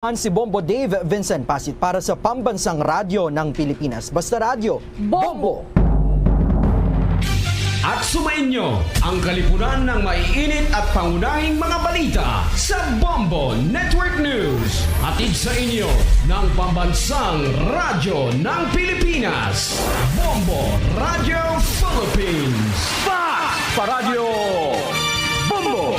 Si Bombo Dave Vincent Pasit para sa Pambansang Radyo ng Pilipinas. Basta Radyo, Bombo! At sumainyo ang kalipunan ng maiinit at pangunahing mga balita sa Bombo Network News. Hatid sa inyo ng Pambansang Radyo ng Pilipinas. Bombo Radio Philippines. Pa Radio Bombo!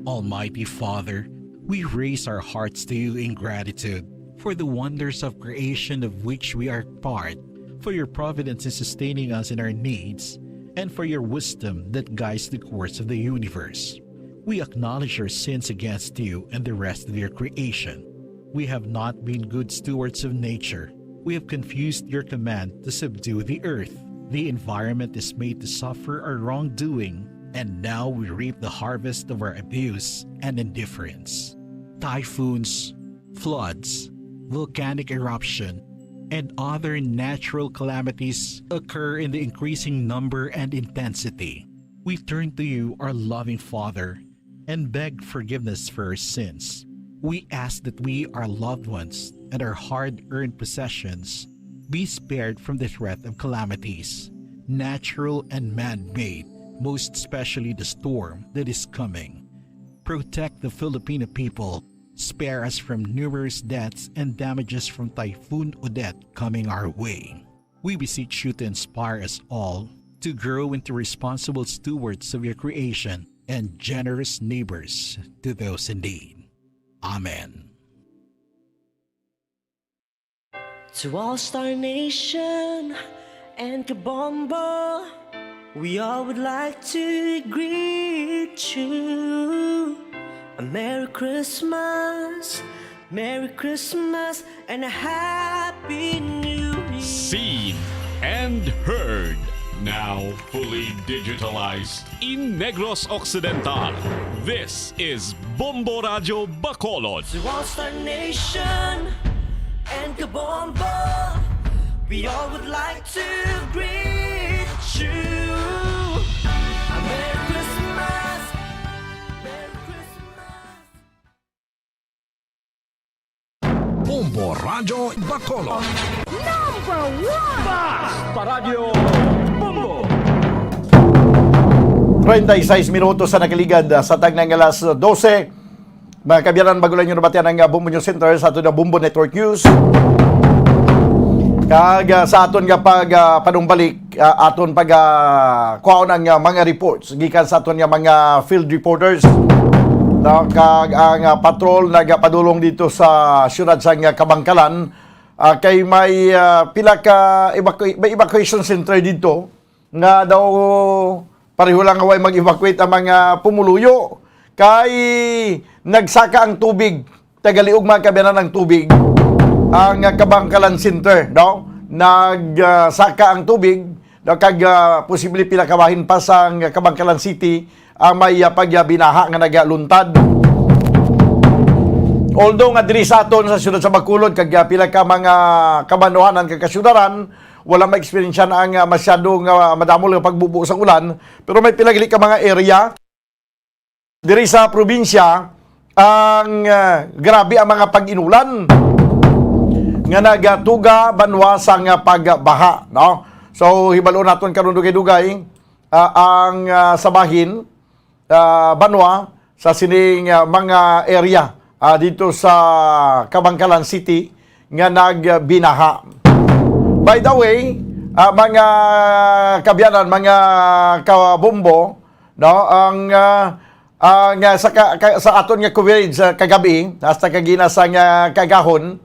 Almighty Father, we raise our hearts to you in gratitude for the wonders of creation of which we are part, for your providence in sustaining us in our needs, and for your wisdom that guides the course of the universe. We acknowledge our sins against you and the rest of your creation. We have not been good stewards of nature. We have confused your command to subdue the earth. The environment is made to suffer our wrongdoing, and now we reap the harvest of our abuse and indifference. Typhoons, floods, volcanic eruption, and other natural calamities occur in the increasing number and intensity. We turn to you, our loving Father, and beg forgiveness for our sins. We ask that we, our loved ones, and our hard-earned possessions be spared from the threat of calamities, natural and man-made, most especially the storm that is coming. Protect the Filipino people. Spare us from numerous deaths and damages from Typhoon Odette coming our way. We beseech you to inspire us all to grow into responsible stewards of your creation and generous neighbors to those in need. Amen. To All Star Nation and Kabombo, we all would like to greet you. A Merry Christmas, and a Happy New Year. Seen and heard. Now fully digitalized in Negros Occidental. This is Bombo Radio Bacolod. To All Star Nation and Kabombo, we all would like to greet you. A Merry Christmas, Merry Christmas. Bombo Radio Bacolod. Pa Radio Bombo! 36 minutos sa nakaligad sa tag ng alas 12. Mga kabiyanan, bagulan nyo nabatian ng Bombo News Center sa ato na Bombo Network News. Kag sa aton nga panumbalik aton pag kuhaon ang mga reports gikan sa aton nga mga field reporters. Kag ang patrol nagapadulong dito sa siyudad sa Kabangkalan kay may pila ka may evacuation center dito nga daw pareho lang away mag-evacuate ang mga pumuluyo kay nagsaka ang tubig, tagaliog mga kabiyanan ng tubig ang Kabangkalan Center, no? Nagsaka ang tubig, no? Kag posible pila kabahin pa sa Kabangkalan City ang may pagbinaha nga nagaluntad. Although nga diri sa aton sa siyudad sa Bacolod kag pila ka mga kabanuhanan kag kasyudaran, wala ma-experience na ang masyado nga madamol nga pagbubuo sa ulan, pero may pila gali ka mga area diri sa probinsya ang grabe ang mga pag-inulan nga nagatuga banwa sa nga pagbaha, no? So hibalo naton karon dugay-dugay ang sabahin banwa sa sining mga area dito sa Kabangkalan City nga nagbinaha. By the way, mga kabyanan, mga kabombo, no, ang sa aton nga coverage kagabi hasta kagina sa nga kagahon,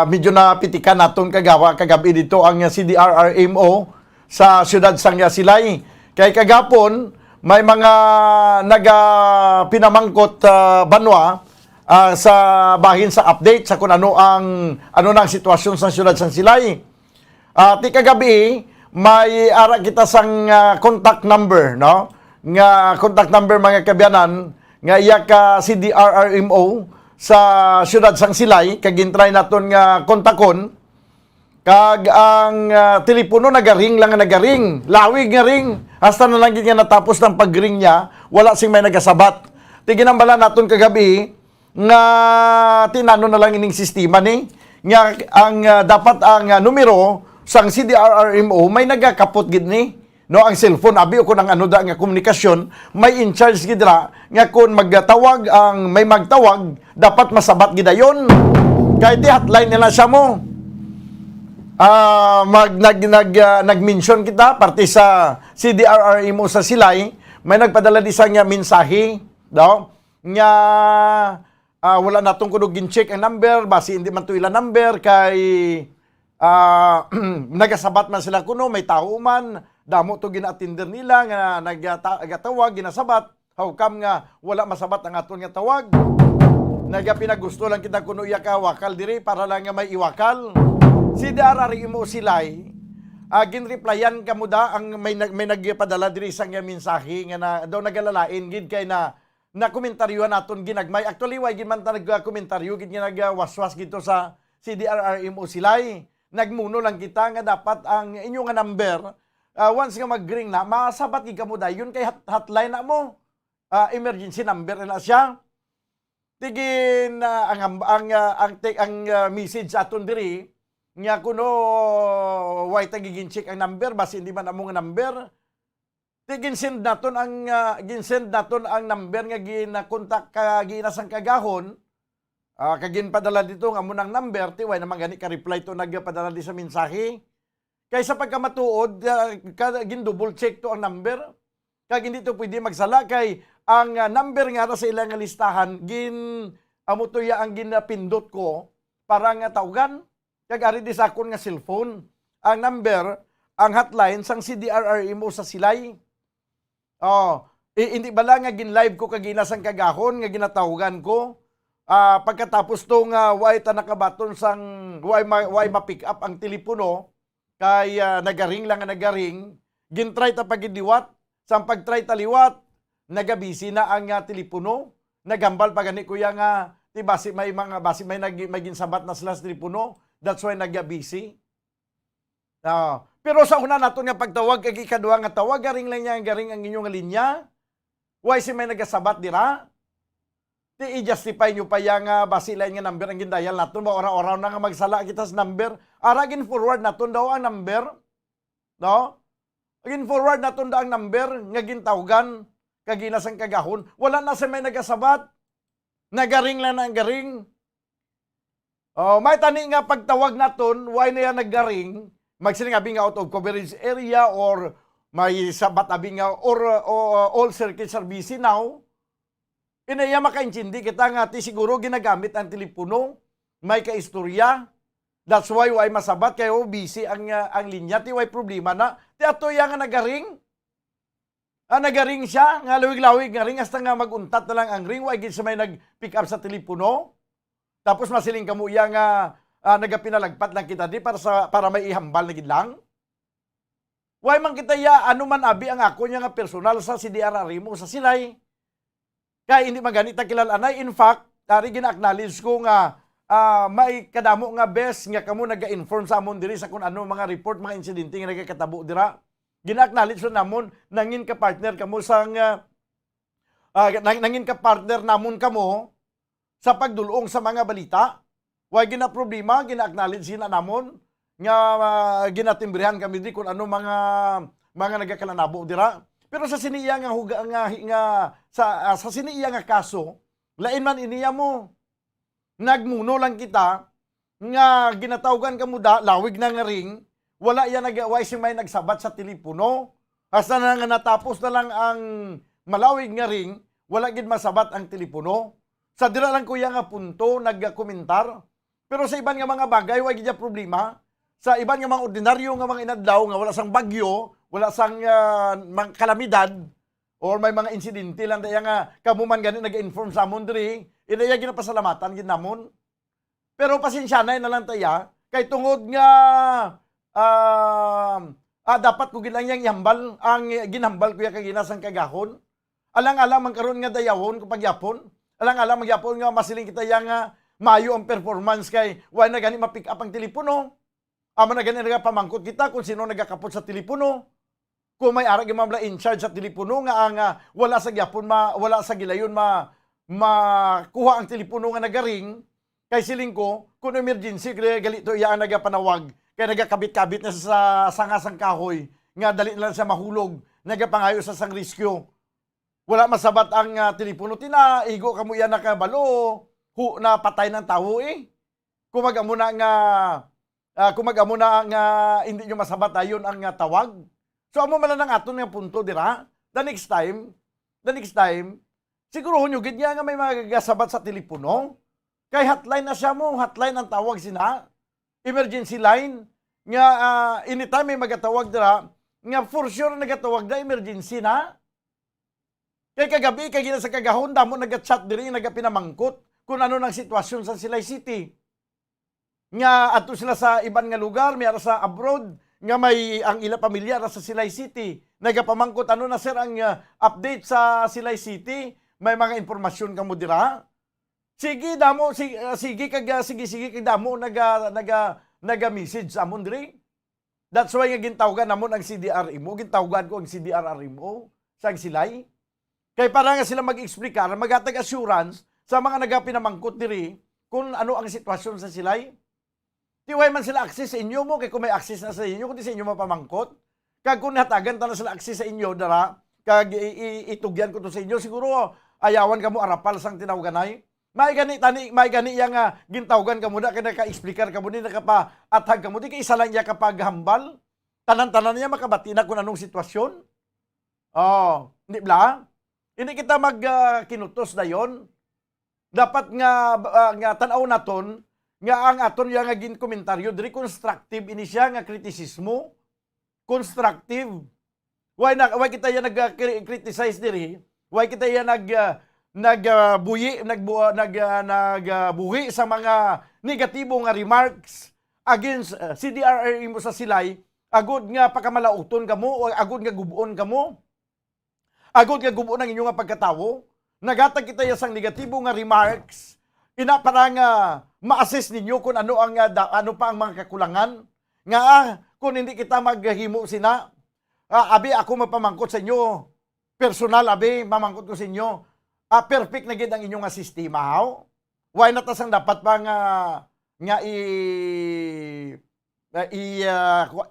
medyo napitikan naton kagabi dito ang CDRRMO sa siyudad sang Silay. Kay kagapon may mga pinamangkot banwa sa bahin sa update sa kung ano nang sitwasyon sa siyudad sang Silay. Ti kagabi may ara kita sang contact number, no? Nga contact number mga kabyanan nga iya ka CDRRMO sa siyudad sang Silay kag gintry naton nga kontakon Kag ang telepono nagaring lang nga nagaring. Lawig nga ring. Hasta na lang gid nga natapos ng pagring niya, wala sing may nagasabat. Tiginambala naton kagabi nga tinano na lang ining sistema ni nga ang dapat ang numero sang CDRRMO may nagakapot gid ni. No, ang cellphone abi ko nang ano da nga komunikasyon, may in charge gid ra nga kun magtawag ang may magtawag, dapat masabat gid ayon. Kay di hotline nila siya mo. Nag-mention kita parte sa CDRRMO sa Silay, may nagpadala di sa nga mensahe daw nga wala natong kuno gin-check ang number basi hindi man to ila number kay nagasabat man sila kuno may tao man damo to gina-attender nila nga nagatawag ginasabat how come nga wala masabat ang aton nga tawag. Pinaggusto lang kita kuno iya ka wakal diri para lang nga may iwakal. Si CDRRMO Silay, ginreplyan ka mo da ang may nagpadala diri sa nga mensahe nga na daw nagalalain gid kay na komentaryo naton ginagmay. Actually why gid man ta nagkomentaryo gid nga nagwaswas gito sa CDRRMO Silay. Nagmuno lang kita nga dapat ang inyo nga number once nga mag-ring na masabat gid kamo dayon kay hotline na mo. Emergency number na siya. Tigin ang message aton diri nga kuno why tagigin check ang number basi hindi man among number. Tigin-send naton ang number nga gina-contact ka ginasang kagahon. Kagin padala dito nga munang number ti way naman gani ka reply to nagpadala di sa mensahe. Kaysa pagkamatuod gin double check to ang number. Kag hindi to pwede magsala kay ang number nga sa ilang listahan amo to ya ang ginapindot ko para nga tawgan. Kag ari di sa akon nga cellphone. Ang number, ang hotline sang CDRRMO sa Silay. Hindi bala nga gin-live ko kaginasang kagahon nga ginatawagan ko. Pagkatapos to nga way ta nakabaton sang way ma-pick up ang telepono kay nagaring lang nga nagaring. Gin-try ta pagidiwat, sang pag-try ta liwat, nagabisi na ang telepono. Nagambal pa gani kuya nga basi may ginsabat na sila sa telepono. That's why nag-busy. Pero sa una nato nga pagtawag kay ikaduha nga tawag garing lang niya garing ang inyong linya. Why si may nagasabat dira? Ti i-justify nyo pa yang basi lain nga number ang gindayal naton ba oraw-oraw na nga magsala kita sa number. Aragin forward naton daw ang number. No? Agin forward naton daw ang number nga gintawgan kaginas ang kagahon. Wala na si may nagasabat. Nagaring lang ang garing. May tani nga pagtawag naton, why na yan naggaring, magsinangabing out of coverage area or may sabat abing or all circuit service now. Inaya makaintindi kita nga ti siguro ginagamit ang telepono, may kaistorya. That's why masabat kayo busy ang linya, ti why problema na. Ti ato yang nga nagaring. Nagaring siya, nga lawig-lawig nga ring, hasta nga maguntat na lang ang ring, why gid sa may nag-pick up sa telepono. Tapos masiling kamo iya nga nagapinalagpat lang kita di para may ihambal na gid lang. Why man kita ya ano man abi ang ako nya nga personal sa CDRRMO sa Silay. Kaya hindi magani ta kilalanay. In fact, ari gina-acknowledge ko nga may kadamo nga best nga kamo naga-inform sa amon diri sa kun ano mga report, mga insidente nga nagakatabo dira. Gina-acknowledge namon nangin ka partner kamo sang nangin ka partner namon kamo sa pagdulong sa mga balita. Why gina problema, gina-acknowledge na namon nga ginatimbrihan kami di kung ano mga nagakalanabo dira. Pero sa siniya nga sa siniya nga kaso, lain man iniya mo. Nagmuno lang kita nga ginatawagan kamo da lawig na nga ring, wala yan nagaway si may nagsabat sa telepono. Hasta na nga natapos na lang ang malawig nga ring, wala gid masabat ang telepono. Sa dira lang kuya nga punto nagkomentar. Pero sa iban nga mga bagay wa gid problema. Sa iban nga mga ordinaryo nga mga inadlaw nga wala sang bagyo, wala sang mga kalamidad or may mga insidente lang daya nga kamo man gani nag-inform sa amon diri, inaya ginapasalamatan gid namon. Pero pasensyanay na lang taya kay tungod nga dapat ko gilang yang ihambal ang ginhambal kuya kay ginasang kagahon. Alang-alang man karon nga dayawon ko pagyapon. Alang-alang magyapon nga masiling kita yang mayo ang performance kay why na gani ma-pick up ang telepono. Amo na ganyan nga pamangkot kita kung sino nagakapot sa telepono. Kung may arag yung mamla in charge sa telepono nga ang wala sa gyapon wala sa gilayon makuha ang telepono nga nagaring kay siling ko kung emergency galito iya ang nagapanawag kay nagakabit-kabit na sa sangasang kahoy nga dali na lang siya mahulog nagapangayo sa sang riskyo. Wala masabat ang telepono tinaigo kamo iya nakabalo na patay ng tao Kumaga mo na nga hindi nyo masabat ayon ang tawag. So amo man lang aton nga punto dira. The next time, siguro nyo gid nga may magasabat sa telepono. Kay hotline na siya mo, hotline ang tawag sina. Emergency line nga anytime may magatawag dira, nga for sure nagatawag na emergency na. Kay kagabi kay gina sa kagahon damo naga-chat diri nagapinamangkot kung ano nang sitwasyon sa Silay City. Nga ato sila sa iban nga lugar, may sa abroad, nga may ang ila pamilya sa Silay City. Nagapamangkot ano na sir ang update sa Silay City, may mga impormasyon kamo dira. Sige damo sige kag damo naga message amon diri. That's why nga gintawgan namon ang CDRMO, gintawgan ko ang CDRMO sa Silay. Kay para nga sila mag-explicar, magatag assurance sa mga nagapinamangkot diri kung ano ang sitwasyon sa Silay. Di way man sila access sa inyo mo, kay kung may access na sa inyo, kung di sa inyo mapamangkot. Kag kung hatagan ta na sila access sa inyo, dara, kag itugyan ko to sa inyo, siguro ayawan ka mo arapal sang tinawganay. May gani yang gintawgan ka mo na, kaya naka-explicar ka mo, di nakapa-atag ka mo, di ka isa lang niya kapag hambal. Tanan-tanan niya makabati na kung anong sitwasyon. Hindi bla? Hindi kita kinutos na yon. Dapat nga tanaw naton, nga ang aton yang gin komentaryo diri constructive ini siya nga kritisismo constructive why kita ya nag-criticize diri why kita ya nagbuhi sa mga negatibo nga remarks against CDRRMO sa Silay agud nga pakamalauton kamo o agud nga gubuon kamo agud nga gubuon ang inyong pagkatawo nagatag kita ya sang negatibo nga remarks ina para nga ma-assess ninyo kung ano pa ang mga kakulangan nga kung hindi kita maghimo sina abi ako mapamangkot sa inyo personal abi mamangkot ko sa inyo perfect na gid ang inyong sistema how why not asang dapat pa nga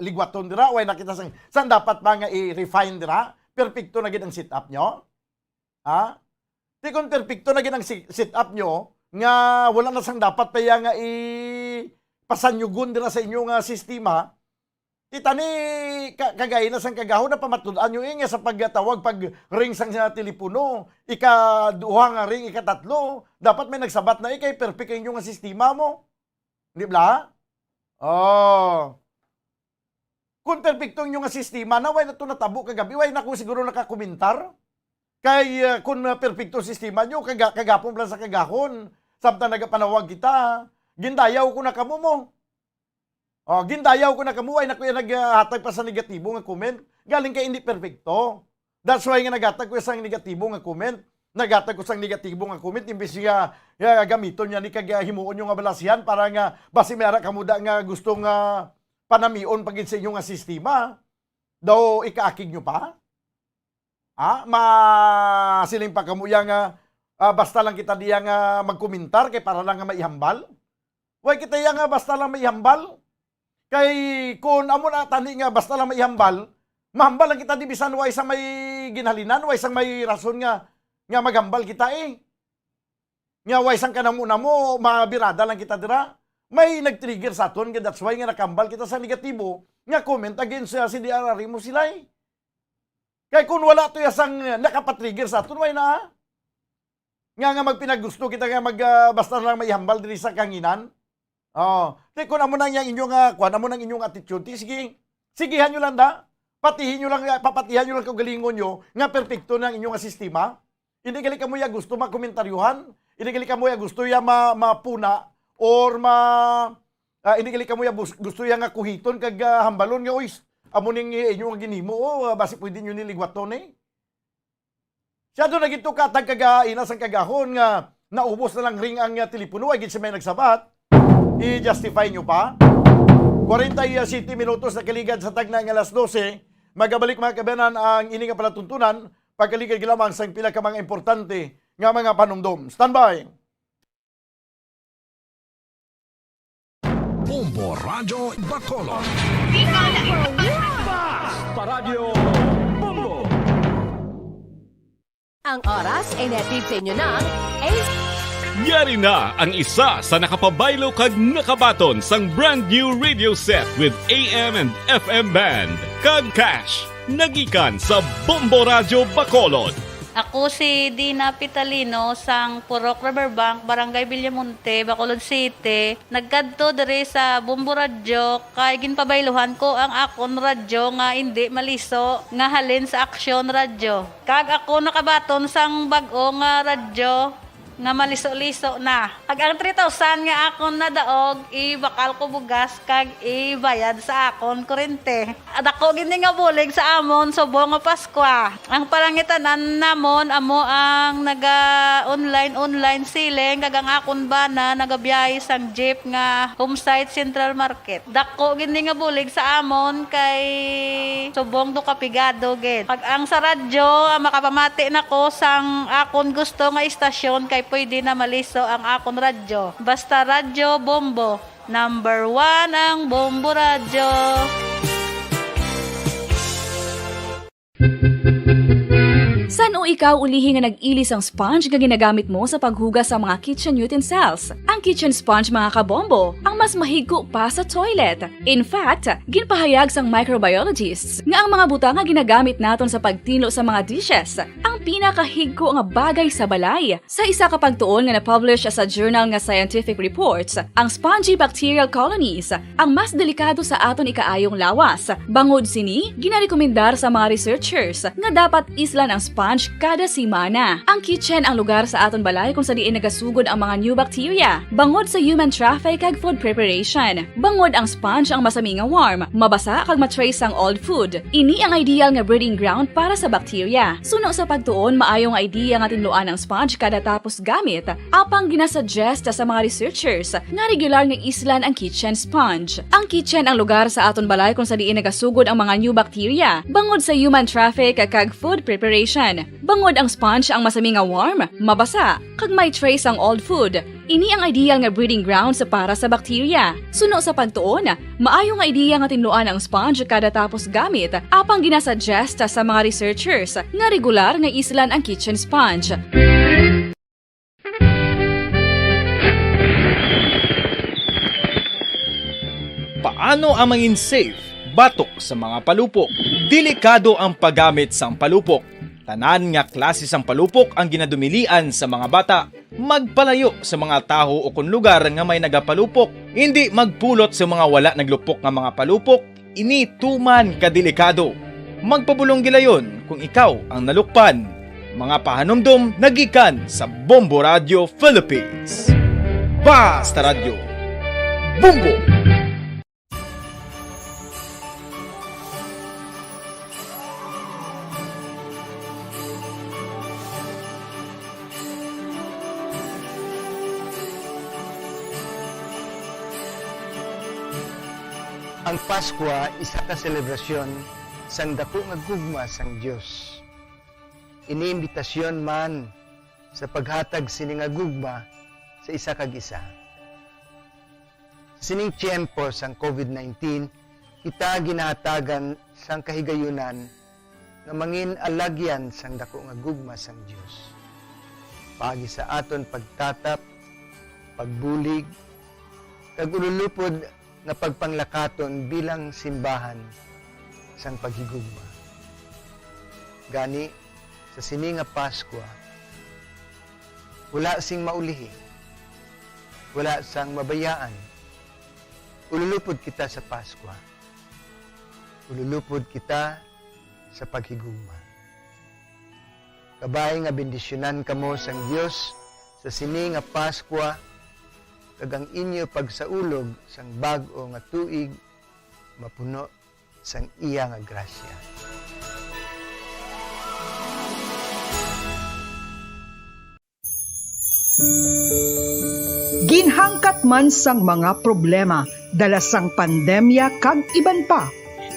ligwaton dira why nakita sang dapat pa nga i-refine dira perfecto na gid ang setup nyo di kung perfecto na gid ang setup nyo nga wala na sang dapat pa nga pasanyugon dira sa inyong sistema, itani kagaya na sang kagahon na pamatud-an nyo nga sa pagtawag pag ring sang telepono, ika-2 nga ring, ika-3, dapat may nagsabat na ikay perfect ang inyong sistema mo. Di ba? Kung perfecto ang inyong sistema na, way na ito natabo kagabi, way na kung siguro nakakomentar. Kay kung perfecto sistema nyo, kagapon lang sa kagahon, sabta nagapanawag kita, gindayaw ko na kamo mo. Gindayaw ko na kamo, ay nakuya naghatag pa sa negatibo nga comment, galing kay hindi perfecto. That's why nga naghatag ko sa negatibo nga comment, naghatag ko sa negatibo nga comment, imbes nga gamiton niya ni kagahimuon yung nga balasihan, para nga basi mayara kamuda nga gustong panamion pagin sa inyong nga sistema, daw ikaakig nyo pa? Masiling pa kamo yang basta lang kita diya nga magkomentar kay para lang nga maihambal. Way kita yang basta lang maihambal. Kay kung amo na tani nga basta lang maihambal, mahambal lang kita di bisan way sang may ginhalinan, way sang may rason nga maghambal kita Nga way sang kanamo-namo, mabirada lang kita dira. May nag-trigger sa aton, that's why nga nakambal kita sa negatibo, nga comment against si CDRRMO Silay. Kay kung wala to yasang nakapatrigger sa aton, way na nga magpinagusto kita nga basta lang may hambal diri sa kanginan. Kaya kung amo nang yang inyong amo nang inyong attitude, sige. Sigihan nyo lang da. Papatihan nyo lang kagalingon nyo nga perfecto ng inyong sistema. Hindi gali ka mo ya gusto makomentaryuhan. Hindi gali ka mo ya gusto ya mapuna or hindi gali ka mo ya gusto ya nga kuhiton kag hambalon nga oys. Amo ning inyong ginimo basi pwede nyo niligwaton Siya doon nagito katag kagainas ang kagahon nga naubos na lang ring ang telepono ay gid siya may nagsabat. I-justify nyo pa? 47 minutos na kaligad sa tagna ng alas 12. Magabalik mga kabanan ang ini nga palatuntunan pagkaligad gilamang sa pila ka mga importante nga mga panumdum. Standby! Bombo Radio Bacolod. Paradyo Bombo! Ang oras ay netip sa inyo ng Ace. Yari na ang isa sa nakapabaylo kag nakabaton sang brand new radio set with AM and FM band. Kag cash, nagikan sa Bombo Radio Bacolod. Ako si Dina Pitalino sang Purok Riverbank, Barangay Villamonte, Bacolod City. Nagkadto diri sa Bombo Radyo kay ginpabayluhan ko ang akon radyo nga hindi maliso nga halin sa Aksyon Radyo. Kag ako nakabaton sang bag-o nga radyo nga maliso-liso na. Kag ang 3,000 nga akon nadaog, ibakal ko bugas kag ibayad sa akon kurente. At ako gini nga bulig sa amon subong nga Paskwa. Ang palangitanan namon amo ang naga-online siling kag ang akon bana nagabiyahe sang jeep nga Homesite Central Market. Dako gini nga bulig sa amon kay subong do kapigado gid. Pag ang sa radyo makapamati nako sang akon gusto nga istasyon kay pwede na maliso ang akon radyo. Basta Radyo Bombo. Number 1 ang Bombo Radyo. San o ikaw ulihi nga nag-ilis ang sponge nga ginagamit mo sa paghugas sa mga kitchen utensils? Ang kitchen sponge mga kabombo, ang mas mahigko pa sa toilet. In fact, ginpahayag sang microbiologists nga ang mga butang nga ginagamit naton sa pagtino sa mga dishes ang pinakahigko nga bagay sa balay. Sa isa ka pagtuon nga na-publish sa journal nga Scientific Reports, ang spongy bacterial colonies ang mas delikado sa aton ikaayong lawas. Bangod sini, ginarekomendar sa mga researchers nga dapat islan ang sponge kada simana. Ang kitchen ang lugar sa aton balay kung sa diin nagasugod ang mga new bacteria. Bangod sa human traffic kag food preparation. Bangod ang sponge ang masami nga warm, mabasa kag matrace ang old food. Ini ang ideal nga breeding ground para sa bacteria. Suno sa pagtuon, maayong idea nga tinluan ang sponge kada tapos gamit. Apang ginasuggest sa mga researchers nga regular nga islan ang kitchen sponge. Ang kitchen ang lugar sa aton balay kung sa diin nagasugod ang mga new bacteria. Bangod sa human traffic kag food preparation. Bangod ang sponge ang masami nga warm, mabasa, kag may trace ang old food. Ini ang ideal nga breeding ground sa para sa bacteria. Suno sa pagtuon, maayong idea nga tinluan ang sponge kada tapos gamit, apang ginasuggest sa mga researchers nga regular nga islan ang kitchen sponge. Paano ang mangin safe batok sa mga palupok? Delikado ang paggamit sang palupok. Tanan nga klase sang palupok ang ginadumilian sa mga bata. Magpalayo sa mga taho o kung lugar nga may nagapalupok. Hindi magpulot sa mga wala naglupok nga mga palupok. Ini tuman kadelikado. Magpabulong gilayon kung ikaw ang nalukpan. Mga pahanumdum nagikan sa Bombo Radio Philippines. Basta Radio Bombo! Ang Pasko isa ka selebrasyon sang dako nga gugma sang Dios. Iniimbitasyon man sa paghatag sini nga gugma sa isa kag isa. Sining tiyempo sang COVID-19, kita ginahatagan sang kahigayunan nga mangin alagyan sang dako nga gugma sang Dios. Pagi sa aton pagtatap, pagbulig, kag ululupod nga pagpanglakaton bilang simbahan sang paghigugma. Gani, sa sini nga Pasko, wala sing maulihi, wala sang mabayaan. Ululupod kita sa Pasko. Ululupod kita sa paghigugma. Kabay nga bendisyonan kamo sang Dios sa sini nga Pasko, kag ang inyo pagsaulog sang bag-o nga tuig mapuno sang iya nga grasya. Ginhangkat man sang mga problema, dalasang pandemya kag iban pa.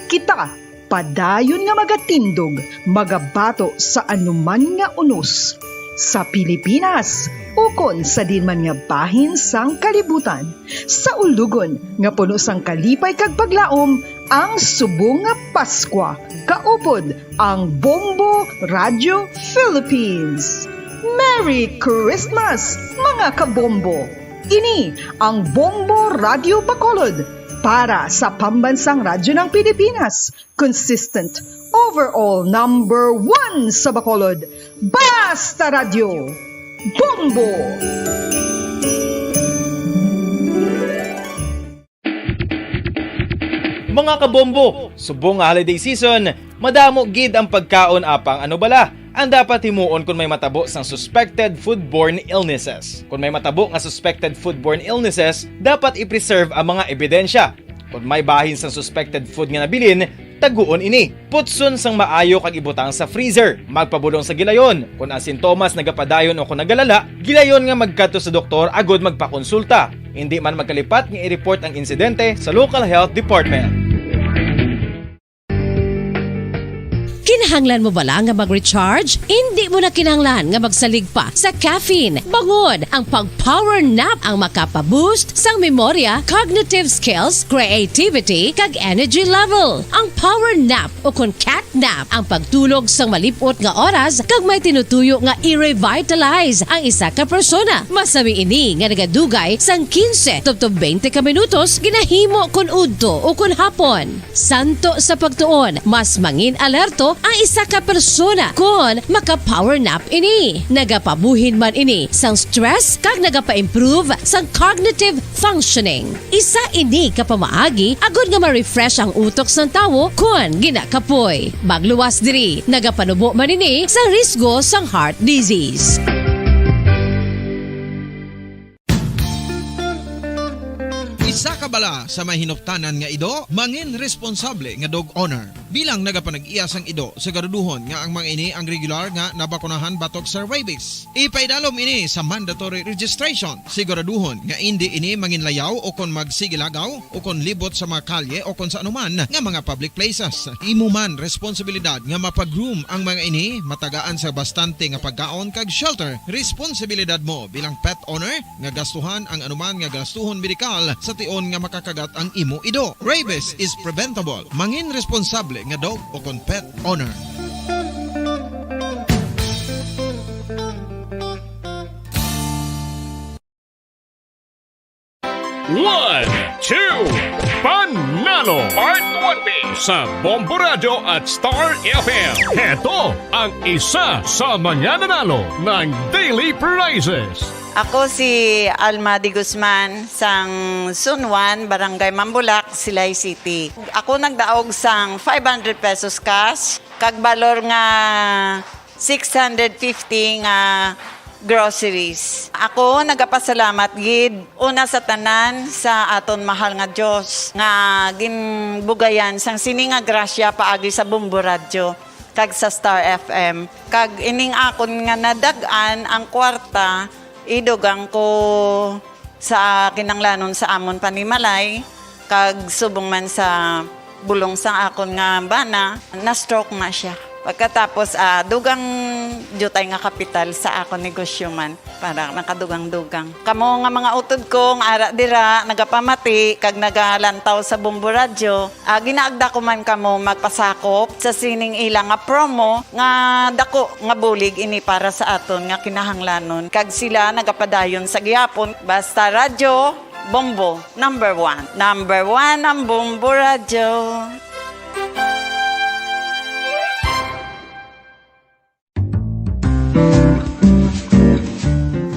Kita padayon nga magatindog, magabato sa anuman nga unos. Sa Pilipinas, ukon sa dinman nga bahin sang kalibutan. Sa ulugon nga puno sang kalipay kag paglaom, ang subong nga Paskwa. Kaupod ang Bombo Radio Philippines. Merry Christmas, mga kabombo! Ini ang Bombo Radio Bacolod para sa pambansang radyo ng Pilipinas. Consistent, overall number 1 sa Bacolod. Basta Radio! Bombo! Mga kabombo, subong nga holiday season, madamo gid ang pagkaon apang ano bala ang dapat himuon kung may matabo sang suspected foodborne illnesses. Kung may matabo nga suspected foodborne illnesses, dapat i-preserve ang mga ebidensya. Kung may bahin sang suspected food nga nabilin, taguon ini. Putson sang maayo kag ibutang sa freezer. Magpabulong sa gilayon. Kung ang sintomas nagapadayon o kung nagalala, gilayon nga magkadto sa doktor agod magpakonsulta. Hindi man magkalipat nga i-report ang insidente sa local health department. Kinahanglan mo bala nga mag-recharge? Hindi mo na kinahanglan nga magsalig pa sa caffeine. Bangod, ang pag-power nap ang makapaboost sang memorya, cognitive skills, creativity, kag energy level. Ang power nap o kung cat nap ang pagtulog sang malipot nga oras kag may tinutuyo nga i-revitalize ang isa ka persona. Masami ini nga nagadugay sang 15 to 20 ka minutos ginahimo kun udto o kun hapon. Santo sa pagtuon, mas mangin alerto ang isa ka persona kung maka-power nap ini. Nagapabuhin man ini sang stress kag nagapa-improve sang cognitive functioning. Isa ini kapamaagi agud nga ma-refresh ang utok sang tawo kung ginakapoy. Magluwas diri, nagapanubo man ini sa risgo sang heart disease. Isa ka bala sa may hinuptanan nga ido, mangin responsable nga dog owner. Bilang nagapanag-iyas ang ido, siguraduhon nga ang mga ini ang regular nga nabakunahan batok sa rabies. Ipaidalom ini sa mandatory registration. Siguraduhon nga hindi ini manginlayaw o kon magsigilagaw o kon libot sa mga kalye o kon sa anuman nga mga public places. Imo man responsibilidad nga mapag-groom ang mga ini, matagaan sa bastante nga pagkaon kag shelter. Responsibilidad mo bilang pet owner nga gastuhan ang anuman nga gastuhon medikal sa tion nga makakagat ang imo ido. Rabies is preventable. Mangin responsable nga dog o kon pet owner. One, two, Panalo Part 1B sa Bombo Radio at Star FM. Heto ang isa sa mananalo ng daily prizes. Ako si Alma de Guzman sang Sunwan, Barangay Mambulak, Silay City. Ako nagdaog sang 500 pesos cash, kag balor nga 650 nga groceries. Ako nagapasalamat gid una sa tanan sa aton mahal nga Dios nga ginbugayan sang sini nga grasya paagi sa Bombo Radio kag sa Star FM. Kag ining akon nga nadagan ang kwarta idugang ko sa kinanglanon sa amon panimalay kag subong man sa bulong sa akon nga bana na stroke na siya. Pagkatapos dugang jutay nga kapital sa akon negosyo man para nakadugang-dugang. Kamo nga mga utod ko nga ara dira nagapamati kag nagalantaw sa Bombo Radio, ginaagda ko man kamo magpasakop sa sining ilang nga promo nga dako nga bulig ini para sa aton nga kinahanglanon. Kag sila nagapadayon sa gihapon. Basta Radio Bombo number 1. Number 1 ang Bombo Radio.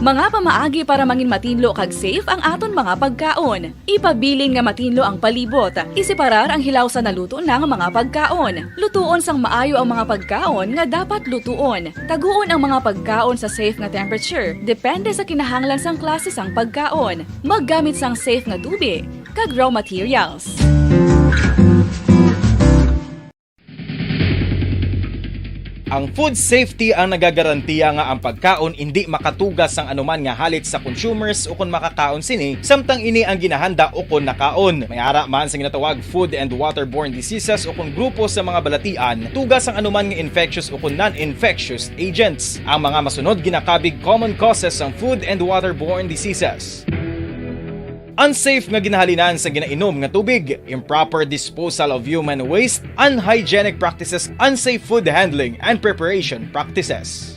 Mga pamaagi para mangin matinlo kag safe ang aton mga pagkaon. Ipabilin nga matinlo ang palibot. Isiparar ang hilaw sa naluto ng mga pagkaon. Lutuon sang maayo ang mga pagkaon nga dapat lutuon. Taguon ang mga pagkaon sa safe nga temperature. Depende sa kinahanglan sang klase sang pagkaon. Maggamit sang safe nga tubig kag raw materials. Ang food safety ang nagagarantiya nga ang pagkaon hindi makatugas ang anuman nga halit sa consumers o kung makakaon sini, samtang ini ang ginahanda o kung nakaon. May ara man sa ginatawag food and waterborne diseases o kung grupo sa mga balatian, tugas ang anuman nga infectious o kung non-infectious agents. Ang mga masunod ginakabig common causes ng food and waterborne diseases. Unsafe nga ginahalinan sa ginainom nga tubig, improper disposal of human waste, unhygienic practices, unsafe food handling and preparation practices.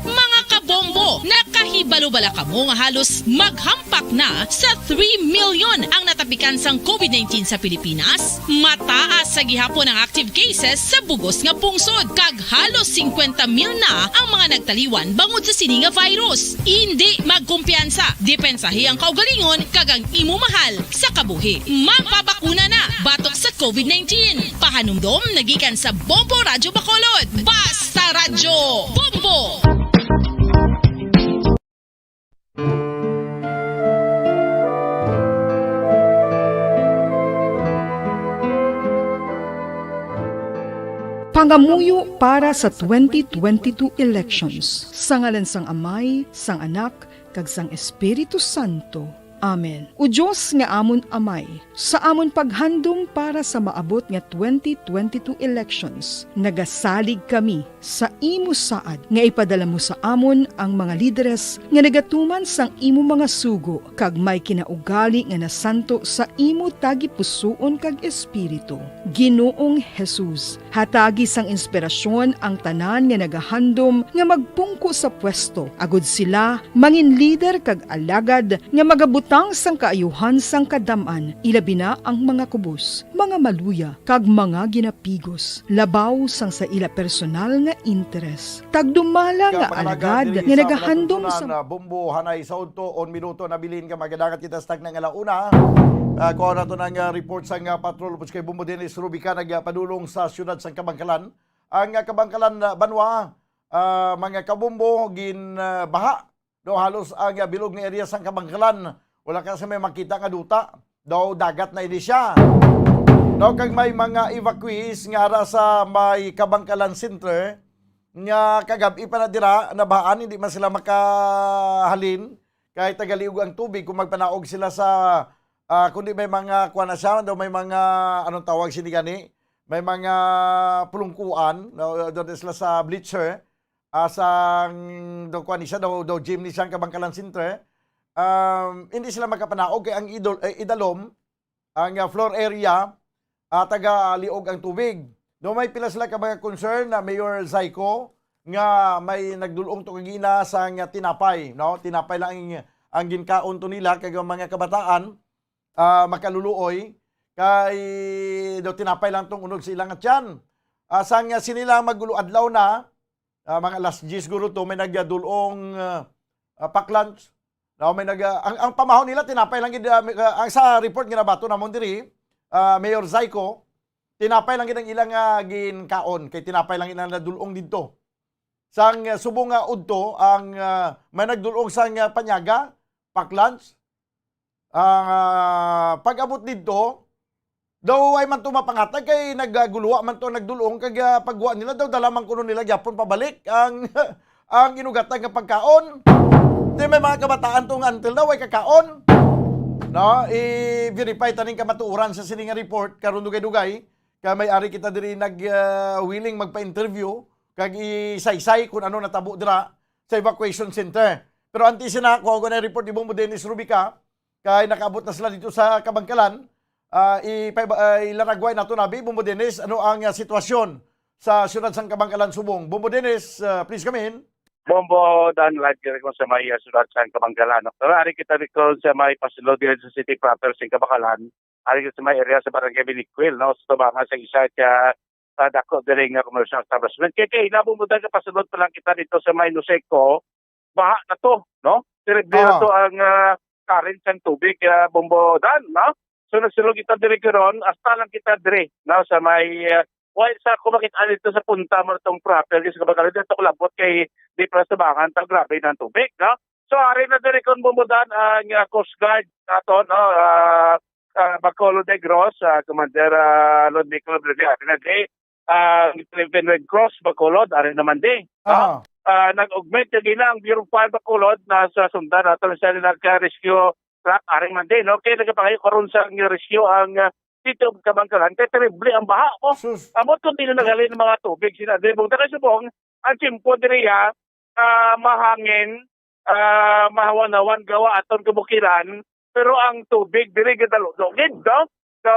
Mga kabombo, nakahibalo-bala ka mo nga halos maghampak na sa 3 million ang natapikan sang COVID-19 sa Pilipinas. Mataas sa gihapon ang active cases sa bugos nga pungsod, kag halos 50 mil na ang mga nagtaliwan bangod sa sini nga virus. Hindi magkumpiyansa, depensahi ang kaugalingon kag ang imo mahal sa kabuhi. Magpabakuna na batok sa COVID-19. Pahanumdom nagikan sa Bombo Radyo Bacolod. Basta Radyo Bombo! Pangamuyo para sa 2022 elections. Sa ngalan sang Amay, sang Anak, kag sang Espiritu Santo. Amen. O Diyos nga amon Amay, sa amon paghandom para sa maabot nga 2022 elections, nagasalig kami sa imo saad nga ipadala mo sa amon ang mga lideres nga nagatuman sang imo mga sugo kag may kinaugali nga nasanto sa imo tagipusoon kag espiritu. Ginoong Jesus, hatagi sang inspirasyon ang tanan nga nagahandom nga magpungko sa pwesto, agud sila mangin leader kag alagad nga magabutang sang kaayuhan sang kadaman, ilabi na ang mga kubos, mga maluya kag mga ginapigos, labaw sang sa ila personal nga interes. Tagdumala nga alagad nga nagahandom sa Bombo hanay sa unto on minuto na bilin ka magadagat kita stag ng alauna. Kuha na ito ng report sa patrol upos kay Bombo Dennis Rubica nagpadulong sa siyudad sa Kabangkalan. Ang Kabangkalan Banwa, mga kabombo baha do halos ang bilog nga area sa Kabangkalan. Wala kasi may makita nga duta. Daw dagat na ini siya. Daw kag may mga evacuees nga ara sa may Kabangkalan Center nga kagabi pa na dira nabahaan, hindi man sila makahalin kahit tagaliog ang tubig kung magpanaog sila sa kundi may mga kuha na siya, daw may mga anong tawag sinigani, may mga pulungkuan doon sila sa bleacher sa daw kuha ni siya, daw gym ni siya ang Kabangkalan Center. Hindi sila magkapanaog kay ang idalom, ang floor area, taga-liog ang tubig. Do may pila sila ka mga concern na Mayor Zaiko nga may nagdulong to kagina sa tinapay, no? Tinapay lang ang ginkaon to nila kay mga kabataan makaluluoy kay do tinapay lang tong unog sa ilang atyan. Sang sinila magulo adlaw na mga last G's guro to may nagdulong pack lunch. No, may ang pamahon nila tinapay lang ang sa report ginabato namon diri Mayor Zaiko, tinapay lang gid ang ilang ginkaon kay tinapay lang ilang nadulong didto. Sang subong udto ang may nagdulong sang panyaga, pack lunch. Pag-abot didto daw ay man to mapangatag kay nagguluwa man to nagdulong kag pagguwa nila daw dala man kuno nila gyapon pabalik ang ang inugatag nga pagkaon. Di may mga kabataan tong until daw ay kakaon. No, i-verify taning kamatuoran sa sininga report karon dugay-dugay kay may-ari kita diri willing magpa-interview kag isaysay kung ano natabo dira sa evacuation center. Pero anti sina ko na report ni Bombo Dennis Rubica kay nakaabot na sila dito sa Kabangkalan. Ilaragway nato nabi Bombo Dennis, ano ang sitwasyon sa siyudad sang Kabangkalan Subong? Bombo Dennis, please come in. Bombo dan live dire ko sa may sudad sa Kabangkalan. Pero ari kita dito sa may pasulod dire sa city proper sa Kabangkalan. Ari kita sa may area sa Barangay Biniquil, no? Sa mga sa isa ka dako dire nga commercial establishment. Kaya nabumudan ka pasulod pa lang kita dito sa may Nuseco. Baha na to, no? Dire to ang current ng tubig Bombo dan, no? So nagsulod kita dire karon, hasta lang kita dire, no? Sa may while sa kumakita dito sa punta mo itong proper sa Kabangkalan dito kulabot kay di para sa bangan tag grabe ng tubig, no? So ari na dire kon bumudan ang Coast Guard ato, no? Bacolod Negros, Commander Lord Nicolas Brevia. Philippine Red Cross Bacolod, arin naman din. Ah. Nag-augment yung ginang Bureau of Fire Bacolod na sa sundan nato sa nagka-rescue truck, arin man din. Okay, nagpapayo karon sa rescue ang dito Kabangkalan. Kaya terrible ang baha. Amot kung nagali ng mga tubig. Sinabi mo, subong, ang simpo diriya, mahangin, mahawanawan gawa aton kabukiran, pero ang tubig diri gadalugid, no? So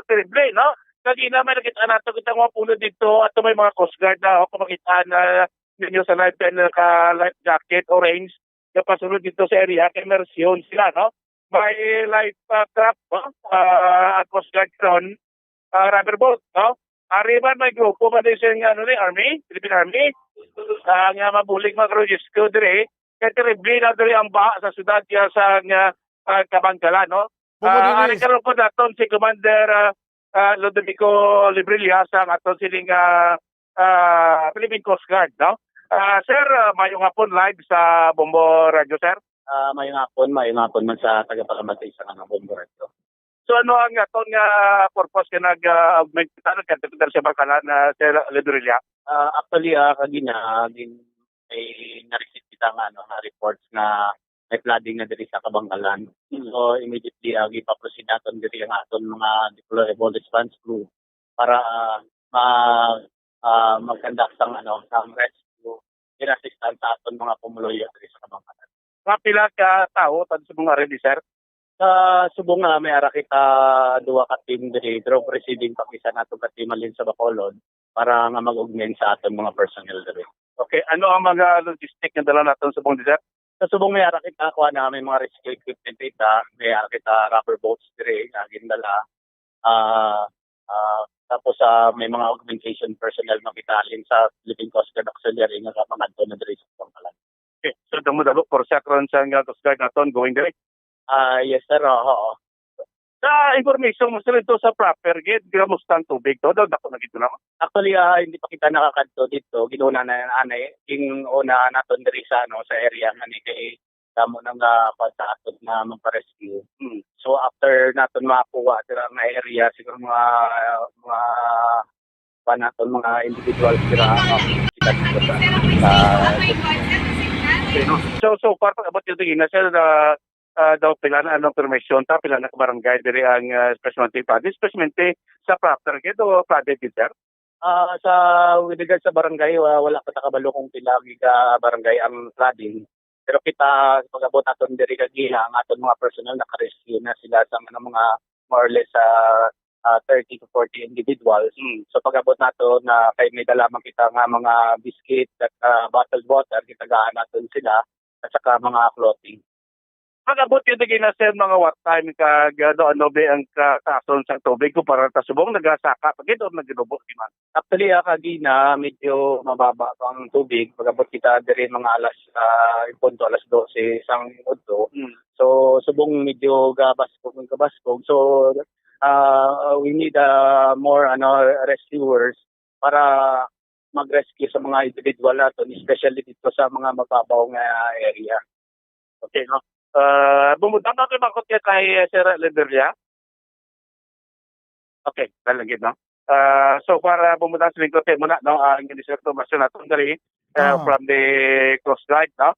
terrible, no? Kagina may nakita nato kita mga puno dito at may mga Coast Guard na ako makita na ninyo sa life life jacket orange na pasunod dito sa area kay immersion sila, no? May life craft, no? At Coast Guard ron, rubber boat, no? Ariban may grupo pa din sa Army, Philippine Army, nga mabulig mag-rescue dire. Kaya terrible na dali ang baha sa syudad sa Kabangkalan, no? Ari karon po naton si Commander Lodovico Librilla sa aton siling Philippine Coast Guard, no? Sir, mayong hapon live sa Bombo Radio, sir. Mayong hapon man sa tagapagmatay sa Bombo Radio. So ano ang aton nga purpose ka nag-augment nagkatipidal sa Bangkalan na Sir Librilla? Actually, kagina din may na-receive kita nga na reports na may flooding na diri sa Kabangkalan. So immediately ipaproceed naton diri ang aton mga deployable response crew para mag-conduct sang rescue in assistance sa aton mga pumuloy diri sa Kabangkalan. Pila ka tao tan sa mga ready, sir? Subong nga may ara kita duwa ka team diri pero proceeding pakisa nato ka team alin sa Bacolod para nga mag-augment sa aton mga personnel diri. Okay, ano ang mga logistic na dala natin sa buong desert? Sa subong may ara kita kuha na may mga rescue equipment dita, may ara kita rubber boats diri nga gindala. Tapos may mga augmentation personnel na kita alin sa Philippine Coast Guard Auxiliary nga kamangadto na diri sa Kabangkalan. Okay, so damo for second sa Coast Guard naton going direct. Yes sir, oo. Sa information mo sila ito sa proper gate, gramusta ang tubig to? Daw dako na gito na. Actually, hindi pa kita nakakadto dito. Ginuna na anay, king una naton diri sa sa area nga ni kay damo nang sa aton na magpa-rescue. So after naton makakuha dira nga area siguro mga naton mga individual dira kita dito sa So far about yung tingin na sila daw pila na anong permission ta pila na barangay diri ang specialty sa proper gate o private gate, sir? Sa with regards sa barangay wala pa ta kabalo kung pila ka barangay ang flooding. Pero kita pag-abot naton diri kagila ang aton mga personnel naka-rescue na sila sa mga more or less 30 to 40 individuals. So pag-abot nato na kay may dala man kita nga mga biscuit at bottled water kita gaan naton sila at saka mga clothing. Pag-abot yung tingin na sir mga what time ka ano ba ang kason sa tubig ko para tasubong nagasaka pag ito nagdubo man. Actually kagina medyo mababa ang tubig pag-abot kita diri mga alas 12 isang udto. So subong medyo gabaskog. So we need more rescuers para mag-rescue sa mga individual natin, especially dito sa mga mababaw nga area. Okay, no? Bumutang kayo bakit kay Sir Librilla? Okay, talagid, no? So para bumutang sa lingkod muna, no? Ang Minister Masyon natin dari from the Coast Guard, no?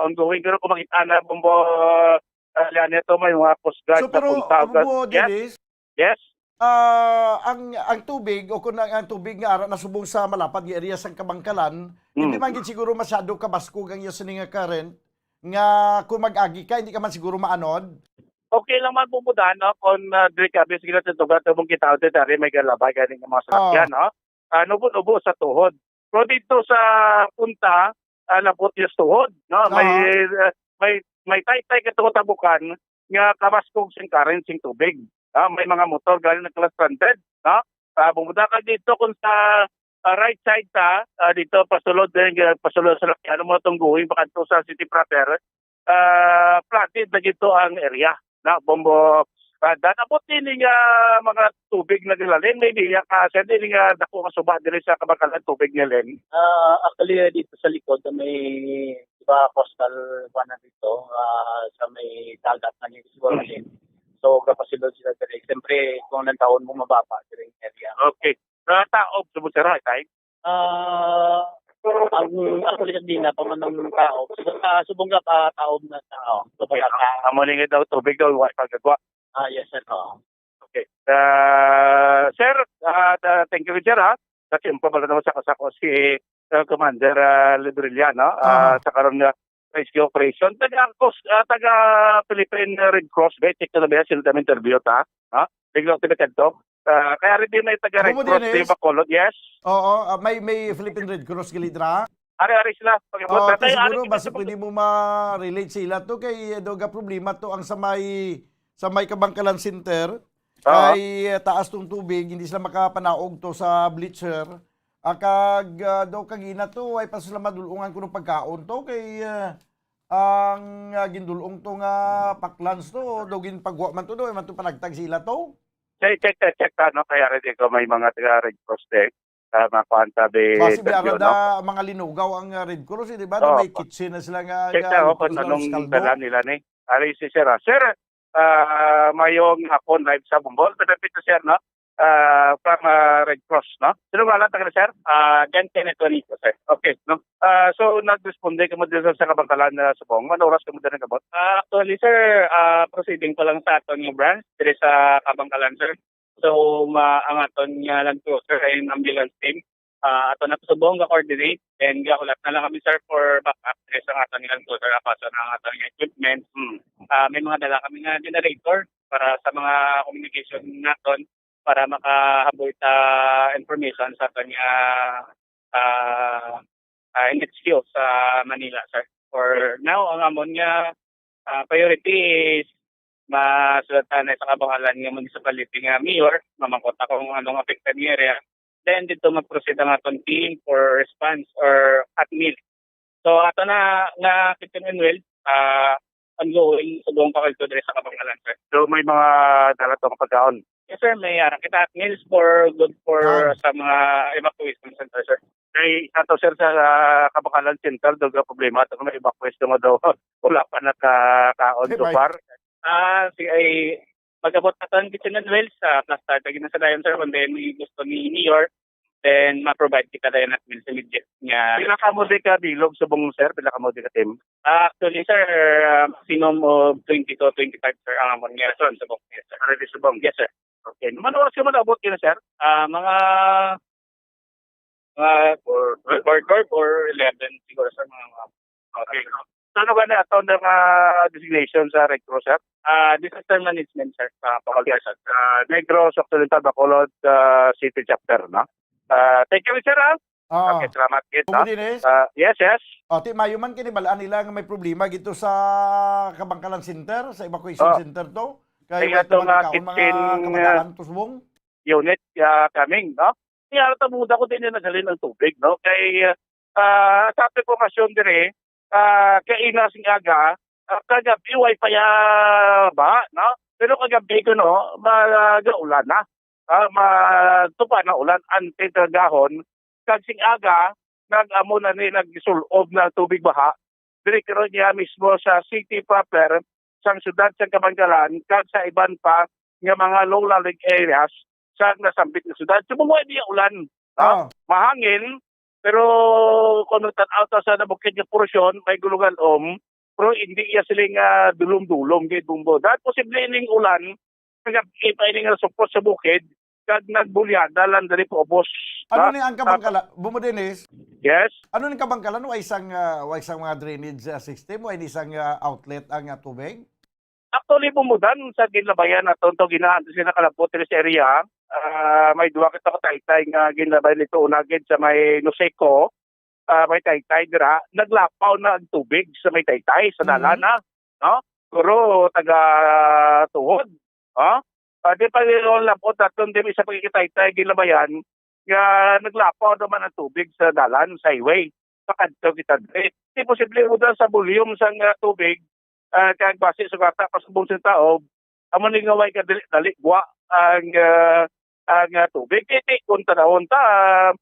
Ongoing pero kung makita na bumbo yan ito may mga Coast Guard so, pero, na punta. Yes? Ang tubig o kung ang tubig nga ara nasubong sa malapad nga area sa Kabangkalan, hindi man gid siguro masyado kabaskog ang iyo sininga current nga kung mag-agi ka hindi ka man siguro maanod. Okay lang man pumuda, no? Kung diri ka bis gila sa tugat mong kita ute tari may galabay ganing mga sakyan, no? Nubo sa tuhod. Pero dito sa punta napot yung tuhod, no? May tay-tay ka tabukan nga kabaskog sing current sing tubig. May mga motor galing na class stranded, no? Bumuda ka dito kung sa right side ta dito pasulod sa ano mo tungguhin pakanto sa city proper. Flooded na dito ang area, na bombo danabot din nga mga tubig na gilalin maybe ka sa din nga dako nga suba diri sa Kabangkalan tubig nilen. Actually dito sa likod may coastal na dito sa may dagat na siguro din. So, kapasilod sila diri. Siyempre, kung ilang taon mo mababa diri area. Okay. Taob, subot sir, tay? Ang ako likod din na pamanang tao. Subong ka taob na tao. Okay. Amoning daw tubig daw, wa pagagwa. Yes, sir. Okay. Sir, thank you, sir, ha? Kasi pabala naman sa kasako si Commander Libriliano sa karon nga rescue operation. Taga Philippine Red Cross, check na ba sila namin interview ta? Ha? Biglang tinated to. Kaya rin din may taga Red Cross di Bacolod, yes? Oo, may Philippine Red Cross gilidra. Ari sila. Siguro basta pwede mo ma-relate sila to kay doga problema to ang sa may Kabangkalan Center. Kay taas tong tubig, hindi sila makapanaog to sa bleacher. Kag daw kagina to ay pa sila madulungan ko ng pagkaon to kay ang gindulong to nga paklans to daw ginpagwa man to do man to panagtag sila to. Check no kaya rin ko may mga taga Red Cross deck mga kuantabi. Kasi biara mga linugaw ang Red Cross, di ba? May kitchen na sila nga. Check na kung anong dala nila ni. Ari si Sir. Sir, mayong hapon live sa Bombol. Pinapit Sir, no? From Red Cross, no? Sino nga lang taga Sir? Jan Kenneth Juanito, sir. Okay, no? So, nag-responde ka mo din sa Kabangkalan na Subong. Ano oras ka mo din nagabot? Actually, sir, proceeding pa lang sa aton yung branch diri sa Kabangkalan, sir. So, ang aton nga lang to, sir, ay ambulance team. Aton na Subong ga-coordinate. And gakulat na lang kami, sir, for backup diri sa aton nga lang to, sir. Apaso ng aton equipment. May mga dala kami nga generator para sa mga communication naton para makahabot information sa kanya NHQ sa Manila, sir. For now, ang amon nga priority is masulatan na sa Kabangkalan nga municipality nga mayor, mamangkota kung anong affected nga area. Then dito mag-proceed ang atong team for response or at meal. So ato na nga kitchen and well, ongoing sa buong pakalito diri sa Kabangkalan, sir. So may mga dala tong pagkaon. Yes, sir. May kita at meals for good for sa mga evacuation center, sir. Kay ato sir sa Kabangkalan Center, doga problema ato may evacuation mo daw. Wala pa nakakaon so far. Ay pag-abot natin kitchen and wells plus start na sa dayon, sir, and then we gusto ni New York, then ma-provide kita dayon at meals immediate nga. Pila ka mo di ka bilog sa bong sir? Pila ka mo di ka team? Actually, sir, maximum of 20 to 25, sir, ang amon nga sa bong. Yes, sir. Ready sa bong? Yes, sir. Okay. Manoras ka mo naabot yun, sir? Mga 4 or 11 siguro, sir. Okay. Ano ba na ito ng designation sa Red Cross, sir? Disaster management, sir, sa Bacolod, sir. Negros Occidental Bacolod City Chapter, no? Thank you, sir. Okay, salamat, Kit. Yes. Ti mayo man kini balaan nila nga may problema gito sa Kabangkalan Center, sa evacuation center to. Kaya itong kitchen unit coming, no? Kaya tamuda ko din na naghalin ng tubig, no? Kay sa informasyon dire, kay inasing aga, kagabi way pa ba, no? Pero kagabi ko, no, mag-ulan na. Matupa na ulan, ante tagahon, kagsing aga, nag-amo na ni nag-sulob na tubig baha, direktro niya mismo sa city proper, sa syudad sa Kabangkalan, kag sa iban pa nga mga low-lying areas sa nasambit na syudad. Sumuwa niya ulan. Mahangin, pero kung out sa nabukid nga porsyon, may gulungan pero hindi iya siling dulong-dulong gid bumbo. Dahil posible ining ulan, nag-ipa ining support sa bukid, kag nagbulyada lang dali po obos. Ano ni ang Kabangkalan? Bumo Dennis? Yes. Ano ni Kabangkalan? Wa isang mga drainage system o isang outlet ang tubig? Actually, bumudan sa ginlabayan na ito ginaan sila kalapot sa area. May duwa kita kataytay nga ginlabay nito unagid sa may Noseco. May taytay dira. Naglapaw na ang tubig sa may taytay sa dalana. No? Pero taga-tuhod. Di pa yung lapot at doon din isa pagkikitaytay ginlabayan nga naglapaw naman ang tubig sa dalan, sa highway. Pakadto kita. Di posible udan sa volume sa tubig kag base sa kata pasubong sa tao amo ni ngaway ka dali gwa ang tubig iti kun tanawon ta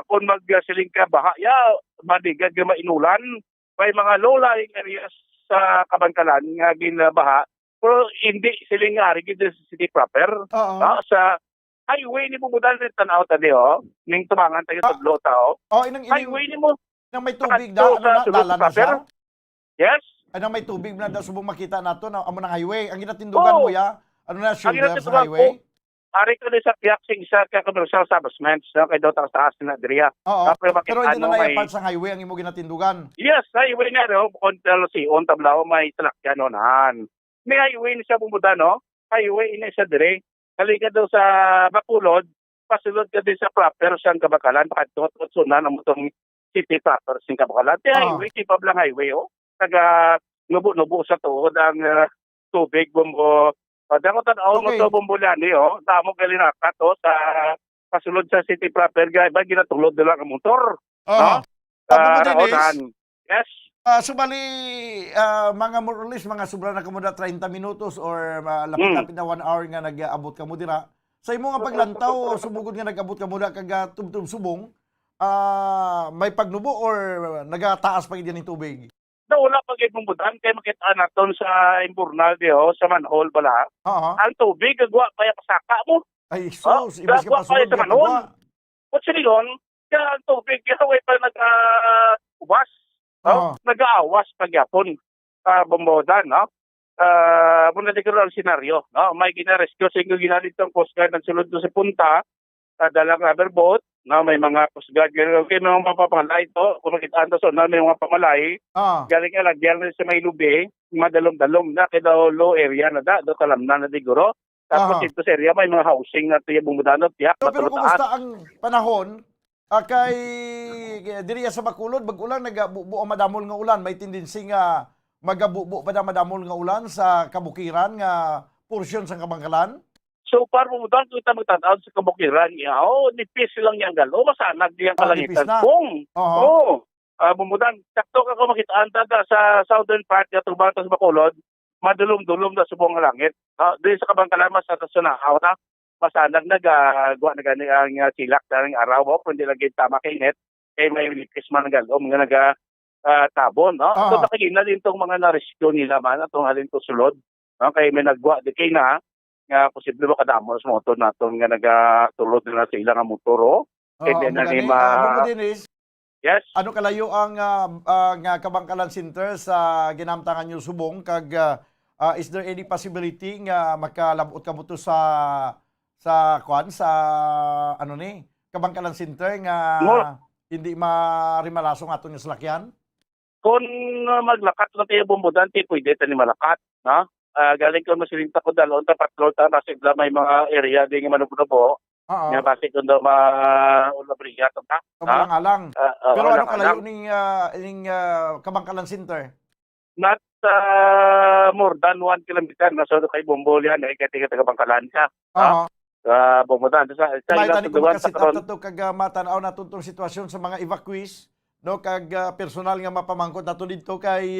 kun magsiling ka bahaya madigag nga mainulan may mga low-lying areas sa Kabangkalan nga ginabaha Pero hindi sila nga rin sa city proper. Sa highway ni bumudan rin tanaw tadi ning tumangan tayo sa Glota highway ni mo nang may tubig na dala na siya. Yes. Nang may tubig na daw subong makita nato na amo ng highway. Ang ginatindugan mo ya, ano na shoulder sa highway? Ari ko sa piyak sing sa commercial establishments kay daw taas na diriya. Pero hindi na part sa highway ang imo ginatindugan. Yes, highway na on tablao may salakyan onan. May highway ni siya bumudan highway ina siya dire. Halika daw sa Bacolod, pasulod ka din sa proper siyang Kabakalan, pakatot sunan ang mutong city proper siyang Kabakalan. Highway, tipab lang highway taga nubo-nubo sa tuod ang tubig bumbo. Dango tanaw mo to bumbulani damo galinaka sa pasulod sa city proper gay ba ginatulod nila ang motor. Yes. Subali, mga more or less, mga sobra na kamo 30 minutos or lapit-lapit na 1 hour nga nag-abot kamo dira. Sa imo nga paglantaw, sumugod nga nag-abot kamo da kag tubtub subong, may pagnubo or nagataas pa gid tubig? Wala pag ibumbudan kay makita naton sa imburnal sa manhole bala. Ang tubig agwa pa pasaka mo. Ay, sus, ibig ka pasulod ka agwa. What siligon, kaya ang tubig way pa nag-ubas. Nag-aawas pagyapon bombodan muna di karon ang senaryo may gina-rescue sa inyo ginalitong Coast Guard ng sulod sa punta dalang rubber boat may mga Coast Guard may mga mapapamalay ito kung makitaan to may mga pamalay galing alagyan na sa may lubi madalom-dalom na kaya low area na do talam na diguro tapos ito sa area may mga housing na tiya bumudan tiyak pero kumusta ang panahon kay diriya sa Bacolod, bag-ulan nagabubo ang madamol nga ulan. May tendency nga magabubo pa na madamol nga ulan sa kabukiran nga portion sa Kabangkalan. So far bumudan kita magtanaw sa kabukiran nipis lang yang galo masanag diyang kalangitan. Bumudan sakto ka ko makitaan sa southern part nga tubang sa Bacolod, madulom-dulom na subong nga langit. Dili sa Kabangkalan mas sa sunahaw na masanag nagagawa na gani ang silak daring araw kundi lagi tama kainit kay may lipis man galom nga tabon so nakikita din tong mga na-rescue nila man atong halin to sulod kay may nagwa di kay na nga posible ba kadamo sa motor naton nga nagatulod nila sa ilang motor kay din na yes ano kalayo ang nga Kabangkalan Center sa ginamtangan niyo subong kag is there any possibility nga makalabot ka mo to sa Kabangkalan Center nga hindi marimalasong aton nga salakyan? Kung maglakat lang tayo bumbudan, pwede tayo malakat. Galing ko masilinta ko dalon, patrol ta, kasi may mga area din nga manubunubo. Nga kasi kung daw maulabriya ito ta. Malang-alang. Pero ano kalayo ning Kabangkalan Center? Not more than 1 kilometer na so kay Bombolyan ay kaya Kabangkalan siya. Bumudan sa may tani ko makasit-up na ito kag matanaw na itong sitwasyon sa mga evacuees kag personal nga mapamangkot nato dito kay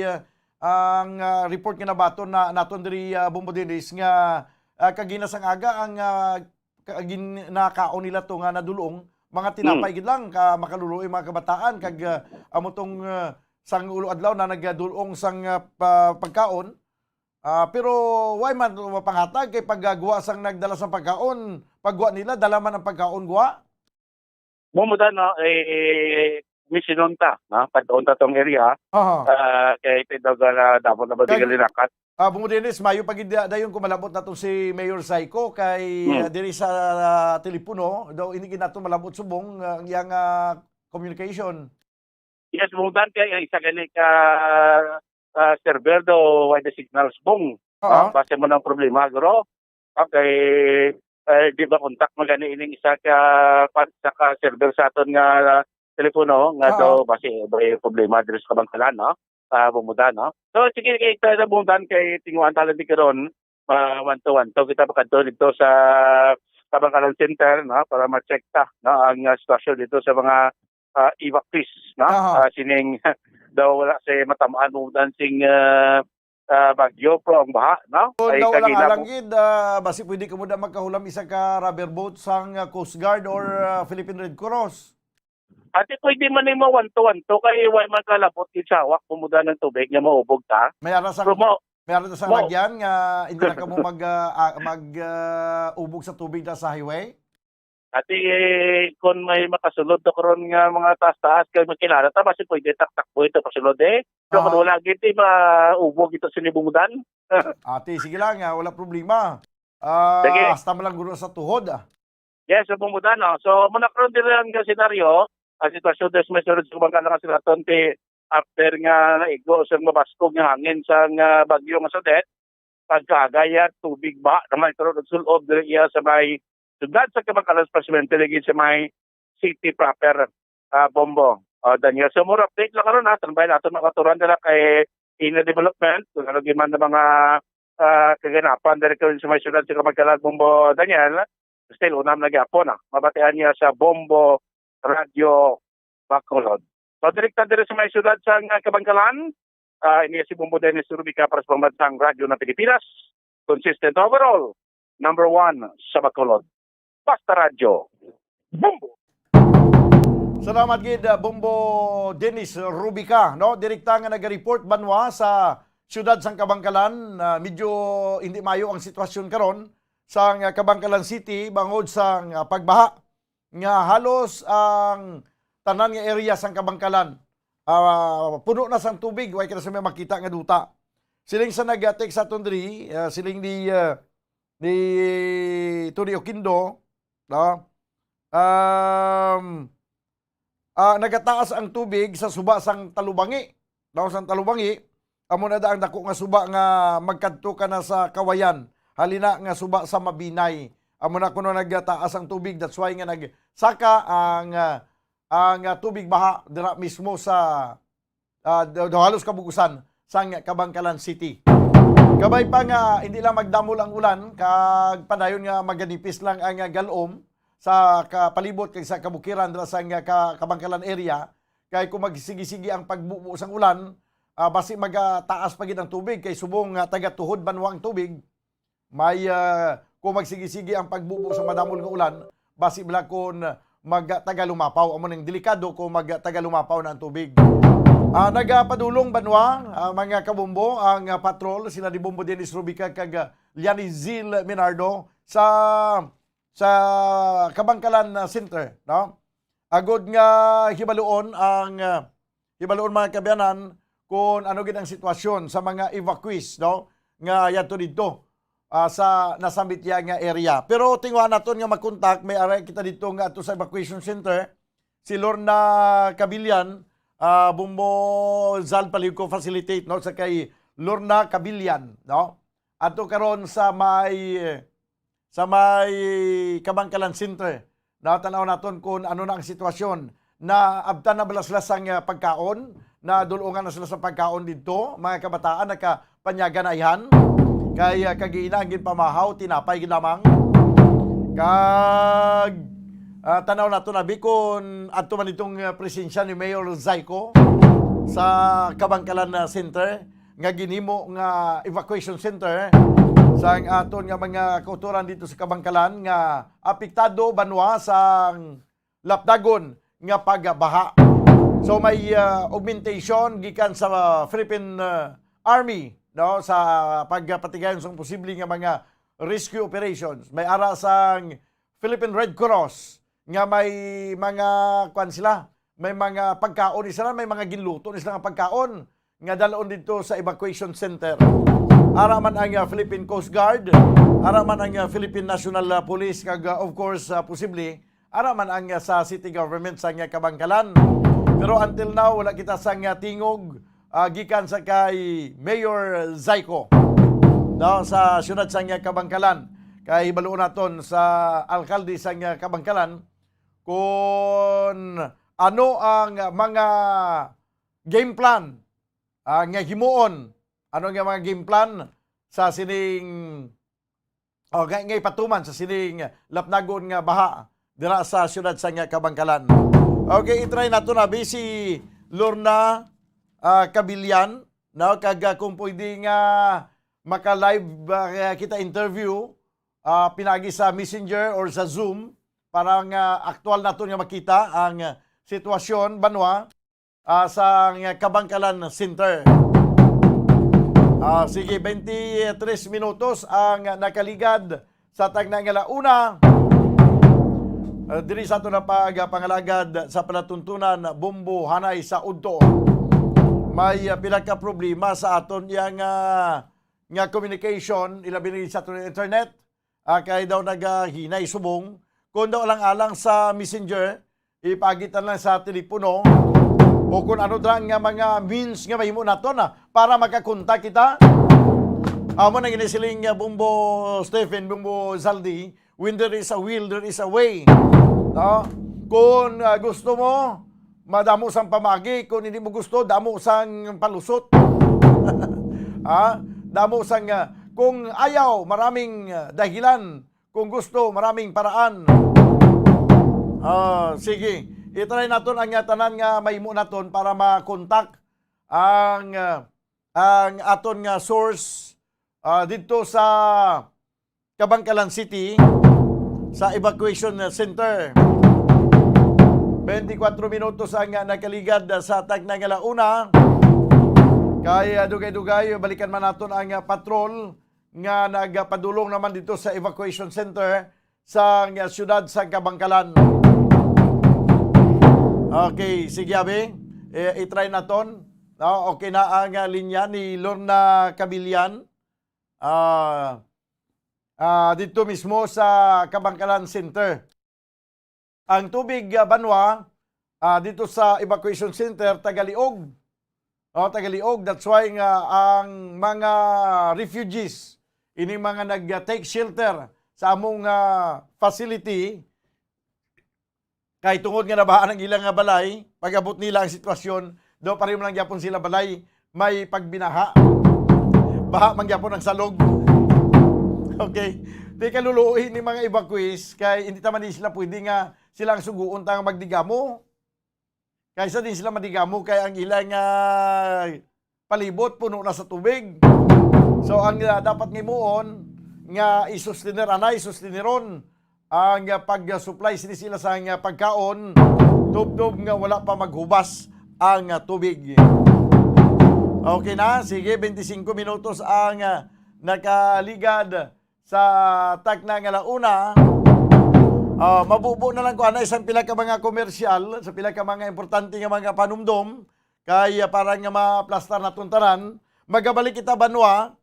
ang report nga nabaton na naton diri Bombodinis nga kaginasang aga ang nakaon nila to nga nadulong mga tinapay gid lang ka makaluloy mga kabataan kag amo tong sang ulo adlaw na nagdulong sang pagkaon. Pero why man mapanghatag kay paggagawa sang nagdala sa pagkaon, paggawa nila dala man ang pagkaon guwa. Bumudan misinunta padunta tong area. Kay tidaga dapat na badigalilakat. Bumudinis mayo pagid dayon ko malabot nato si Mayor Saiko kay diri sa telepono daw ini nato malabot subong ang iyang communication. Yes, bumudan kay isa gani ka server do why the signals bong. Base mo ng problema guro. Okay, di ba kontak mo gani ining isa ka server sa aton nga telepono nga do base may problema diri sa Kabangkalan bumudan So sige kay kita bumudan kay tinguan tala di karon 1-to-1 kita pakadto dito sa Kabangkalan Center para ma-check ta ang sitwasyon dito sa mga evacuees sining daw wala sa matamaan mo dancing bagyo pro ang baha ay kagilang basi pwede ka mo da magkahulam isa ka rubber boat sang Coast Guard or Philippine Red Cross. Ate pwede man mo 1-to-1 kay way man kalapot gid sawak kumuda ng tubig nga maubog ta. May ara sa Meron na sa lagyan nga hindi na kamo ubog sa tubig na sa highway? At kung may makasulod na karon nga mga taas-taas kay makilala ta basi pwede taktakbo ito pasulod So kung wala giti maubog ito sinibumudan. Ate, sige lang, wala problema. Sige. Hasta mo lang guro sa tuhod. Yes, so bumudan. So muna karon din ang senaryo, ang sitwasyon des may sunod sa kumangkala nga sila tonte after nga naigo sa mabaskog nga hangin sa bagyo nga Sudet, pagkagaya tubig ba naman ito nagsulob diri iya sa may sudad sa Kabangkalan specialmente lagi sa may city proper Bombo. Daniel, so more update lang karon tanbay nato makaturan dala kay in development kung ano man na mga kaganapan diri sa may sudad sa Kabangkalan Bombo. Daniel, still unam na gyapon mabatian niya sa Bombo Radio Bacolod. So direkta diri sa may sudad sa Kabangkalan, ini si Bombo Dennis Rubica para sa pambansang radyo ng Pilipinas. Consistent overall, number 1 sa Bacolod. Basta Radyo. Bombo! Salamat gid Bombo Dennis Rubica, no? Direkta nga nag-report banwa sa siyudad sang Kabangkalan. Medyo hindi mayo ang sitwasyon karon sa Kabangkalan City bangod sa pagbaha nga halos ang tanan nga area sang Kabangkalan. Puno na sang tubig, way kada sa may makita nga duta. Siling sa nag-text sa Tondri, siling ni Tony Oquindo, no? Nagataas ang tubig sa suba sang Talubangi. No, sang Talubangi, amo na ang dako nga suba nga magkadto ka na sa Kawayan. Halina nga suba sa Mabinay. Amo na kuno nagtaas ang tubig, that's why nga nagsaka ang tubig baha dira mismo sa halos kabugusan sang Kabangkalan City. Kabay pa nga hindi lang magdamol ang ulan kag padayon nga maganipis lang ang galom sa palibot kay sa kabukiran dira sa Kabangkalan area kay kung magsigi-sigi ang pagbubo sang ulan basi magtaas pa gid ang tubig kay subong taga-tuhod banwa ang tubig may kung magsigi-sigi ang pagbubo sa madamol nga ulan basi blakon magtagalumapaw amo ning delikado kung magtagalumapaw na ang tubig. Nagapadulong banwa mga kabombo ang patrol sila ni Bombo Dennis Rubica kag Liani Zil Minardo sa Kabangkalan Center, no? Agod nga hibaluon mga kabayanan kung ano gid ang sitwasyon sa mga evacuees, no? Nga yadto didto sa nasambit nga area. Pero tingwa naton nga makontak may ara kita dito nga ato sa evacuation center si Lorna Cabillan, Bombo Zal Paliw ko facilitate, no? Sa kay Lorna Cabillan, no? Ato karon sa may Kabangkalan Center. Natanaw naton kung ano na ang sitwasyon. Na abtan na bala sila sang pagkaon, na dulungan na sila sa pagkaon dito, mga kabataan nakapanyaga na ihan. Kay kagiina gin pamahaw, tinapay gid lamang. Kag tanaw nato na bikon adto man itong presensya ni Mayor Zaiko sa Kabangkalan Center nga ginhimo nga evacuation center sa aton nga mga kauturan dito sa Kabangkalan nga apektado banwa sang lapdagon nga pagbaha. So may augmentation gikan sa Philippine Army, no, sa pagpatigayon sa posible nga mga rescue operations. May ara sang Philippine Red Cross nga may mga may mga pagkaon sila, may mga ginluto sila nga pagkaon nga dalon dito sa evacuation center. Ara man ang Philippine Coast Guard, ara man ang Philippine National Police, kag of course posible ara man ang sa city government sa Kabangkalan. Pero until now wala kita sang tingog gikan sa kay Mayor Zaiko, no, sa syudad sa Kabangkalan. Kay baluon naton sa alkalde sa Kabangkalan kung ano ang mga game plan nga himuon. Ano nga mga game plan sa sining ngay patuman sa sining lapnagon nga baha dira sa syudad sa Kabangkalan. Okay, itry nato na si Lorna Cabillan, no, kag kung pwede nga maka-live kita interview pinagi sa Messenger or sa Zoom para nga aktual nato nga makita ang sitwasyon banwa sa Kabangkalan Center. Sige, 23 minutos ang nakaligad sa tagnang alauna. Diri sa ito na pangalagad sa panatuntunan Bombo Hanay sa Udto. May pila ka problema sa aton yang nga communication, ilabi sa aton internet. Kaya daw naghinay subong. Kung daw alang-alang sa messenger, ipagitan lang sa telepono o kung ano lang nga mga means nga mahimo naton para makakontak kita. Amo nang inisiling Bombo Stephen, Bombo Zaldi, when there is a will, there is a way. Kung gusto mo, madamo sang pamagi. Kung hindi mo gusto, damo sang palusot. Damo sang, kung ayaw, maraming dahilan. Kung gusto, maraming paraan. Sige, itry naton ang tanan nga mahimo naton para makontak ang aton nga source dito sa Kabangkalan City sa evacuation center. 24 minutos ang nakaligad sa tagnang alauna. Kaya dugay-dugay, balikan man naton ang patrol nga nagpadulong naman dito sa evacuation center sa siyudad sa Kabangkalan. Okay, sige abi. I-try naton. Okay na ang linya ni Lorna Cabillan. Dito mismo sa Kabangkalan Center. Ang tubig banwa dito sa evacuation center Tagaliog. Tagaliog, that's why nga ang mga refugees ini mga nag-take shelter sa among facility kay tungod nga nabahaan ang ilang balay, pag-abot nila ang sitwasyon, do pareho lang gyapon sila balay may pagbinaha. Baha man gyapon ang salog. Okay. Di kaluluoy ni mga evacuees kay hindi taman din sila pwede nga silang suguon tang magdigamo. Kaysa din sila madigamo kay ang ilang palibot puno na sa tubig. So ang dapat ngimuon nga isustiniron ang pag-supply sila sa pagkaon tubdob nga wala pa maghubas ang tubig. Okay na, sige 25 minutos ang nakaligad sa tagnang alauna. Mabubo na lang ko isang pila ka mga komersyal, sa pila ka mga importante nga mga panumdom, kaya parang nga ma-plastar na tuntaran. Magabalik kita banwa,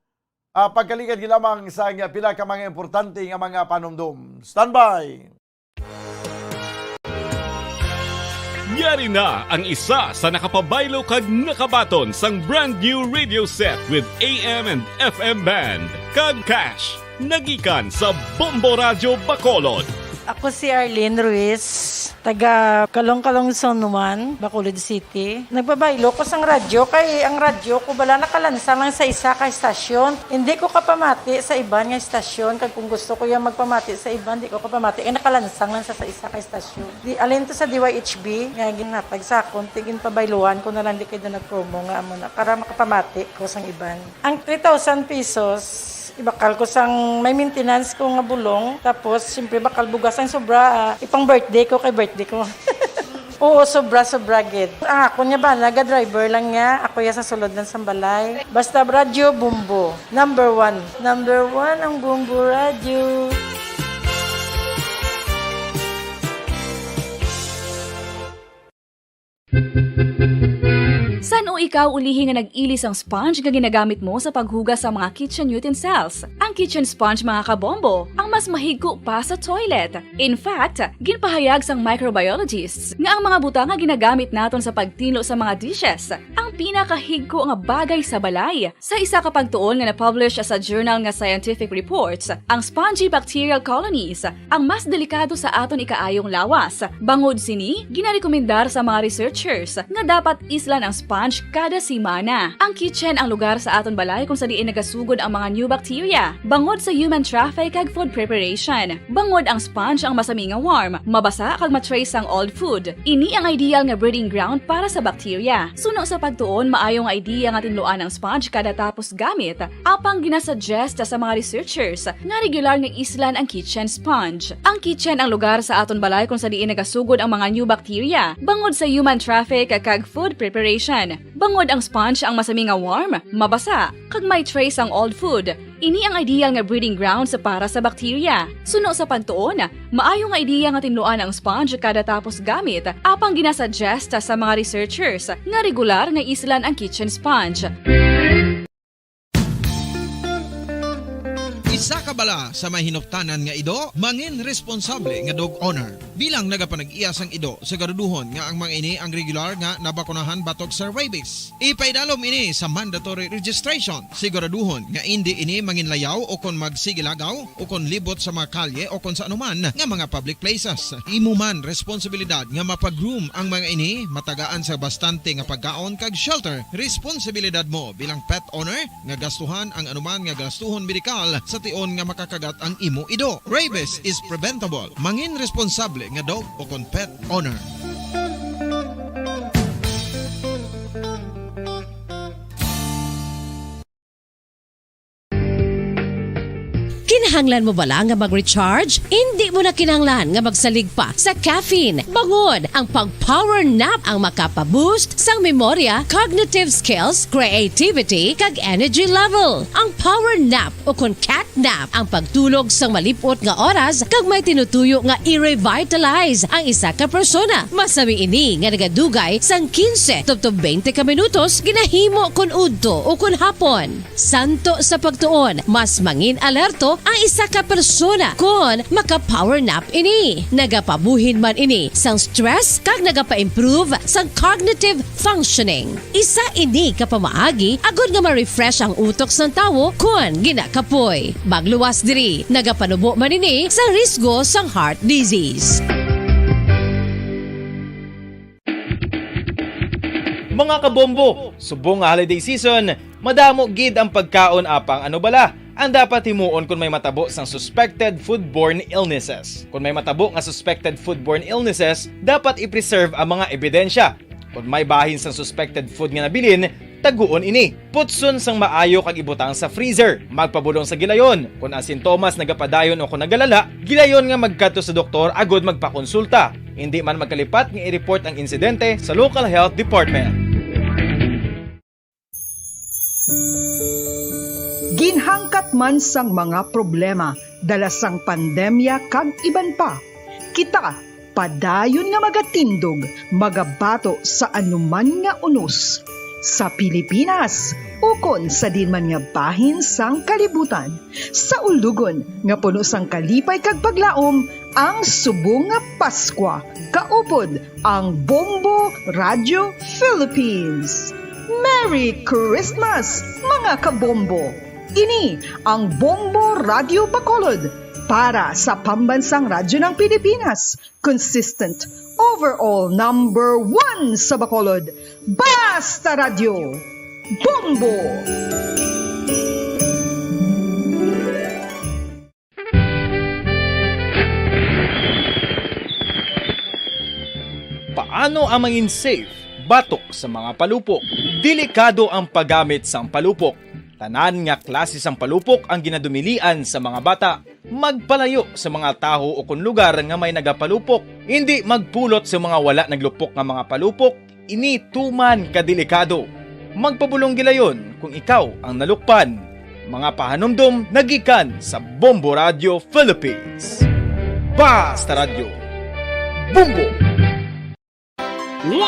pagkaligad lamang sa pila ka mga importante nga mga panumdom. Standby! Yari na ang isa sa nakapabaylo kag nakabaton sang brand new radio set with AM and FM band. Kag cash, nagikan sa Bombo Radio Bacolod. Ako si Arlene Ruiz, taga Kalong-Kalong Zone 1, Bacolod City. Nagbabaylo ko sang radyo, kay ang radyo ko bala nakalansa lang sa isa ka estasyon. Hindi ko kapamati sa iban nga estasyon, kag kung gusto ko yung magpamati sa iban, hindi ko kapamati. Nakalansang lang sa isa ka estasyon. Alin to sa DYHB, nga ginatag sa akon, tigin pabayluan ko na lang di kayo nag-promo nga amo na, para makapamati ko sang iban. Ang 3,000 pesos, ibakal ko sang may maintenance ko nga bulong, tapos siyempre bakal bugas ang sobra, ipang birthday ko kay birthday ko. Oo, sobra gid. Ako niya ba, naga-driver lang niya, ako ya sa sulod ng sambalay. Basta radyo, Bombo. Number 1 ang Bombo Radio. San o ikaw ulihi nga nag-ilis ang sponge nga ginagamit mo sa paghugas sa mga kitchen utensils? Ang kitchen sponge mga kabombo, ang mas mahigko pa sa toilet. In fact, ginpahayag sang microbiologists nga ang mga butang nga ginagamit naton sa pagtilo sa mga dishes ang pinakahigko nga bagay sa balay. Sa isa ka pagtuon nga na-publish sa journal nga Scientific Reports, ang spongy bacterial colonies ang mas delikado sa aton ikaayong lawas. Bangod sini, ginarekomendar sa mga researchers nga dapat islan ang sponge kada semana. Ang kitchen ang lugar sa aton balay kung sa diin nagasugod ang mga new bacteria. Bangod sa human traffic kag food preparation. Bangod ang sponge ang masami nga warm, mabasa kag matrace ang old food. Ini ang ideal nga breeding ground para sa bacteria. Suno sa pagtuon pagtuon, maayong idea nga tinluan ang sponge kada tapos gamit, apang ginasuggest sa mga researchers nga regular nga islan ang kitchen sponge. Ang kitchen ang lugar sa aton balay kung sa diin nagasugod ang mga new bacteria, bangod sa human traffic kag food preparation. Bangod ang sponge ang masami nga warm, mabasa, kag may trace ang old food. Ini ang ideal nga breeding grounds para sa bakterya. Suno sa pagtuon, maayong idea nga tinluan ang sponge kada tapos gamit, apang ginasuggest sa mga researchers nga regular nga islan ang kitchen sponge. Isa ka bala sa may hinuptanan nga ido, mangin responsable nga dog owner. Bilang nagapanag-iyas ang ido, siguraduhon nga ang mga ini ang regular nga nabakunahan batok sa rabies. Ipaidalom ini sa mandatory registration. Siguraduhon nga hindi ini manginlayaw o kon magsigilagaw o kon libot sa mga kalye o kon sa anuman nga mga public places. Imo man responsibilidad nga mapag-groom ang mga ini, matagaan sa bastante nga pagkaon kag shelter. Responsibilidad mo bilang pet owner nga gastuhan ang anuman nga gastuhon medikal sa tion nga makakagat ang imo ido. Rabies is preventable. Mangin responsable nga dog o kon pet owner. Kinahanglan mo bala nga mag-recharge? Hindi mo na kinahanglan nga magsalig pa sa caffeine. Bangod ang pag-power nap ang makapaboost sang memorya, cognitive skills, creativity, kag energy level. Ang power nap o kon cat nap ang pagtulog sang malipot nga oras kag may tinutuyo nga i-revitalize ang isa ka persona. Masami ini nga nagadugay sang 15 to 20 ka minutos ginahimo kon udto o kon hapon. Santo sa pagtuon, mas mangin alerto ang isa ka persona kon maka-power nap ini. Nagapabuhin man ini sang stress kag nagapa-improve sang cognitive functioning. Isa ini kapamaagi agud nga ma-refresh ang utok sang tawo kon ginakapoy. Magluwas diri, nagapanubo man ini sang risgo sang heart disease. Mga kabombo, subong nga holiday season, madamo gid ang pagkaon apang ano bala ang dapat himuon kung may matabo sang suspected foodborne illnesses. Kung may matabo nga suspected foodborne illnesses, dapat i-preserve ang mga ebidensya. Kung may bahin sang suspected food nga nabilin, taguon ini. Putson sang maayo kag ibutang sa freezer. Magpabulong sa gilayon. Kung ang sintomas nagapadayon o kung nagalala, gilayon nga magkadto sa doktor agud magpakonsulta. Hindi man magkalipat nga i-report ang insidente sa local health department. Ginhangkat man sang mga problema dala sang pandemya kag iban pa. Kita padayon nga magatindog, magabato sa anuman nga unos. Sa Pilipinas, ukon sa dinman nga bahin sang kalibutan. Sa ulugon nga puno sang kalipay kag paglaom, ang subong nga Paskwa. Kaupod ang Bombo Radio Philippines. Merry Christmas, mga kabombo! Ini ang Bombo Radio Bacolod para sa Pambansang Radyo ng Pilipinas. Consistent, overall number 1 sa Bacolod. Basta Radio! Bombo! Paano ang mangin safe batok sa mga palupok? Delikado ang paggamit sang palupok. Tanan nga klase sang palupok ang ginadumilian sa mga bata. Magpalayo sa mga taho o kung lugar nga may nagapalupok. Hindi magpulot sa mga wala naglupok nga mga palupok. Ini tuman kadelikado. Magpabulong gilayon kung ikaw ang nalukpan. Mga pahanumdum nagikan sa Bombo Radio Philippines. Basta Radio Bombo! 1,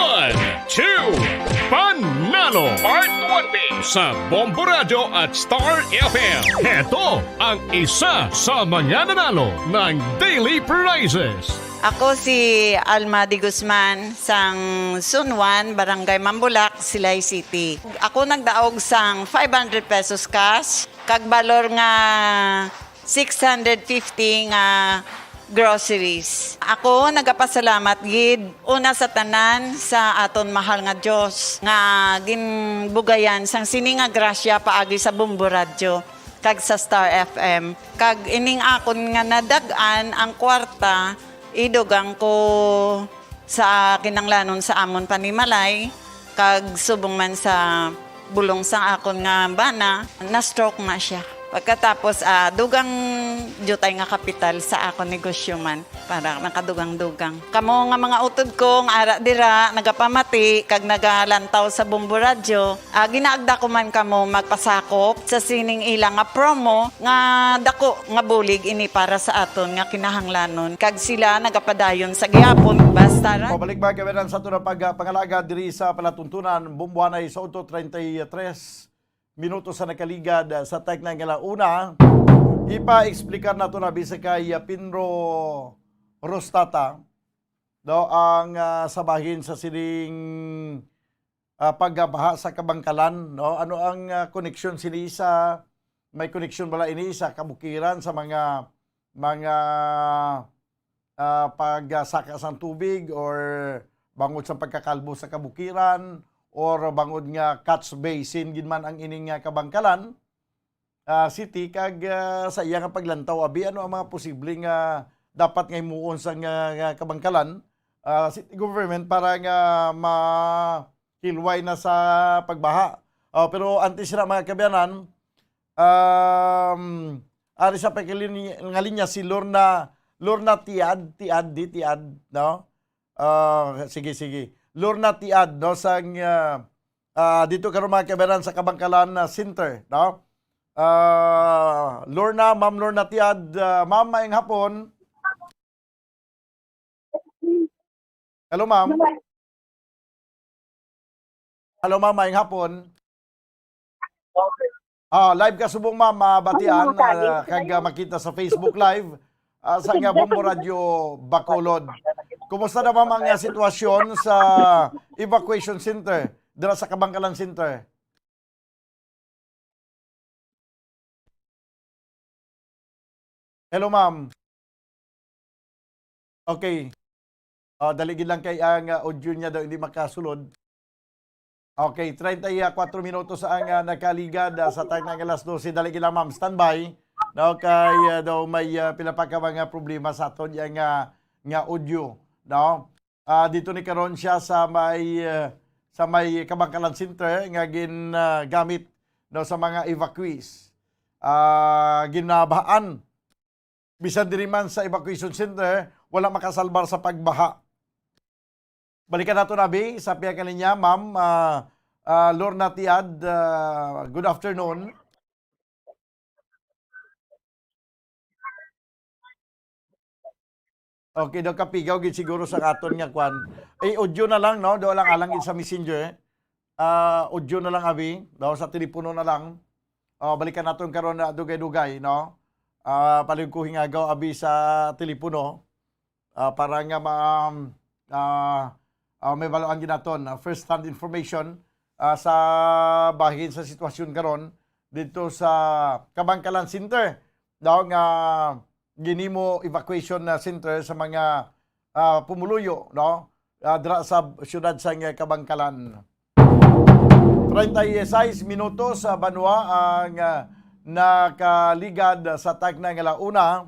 2, Panalo Part 1B sa Bombo Radio at Star FM. Heto ang isa sa mananalo ng daily prizes. Ako si Alma de Guzman sang Sunwan, Barangay Mambulak, Silay City. Ako nagdaog sang 500 pesos cash, kag balor nga 650 nga groceries. Ako nagapasalamat gid una sa tanan sa aton mahal nga Dios nga ginbugayan sang sininga grasya paagi sa Bombo Radio kag sa Star FM. Kag ining akon nga nadagan ang kwarta idugang ko sa kinanglanon sa amon panimalay kag subong man sa bulong sang akon nga bana, na-stroke na siya. Pagkatapos, dugang jutay nga kapital sa akon negosyo man para makadugang-dugang. Kamo nga mga utod ko, nga ara dira, nagapamati, kag nagalantaw sa Bombo Radyo, ginaagda ko man kamo magpasakop sa sining ilang nga promo, nga dako nga bulig ini para sa aton nga kinahanglanon. Kag sila nagapadayon sa gihapon, basta ra. Pabalik ba kabinan sa ito na pangalaga diri sa palatuntunan, bumbuanay sa 33 minuto sa nakaligad sa tag na una. Ipa-explicar na ito na bisa kay Pinro Rostata ang sabahin sa sining pagbaha sa Kabangkalan. No? Ano ang connection sila sa, may connection bala ini sa kabukiran sa mga pagsaka sa tubig or bangod sa pagkakalbo sa kabukiran or bangod nga catch basin ginman ang ining Kabangkalan city kag sa iya nga paglantaw abi ano ang mga posibleng dapat nga himuon sa Kabangkalan city government para nga mahilway na sa pagbaha. Pero antes na mga kabiyanan, ari sa nga linya si Lorna Tiad, no? Sige. Lorna Tiad, no, sang dito karon mga kabayan sa Kabangkalan Center, no? Ma'am Lorna Tiad, ma'am, maayong hapon. Hello, ma'am. Hello, ma'am, maayong hapon. Live ka subong, ma'am, batian, kag makita sa Facebook Live sa nga Bombo Radio Bacolod. Kumusta na ma'am ang sitwasyon sa evacuation center dira sa Kabangkalan Center? Hello ma'am. Okay. Daligid lang kay ang audio niya daw hindi makasulod. Okay, 34 minutos ang nakaligad sa time ng alas 12. Daligid lang ma'am, standby. No, kay daw may pinapaka mga problema sa aton yang nga audio. No? Dito ni karon siya sa may Kabangkalan Center nga ginagamit no, sa mga evacuees. Ginabaan. Bisan diri man sa evacuation center, wala makasalbar sa pagbaha. Balikan nato nabi sa piya kaninya, ma'am Lorna Tiad, good afternoon. Okay, daw kapigaw gid siguro sa aton nga kwan. Audio na lang no, do lang alang sa Messenger. Audio na lang abi, daw sa telepono na lang. Balikan naton karon na dugay-dugay no. Paling ko hingagaw abi sa telepono para nga may baloan ginaton first hand information sa bahin sa sitwasyon karon dito sa Kabangkalan Center. Daw nga ginimo evacuation center sa mga pumuluyo no dira sa syudad sa Kabangkalan. 36 minutos sa Banwa ang nakaligad sa tag na nga una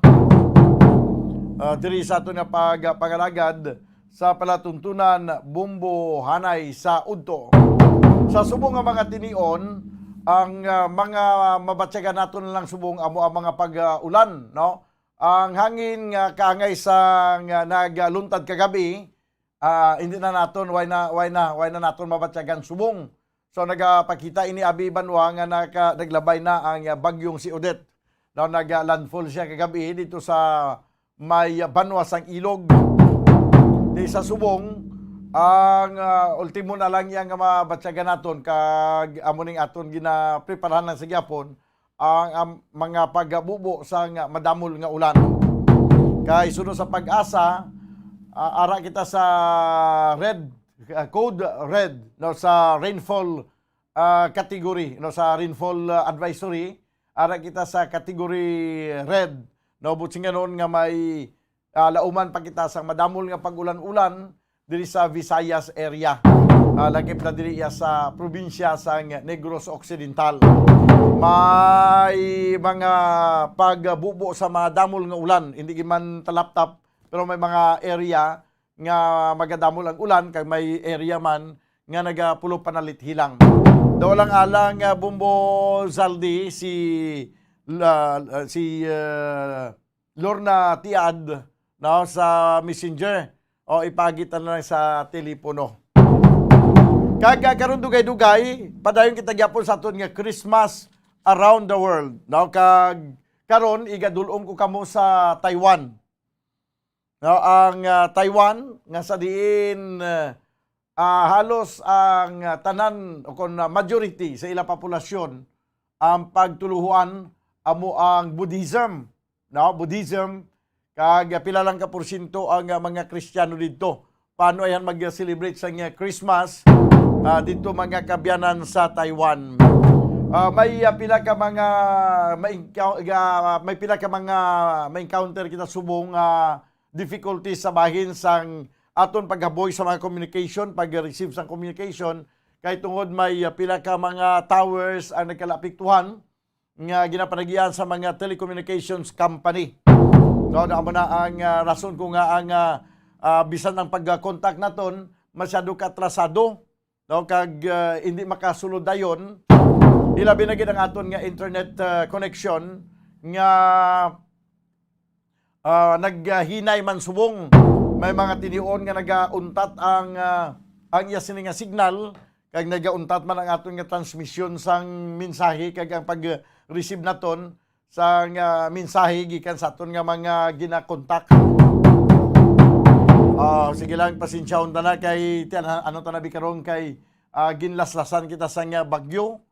diri sa ato nga pangalagad sa palatuntunan Bombo Hanay sa Udto. Sa subong nga mga tinion ang mga mabatyagan naton lang subong amo ang mga pag-ulan no. Ang hangin nga kaangay sa nagluntad kagabi, hindi na naton why na naton mabatyagan subong. So nagapakita ini abi Banwa nga naglabay na ang bagyong si Odette. Daw nag-landfall siya kagabi dito sa may Banwa sang Ilog. Di sa subong ang ultimo na lang yang mabatyagan naton kag amo ning aton ginapreparahan lang sa gyapon ang mga pagbubo sa madamol nga ulan. Kay sunod sa pag-asa, ara kita sa code red no, sa rainfall category no, sa rainfall advisory, ara kita sa category red no, buting ganon nga may lauman pa kita sa madamol nga pag-ulan-ulan diri sa Visayas area. Lagip na diri sa probinsya sa Negros Occidental. May mga pagbubo sa mga damol nga ulan, hindi man talaptap, pero may mga area nga magadamol ang ulan, kay may area man nga nagapulo panalit hilang. Daw lang alang Bumbo Zaldi si Lorna Tiad no, sa Messenger o ipagitan na lang sa telepono. Karon dugay-dugay, padayon kita gyapon sa aton nga Christmas around the world. No, karon igadulom ko kamo sa Taiwan. No, ang Taiwan nga sa diin halos ang tanan o kon majority sa ila populasyon ang pagtuluhuan amo ang Buddhism. No, Buddhism kag pila lang ka porsyento ang mga Kristiyano didto. Paano ayan mag-celebrate sa Christmas dito mga kabyanan sa Taiwan. May pila ka mga may encounter kita subong difficulties sa bahin sang aton paghaboy sa mga communication, pag-receive sang communication kay tungod may pila ka mga towers ang nagkalapiktuhan nga ginapanagian sa mga telecommunications company. No, naamo na ang rason ko nga ang bisan ang pag-contact naton masyado katrasado, no, kag hindi makasulod dayon. Ilabi na gid ang aton nga internet connection nga naghinay man subong. May mga tinion nga nagauntat ang iya sini nga signal kag nagauntat man ang aton nga transmission sang mensahe kag ang pag-receive naton sang mensahe gikan sa aton nga mga ginakontak. Sige lang, pasensyaon ta na kay ano ta na bikaron kay ginlaslasan kita sa nga bagyo.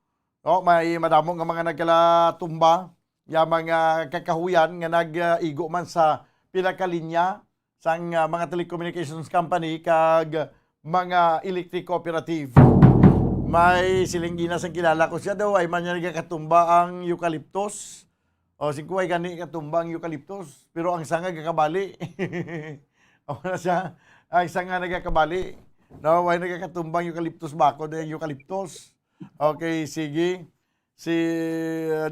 No, may madamo nga mga nagkalatumba, ya mga kakahuyan nga nag-igo man sa pila ka linya sang mga telecommunications company kag mga electric cooperative. May silinggina sang kilala ko siya daw ay man niya nagkatumba ang eucalyptus. O si kuway gani katumba ang eucalyptus pero ang sanga gakabali. O na siya, ang sanga nagkakabali. No, way nagkakatumbang eucalyptus bako de eucalyptus. Okay, sige.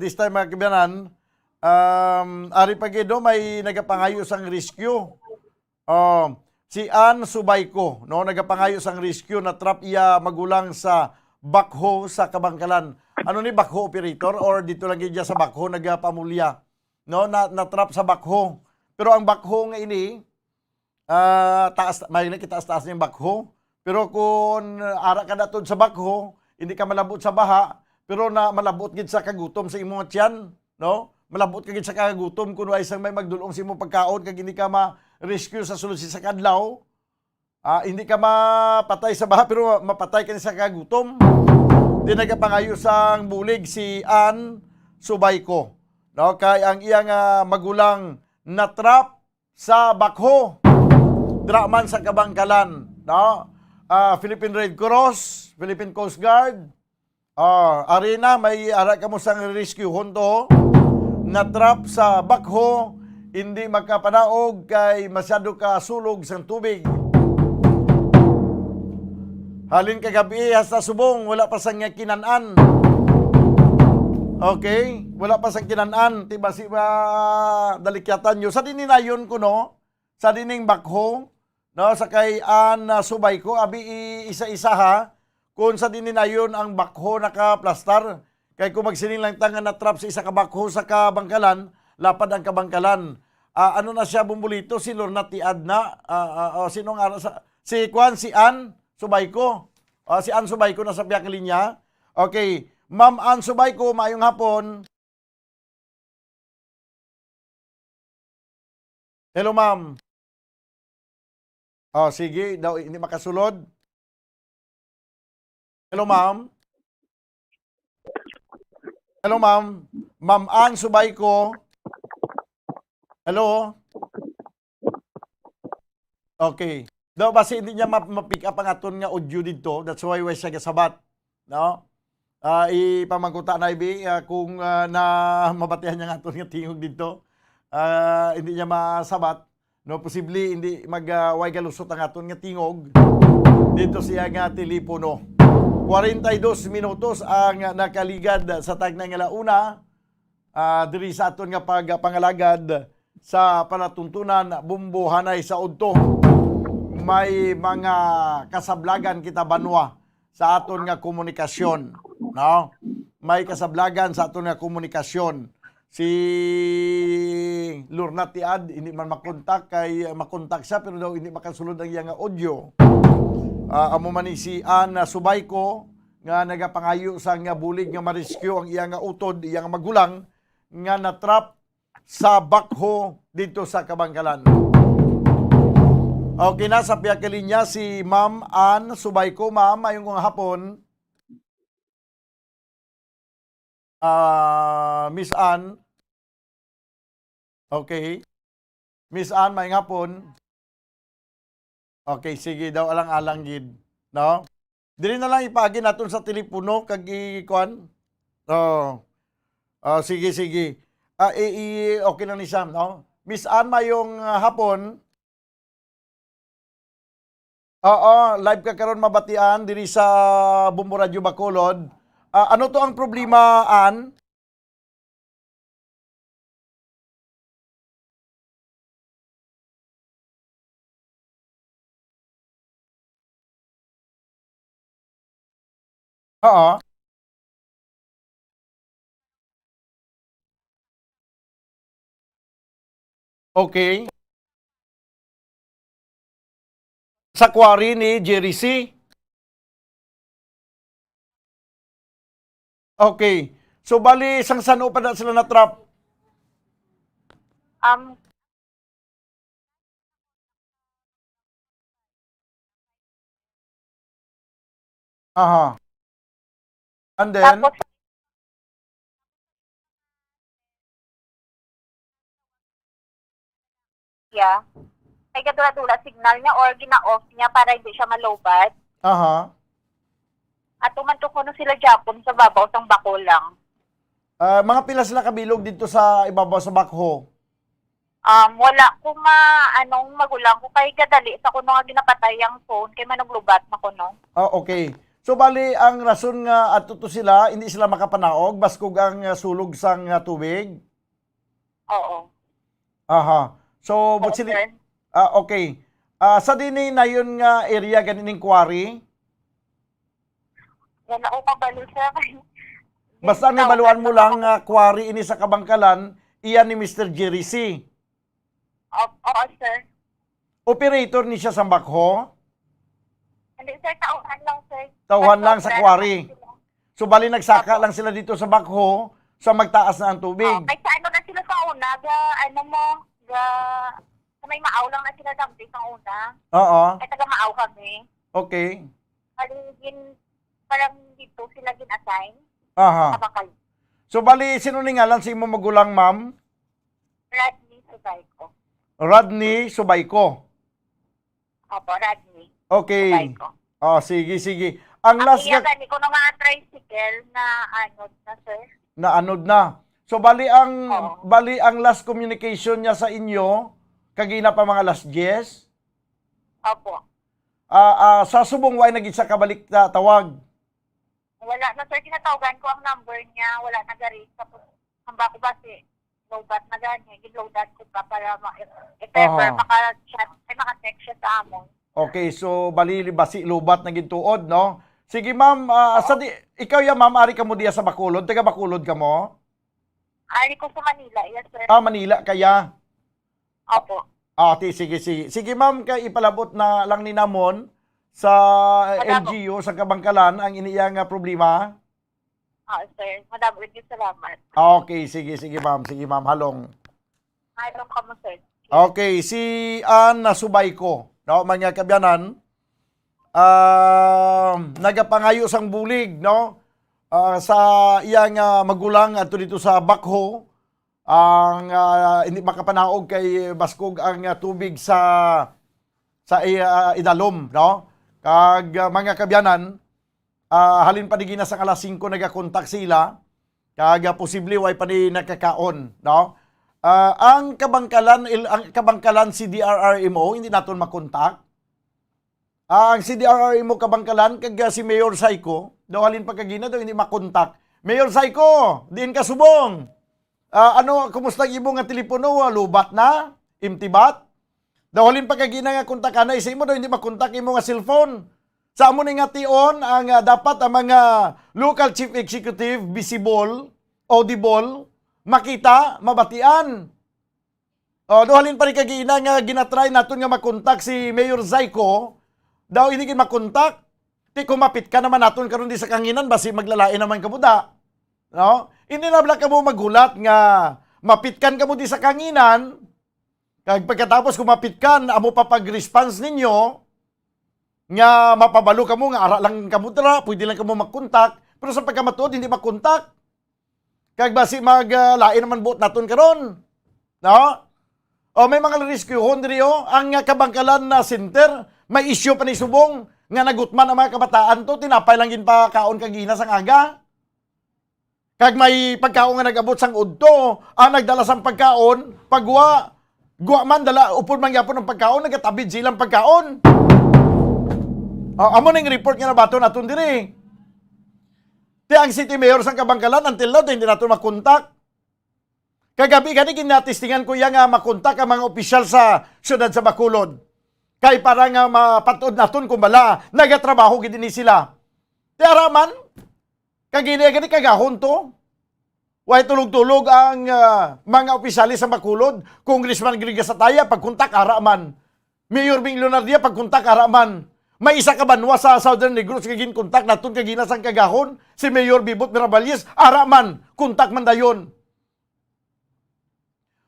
This time mga kabayanan, ari pagido may nagapangayo sang rescue. Si Ann Subayko, no, nagapangayo sang rescue na trap iya magulang sa bakho sa Kabangkalan. Ano ni bakho operator or dito lang gid sa bakho nagapamulya. No, na trap sa bakho. Pero ang bakho nga ini may nakitaas-taas ng bakho. Pero kung ara ka datod sa bakho, hindi ka malabot sa baha, pero na malabot gid sa kagutom sa imong tiyan, no? Malabot ka gid sa kagutom kun way sang may magdulong sa imong pagkaon kag hindi ka ma-rescue sa sulod sa kadlaw. Hindi ka mapatay sa baha pero mapatay ka sa kagutom. Di nagapangayo sang bulig si Ann Subayko. No, kay ang iyang magulang natrap sa bakho. Dra man sa Kabangkalan, no? Philippine Red Cross, Philippine Coast Guard, arena may ara ka mo sang rescue honto, natrap sa bakho, hindi makapanaog kay masyado ka sulog sang tubig. Halin kagabi hasta subong wala pa sang kinanan. Okay, wala pa sang kinanan, tiba si dalikyatan nyo. Sa dininayon ko no, sa dining bakho, no, sa kay Ann Subayko, abi isa-isa ha, kung sa dininayon ang bakho nakaplastar, kay kung magsining lang tangan na trap sa isa ka bakho sa Kabangkalan, lapad ang Kabangkalan. Ano na siya bumbulito, si Lorna Tiad na, sinong si Ann Subayko. Si Ann Subayko na sa biyak linya. Okay, Ma'am Ann Subayko, maayong hapon. Hello, ma'am. Sige, daw hindi makasulod. Hello, ma'am. Hello, ma'am. Ma'am Ann Subayko. Hello. Okay. Daw basi hindi niya ma-pick up ang aton nga audio dito. That's why siya kasabat. No? Ipamangkuta na ibi kung na mabatihan niya nga aton nga tingog dito. Hindi niya masabat. No, posible hindi way galusot ang aton nga tingog dito siya nga telepono. 42 minutos ang nakaligad sa tagna nga launa diri sa aton nga pagpangalagad sa panatuntunan Bumbo Hanay sa udto. May mga kasablagan kita banwa sa aton nga komunikasyon, no? May kasablagan sa aton nga komunikasyon. Si Lorna Tiad hindi man makontak siya pero daw hindi makasulod ang iyang audio. Amo man ni si Ann Subayko nga nagapangayo sa nga bulig nga ma-rescue ang iyang utod, iyang magulang nga natrap sa bakho dito sa Kabangkalan. Okay na, sa piyak linya si Ma'am Ann Subayko. Ma'am, mayong hapon. Miss Ann. Okay. Miss Ann, mayong hapon. Okay, sige daw, alang-alang gid. No? Dili na lang ipagi naton sa telepono kag ikuan. Sige. Okay na ni Sam, no? Miss Ann, mayong hapon. Oo, live ka karon mabatian diri sa Bombo Radio Bacolod. Ano to ang problema, Ann? Oo. Okay. Sa quarry ni Jerry C. Okay. So, bali, isang sano pa na sila na-trap? Aha. And then? Ay kadula-dula signal niya or gina-off niya para hindi siya malobad. Aha. At tumantok ko na sila Japon sa babaw sang bako lang. Mga pila sila kabilog dito sa ibabaw sa bakho? Wala ko anong magulang ko kay gadali sa kuno nga ginapatay ang phone kay manuglubat na kuno. Okay. So bali ang rason nga atuto sila hindi sila makapanaog baskog ang sulog sang tubig. Oo. Aha. So but sila okay. Sa dinhi na yun nga area ganining quarry. Wala ko kabalo sa Basta nibaluan mo lang nga quarry ini sa Kabangkalan, iyan ni Mr. Jerry C. Oo, sir. Operator ni siya sa bakho. Hindi, sir. Tauhan lang, sir. Tauhan lang sa quarry. So bali nagsaka lang sila dito sa bakho sa magtaas na ang tubig. Ay, sa ano na sila sa una, sa may maaw lang na sila dampi sa una. Oo. Ay, taga maaw kami. Okay. Parang dito sila gin-assign. Aha. Kabakal. So bali sino ni ngalan si imo magulang, ma'am? Radney Subayko. Rodney Subayko. Opo, Radney. Okay. Subayko. Sige. Ang last nga gani ko nga tricycle na anod na, sir. na anod na. So bali ang last communication niya sa inyo kagina pa mga last yes? Opo. Sa subong way nagit sa kabalik na tawag. Wala na, sir. Kinatawagan ko ang number niya. Wala na gari. Tapos, hamba ko ba low-bat na ganyan. Gin-low-bat ko pa para if ever maka-chat, ay maka-text siya sa amon. Okay, so bali basi lobat na gintuod, no? Sige, ma'am, ikaw ya, ma'am, ari ka mo diya sa Bacolod. Taga Bacolod ka mo? Ari ko sa Manila, yes, sir. Manila kaya? Opo. Sige. Sige, ma'am, kay ipalabot na lang ni namon sa LGU sa Kabangkalan ang iniyang problema. Sir. Madami rin salamat. Okay, sige, ma'am. Sige, ma'am, halong. Halong ka mo, sir. Okay, si Ann Subayko, no, mga kabyanan, nagapangayo sang bulig, no, sa iyang magulang ato dito sa bakho, ang hindi makapanaog kay baskog ang tubig sa idalom, no? Kag mga kabyanan, halin pa di ginas ang alas 5 nagakontak sila, kag posible way pa di nakakaon, no? Ang Kabangkalan CDRRMO hindi naton makontak. Ang CDRRMO Kabangkalan kag si Mayor Saiko, daw halin pa kagina daw hindi makontak. Mayor Saiko, diin ka subong. Kumusta imo nga telepono? Lubat na? Imtibat? Daw halin pa kagina nga kontakan na isa mo daw hindi makontak imo nga cellphone. Sa amo nga tion ang dapat ang mga local chief executive visible, audible, makita, mabatian. Duhalin pa rin kagina nga ginatry naton nga makontak si Mayor Zaiko. Daw hindi makontak. Ti kumapit ka naman naton karon di sa kanginan basi maglalain naman kamuda. No? Hindi na bala ka mo magulat nga mapitkan ka mo di sa kanginan. Kag pagkatapos kumapit kan amo pa pag-response ninyo nga mapabalo ka mo nga ara lang ka mo dira, pwede lang ka mo magkontak, pero sa pagkamatuod hindi makontak. Kag basi maglain naman buot naton karon. No? O may mga rescuehon diri ang kabangkalan na center, may issue pa ni subong nga nagutman ang mga kabataan to, tinapay lang gin pa kaon kagina sang aga. Kag may pagkaon nga nag-abot sang udto, ang nagdala sang pagkaon, pagwa man dala upod man gyapon ang pagkaon, nagatabid silang pagkaon. Amo ning report nga nabato naton diri. Ti ang city mayor sang Kabangkalan until now hindi naton makontak. Kagabi gani ginatistingan ko nga makontak ang mga opisyal sa syudad sa Bacolod. Kay para nga mapatuod naton kung bala nagatrabaho gid ni sila. Ti araman kagini gani kagahon to. Way tulog-tulog ang mga opisyalis sa Bacolod. Congressman Grigas Ataya pagkontak araman. Mayor Bing Leonardia pagkontak araman. May isa ka banwa sa Southern Negros kagin kontak naton kagina sang kagahon si Mayor Bibot Miraballes araman kontak man dayon.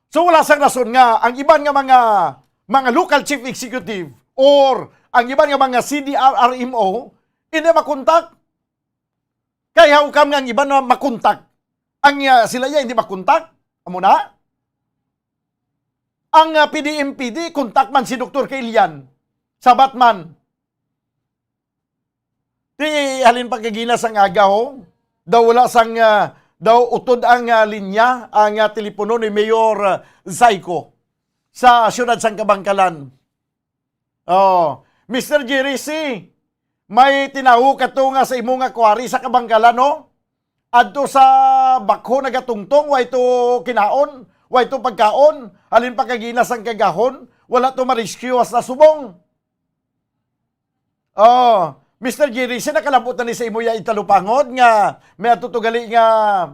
So wala sang rason nga ang iban nga mga local chief executive or ang iban nga mga CDRRMO hindi makontak. Kaya ukam nga ang iban na makontak. Ang sila hindi makontak. Amo na. Ang PDMPD kontak man si Dr. Kailian sa Batman. Di halin pagkaginas ang agaw, daw wala sang daw utod ang linya ang telepono ni Mayor Zaiko sa siyudad sang Kabangkalan. Mr. Jerry C, may tinawo kato nga sa imo nga kuwari sa Kabangkalan, no? Adto sa bakho nagatungtong, way to kinaon, way to pagkaon, halin pagkaginas ang kagahon, wala to ma-rescue as na subong. Mr. Jerry, nakalabot na ni sa imo ya italupangod nga may atutugali nga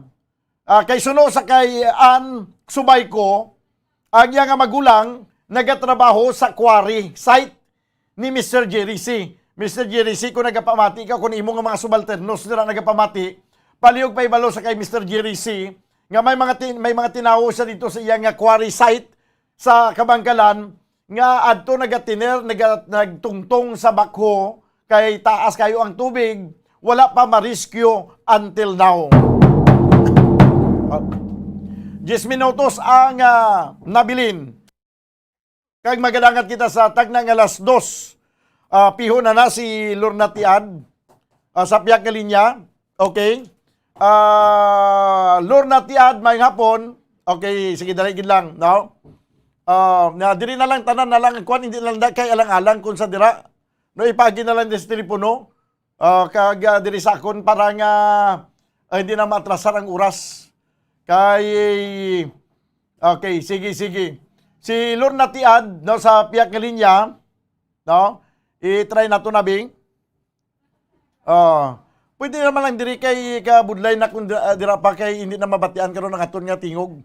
kay suno sa kay Ann Subayko ang iya nga magulang nagatrabaho sa quarry site ni Mr. Jerry C. Mr. Jerry C, kung nagapamati ka, kung imo nga mga subalternos nila nagapamati, palihog pa ibalo sa kay Mr. Jerry C nga may mga tinawo siya dito sa iya nga quarry site sa Kabangkalan nga adto nagtungtong sa bakho kay taas kayo ang tubig, wala pa ma-rescue until now. 10 minutos ang nabilin. Kag magadangat kita sa tagnang alas 2. Piho na si Lorna Tiad sa piyak nga linya. Okay. Lorna Tiad, may hapon. Okay, sige, daligid lang. No? Diri na lang, tanan na lang. Kuan, hindi lang kay alang-alang kung sa dira. No, ipagi na lang sa telepono. Kag diri sa akon para nga hindi na matrasar ang oras. Kay okay, sige. Si Lorna Tiad no sa piyak nga linya, no? I-try nato na bing. Pwede naman lang diri kay kabudlay na kung dira pa kay hindi na mabatian karon ang aton nga tingog.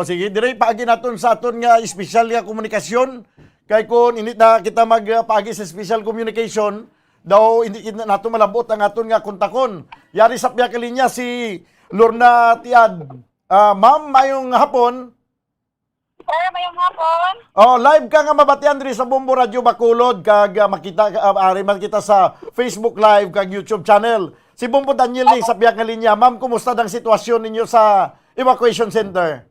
Sige, diri paagi naton sa aton nga espesyal nga komunikasyon. Kay kung hindi na kita magpaagi sa special communication, daw hindi nato malabot ang aton nga kontakon. Yari sa piyak nga linya si Lorna Tiad. Ma'am, mayong hapon. Sir, mayong hapon. Live ka nga mabatian diri sa Bombo Radio Bacolod kag makita ari man kita sa Facebook Live kag YouTube channel. Si Bombo Daniel ni sa piyak nga linya. Ma'am, kumusta ang sitwasyon ninyo sa evacuation center?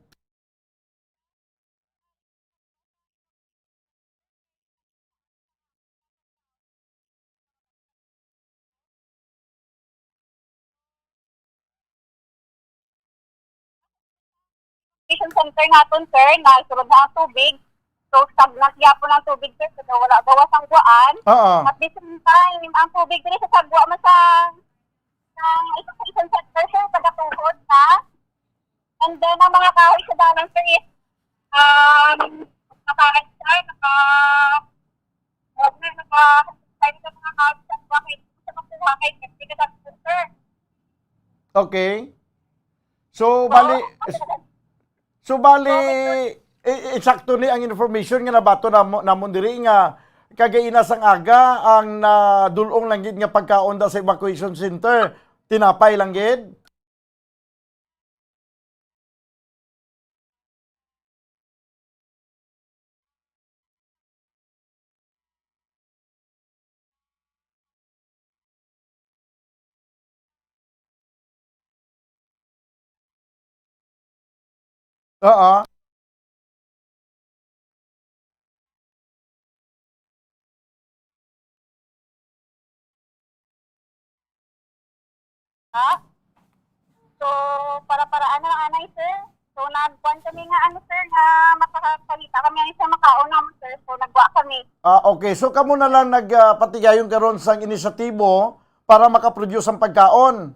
Center naton, sir, na surod na ang tubig. So, stagnant yapon ang tubig, sir. So, wala gawas ang guan. At the same time, ang tubig diri sa sagwa man sa evacuation center, sir, taga-tuhod na. And then, ang mga kahoy sa dalan, sir, is naka-time sa mga kahoy sa sa makuha kay Pepsi ka sir. Okay. So bali eksakto ni ang information nga nabato namon diri nga kagainas ang aga ang nadulong lang gid nga pagkaon da sa evacuation center. Tinapay lang gid. Oo. Ha? So, para-paraan na anay, sir. So, nagkuhan kami nga, sir, nga makakakita kami ang isang makaon naman, sir. So, nagwa kami. Okay, so kamo na lang nagpatigayon karon sang inisyatibo para makaproduce ang pagkaon.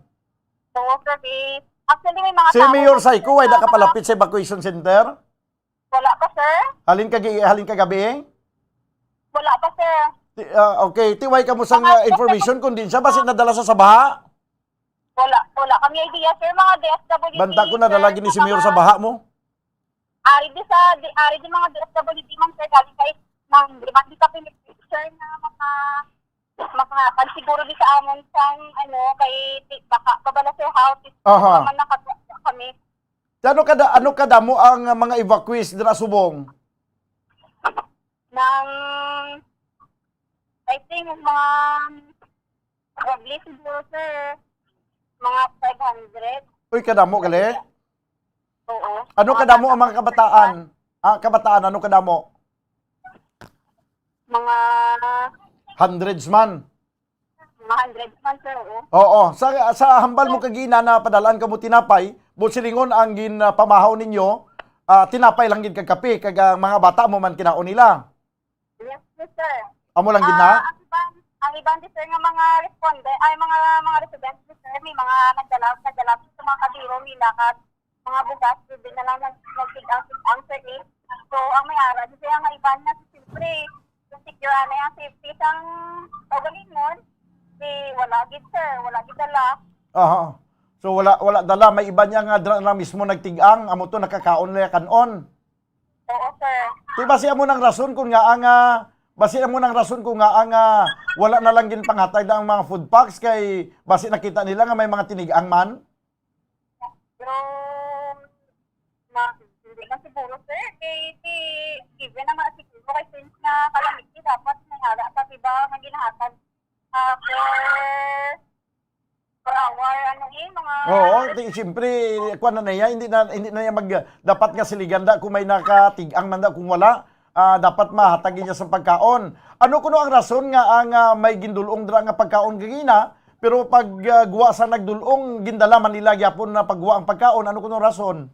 So, sir, actually, may mga Si Mayor Saiko ay nakapalapit sa evacuation center? Wala pa, sir. Halin kagabi? Wala pa, sir. Okay, tiway ka mo sang information kung din siya basi nadala sa baha. Wala kami idea, sir. Mga DSWD. Banta ko na dalagi ni si Mayor sa baha mo. Ari di mga DSWD man, sir. Galing kay nang limang di ka pinipit, sir, na makapansiguro di sa amon sang kay baka babala, sir, how man nakatwa kami. Ano kada mo ang mga evacuees dira subong? Nang I think mga probably siguro, sir, mga 500. Uy, kadamo gali? Oo. Ano kadamo ang mga kabataan? Kabataan, ano kadamo? Mga Hundreds man. Mga hundreds man, sir, oo. Oo. Sa hambal mo kagina na padalaan ka mo tinapay, busilingon ang ginpamahaw ninyo, tinapay lang gid kag kape, kag mga bata mo man kinaon nila. Yes, sir. Amo lang gid na? Ang ibang sir nga mga mga residents, sir, may mga nagdala sa mga kabiro nila kag mga bugas, din na lang nagtig-ang sir. So, ang may-ara, sir, ang iban na siyempre, secure na yung safety sang pagalingon, wala gid, sir, wala gid dala. Aha. So wala dala, may iba niya nga na mismo nagtig-ang, amo to nakakaon nila kanon. Oo, sir. Di ba siya mo nang rason kung nga ang wala na lang gin panghatag ang mga food packs kay basi nakita nila nga may mga tinigang man? Pero hindi na siguro, sir, kay even naman siguro kay since na calamity dapat nangyara pa diba nga ginahatag per hour mga Oo, siyempre kuan na niya, hindi na dapat nga siliganda kung may nakatigang man kung wala. Dapat mahatagin niya sa pagkaon. Ano kuno ang rason nga ang may gindulong dira nga pagkaon gagina, pero pag guwa sa nagdulong gindala man nila gyapon na pagguwa ang pagkaon, ano kuno rason?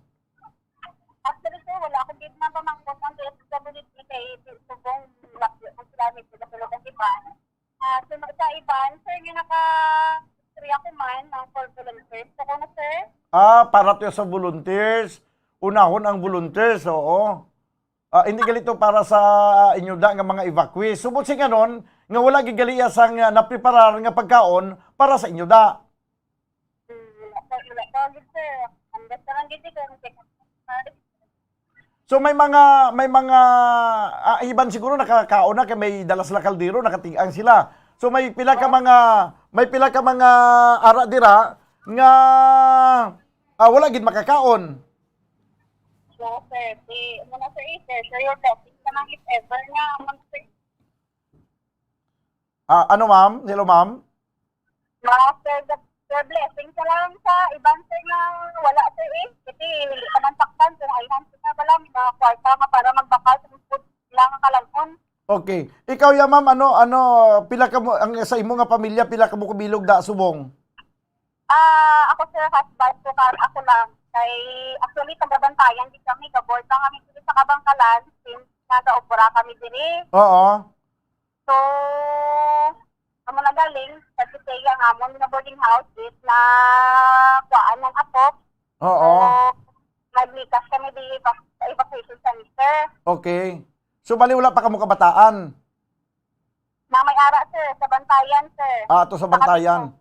Actually, sir, wala akong gid na pamangkot ng DSWD kay subong ang salamin sa tulugan iban. So sa iban, sir, nga naka-3 ako man ng for volunteers. So kuno, sir? Para to sa volunteers. Unahon ang volunteers, oo. Hindi galito para sa inyo da nga mga evacuees. Subot si ganon, nga wala gigaliya sang napreparar nga pagkaon para sa inyo da. So may mga iban siguro nakakaon na kay may dalas la kaldero, nakatigang sila. So may pila ka mga ara dira nga wala gid makakaon. So, sir, muna, sir, your blessings ka nang if ever nga, sir. Ano, ma'am? Hello, ma'am? Sir, blessings ka lang sa ibang, sir, nga wala, sir, Kasi, hindi ka nang takpan, sir, ayhan, sir, wala, may mga kwarta nga para magbakal sa food lang ang kalagon. Okay. Ikaw ya, ma'am, pila ka mo, ang sa imo nga pamilya, pila ka mo kubilog da subong? Ako, sir, husband, so, ako lang. Kay actually taga-bantayan di kami, gaboard lang kami dito sa Kabangkalan since nasa-opera kami diri. Oo. So, amo na galing sa Kitay ang amon na boarding house is na kuan ng apop. Oo. So, naglikas kami di sa evacuation center. Okay. So bali wala pa kamo kabataan? Na may ara, sir. sa Bantayan, sir. Ato sa Bantayan.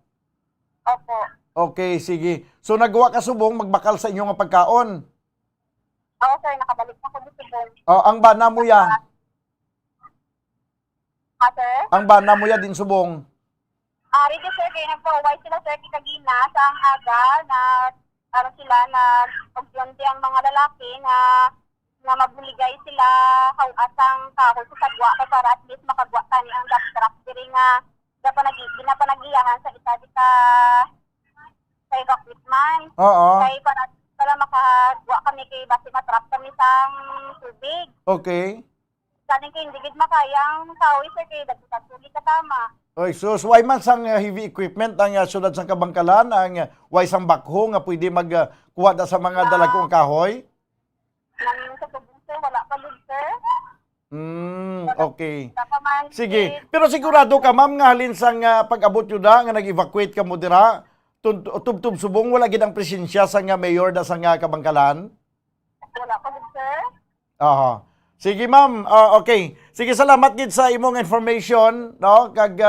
Opo. Okay, sige. So nagawa ka subong magbakal sa inyong nga pagkaon. Oo, sir. Nakabalik na ko dito, sir. Ang bana mo ya. Ha, sir? Ang bana mo ya din subong. Ready, sir. Kaya nagpa-uway sila, sir, kagina sa ang aga na sila na pagyonti ang mga lalaki na mabuligay sila asang kahoy sa sagwa kay para at least makagwa tani ang dump truck diri nga ginapanagiyahan sa isa sa evacuation. Oo. Kay para makagwa kami kay basi matrap kami sang tubig. Okay. Kaning kay hindi gid makayang kahoy sir kay dagdag tubig katama. Oy, so why man sang heavy equipment ang syudad sang Kabangkalan ang why sang bakho nga pwede magkuha da sa mga dalagong kahoy? Nang sa tubig sir wala pa lud sir. Okay. Sige. Pero sigurado ka, ma'am, nga halin sang pag-abot yun nga nag-evacuate ka mo dira, tub-tub subong, wala gid ang presensya sa nga mayor da sa nga Kabangkalan? Wala pa lud sir. Aha. Sige, ma'am. Okay. Sige, salamat gid sa imong information, no? Kag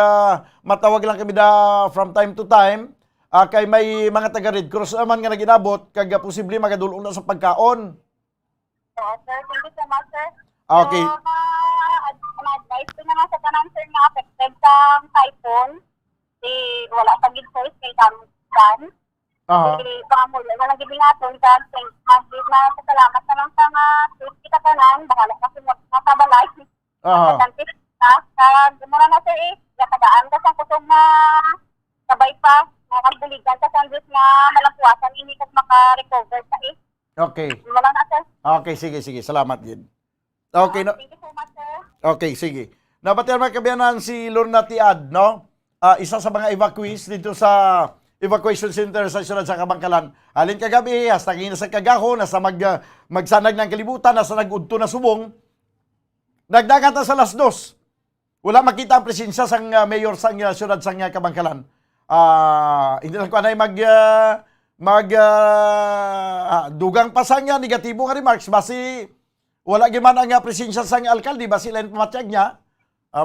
matawag lang kami da from time to time. Kay may mga taga Red Cross naman nga naginabot kag posible magadulong na sa pagkaon. Oo, sir. Thank you so much, sir. Okay. So, advice ko naman sa tanan, sir, na affected sa typhoon. Wala pa gid sir, kay Dan. Pamuli na lang gid naton kag mag-give na sa salamat naman sa nga kita tanan, bahala kasi matabalay. Kag mura na sir gatagaan ka sa kusog nga sabay pa, nakabuligan ka sa Diyos nga malampuasan ini kag maka-recover sa Okay. Wala na sir. Okay, sige. Salamat din. Okay, no? Thank you so much, sir. Okay, sige. Nabatian mga kabiyanan si Lorna Tiad, no? Isa sa mga evacuees dito sa evacuation center sa syudad sa Kabangkalan. Halin kagabi, hasta kina sa kagaho, nasa magsanag ng kalibutan, nasa nag-udto na subong. Nagdagat na sa alas 2. Wala makita ang presensya sang mayor sa syudad sa Kabangkalan. Hindi lang ko anay dugang pa sang negatibo nga remarks basi wala giman ang presensya sang alkalde basi lain pamatyag niya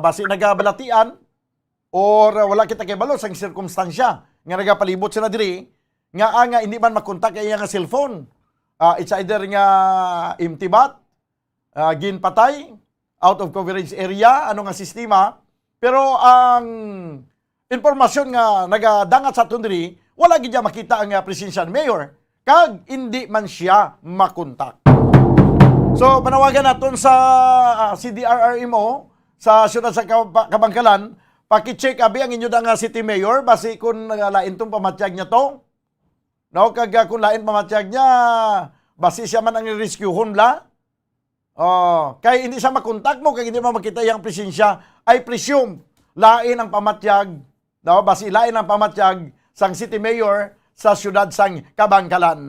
basi nagabalatian or wala kita kay balo sang sirkumstansya nga nagapalibot sila diri nga hindi man makontak kay nga cellphone. It's either nga empty bat, ginpatay, out of coverage area, ano nga sistema. Pero ang informasyon nga nagadangat sa aton diri, wala gid makita ang presensya ng mayor kag hindi man siya makontak. So panawagan naton sa CDRRMO sa syudad sa Kabangkalan, paki-check abi ang inyo nga city mayor basi kung lain tong pamatyag niya to. No, kag kung lain pamatyag niya, basi siya man ang rescuehon la. Kay hindi siya makontak mo kag hindi mo makita yang presensya, I presume lain ang pamatyag, no, basi lain ang pamatyag sang city mayor sa syudad sang Kabangkalan.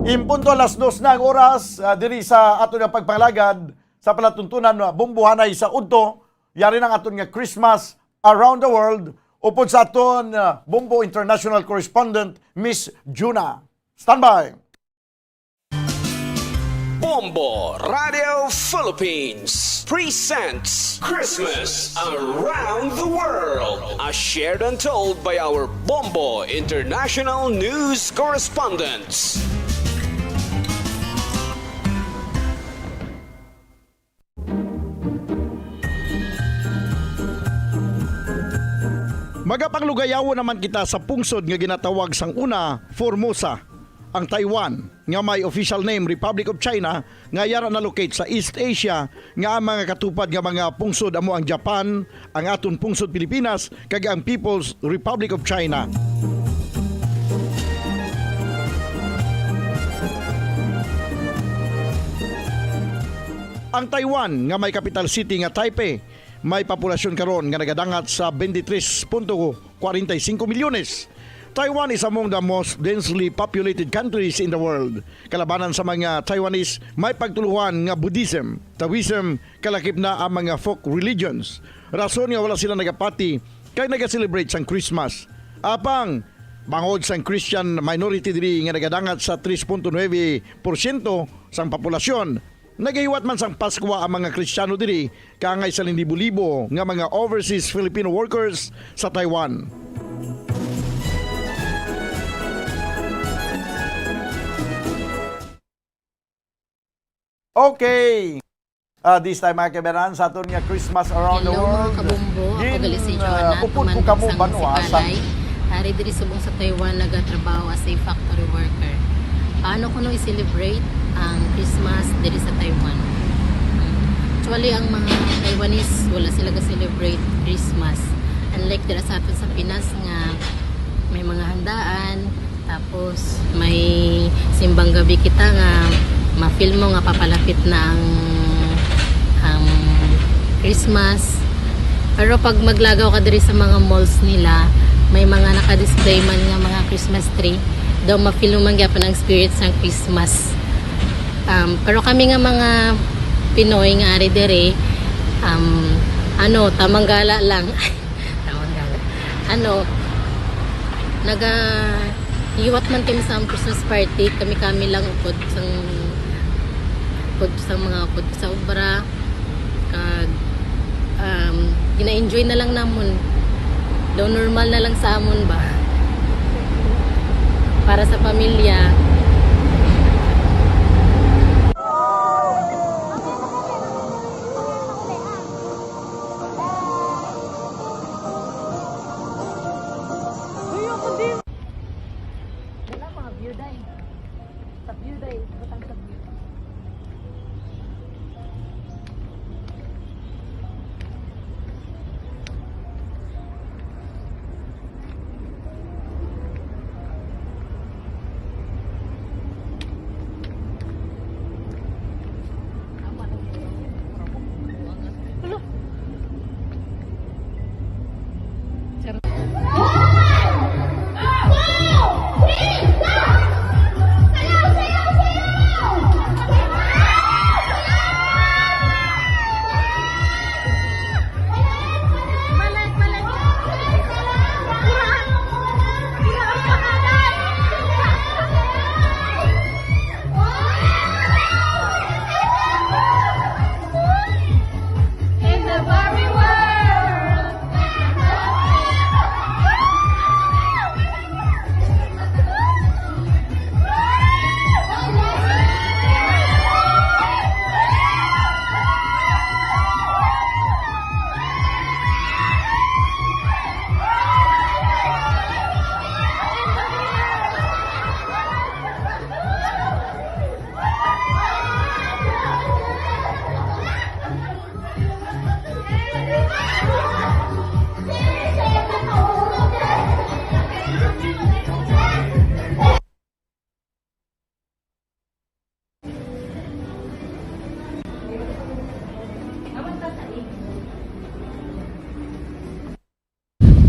Impunto alas 2 na ang oras diri sa aton nga pagpangalagad sa palatuntunan bumbuhanay sa udto. Yari ng aton nga Christmas around the world upod sa aton Bombo International Correspondent Miss Juna. Standby. Bombo Radio Philippines presents Christmas Around the World, as shared and told by our Bombo International News Correspondents. Magapanglugayawo naman kita sa pungsod nga ginatawag sang una, Formosa, ang Taiwan, nga may official name Republic of China, nga yara na locate sa East Asia, nga ang mga katupad nga mga pungsod amo ang Japan, ang aton pungsod Pilipinas, kag ang People's Republic of China. Ang Taiwan nga may capital city nga Taipei, may populasyon karon nga nagadangat sa 23.45 milyones. Taiwan is among the most densely populated countries in the world. Kalabanan sa mga Taiwanese, may pagtuluhan nga Buddhism, Taoism, kalakip na ang mga folk religions. Rason nga wala sila nagapati kay naga-celebrate sang Christmas. Apang bangod sang Christian minority diri nga nagadangat sa 3.9% sang populasyon, Nagahiwat man sang Pasko ang mga Kristiyano diri kaangay sa libo-libo nga mga overseas Filipino workers sa Taiwan. Okay. This time mga kabaran sa aton nga Christmas around the world. Kabumbo, ako gali si Joanna, upod ko kamo banwa sa hari diri subong sa Taiwan nagatrabaho as a factory worker. Paano ko no i-celebrate ang Christmas diri sa Taiwan? Actually, ang mga Taiwanese wala sila ga-celebrate Christmas. Unlike dira sa aton sa Pinas nga may mga handaan, tapos may simbang gabi kita nga ma-feel mo nga papalapit na ang Christmas. Pero pag maglagaw ka diri sa mga malls nila, may mga naka-display man nga mga Christmas tree. Daw ma-feel mo man gyapon ang spirit ng Christmas. Pero kami nga mga Pinoy nga ari diri, tamang gala lang. Tamang gala. Iwat man kami sa Christmas party, kami lang upod sa mga upod sa ubra. Kag gina-enjoy na lang namon. Daw normal na lang sa amon ba. Para sa pamilya.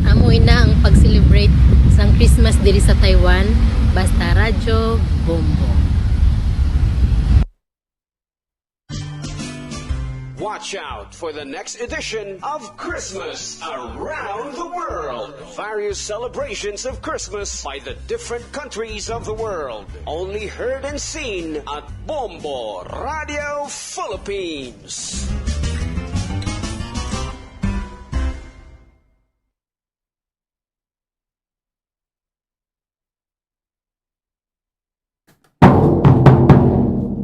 Amoy na ang pag-celebrate sang Christmas diri sa Taiwan, basta radyo bombo. Watch out for the next edition of Christmas Around the World. Various celebrations of Christmas by the different countries of the world. Only heard and seen at Bombo Radio Philippines.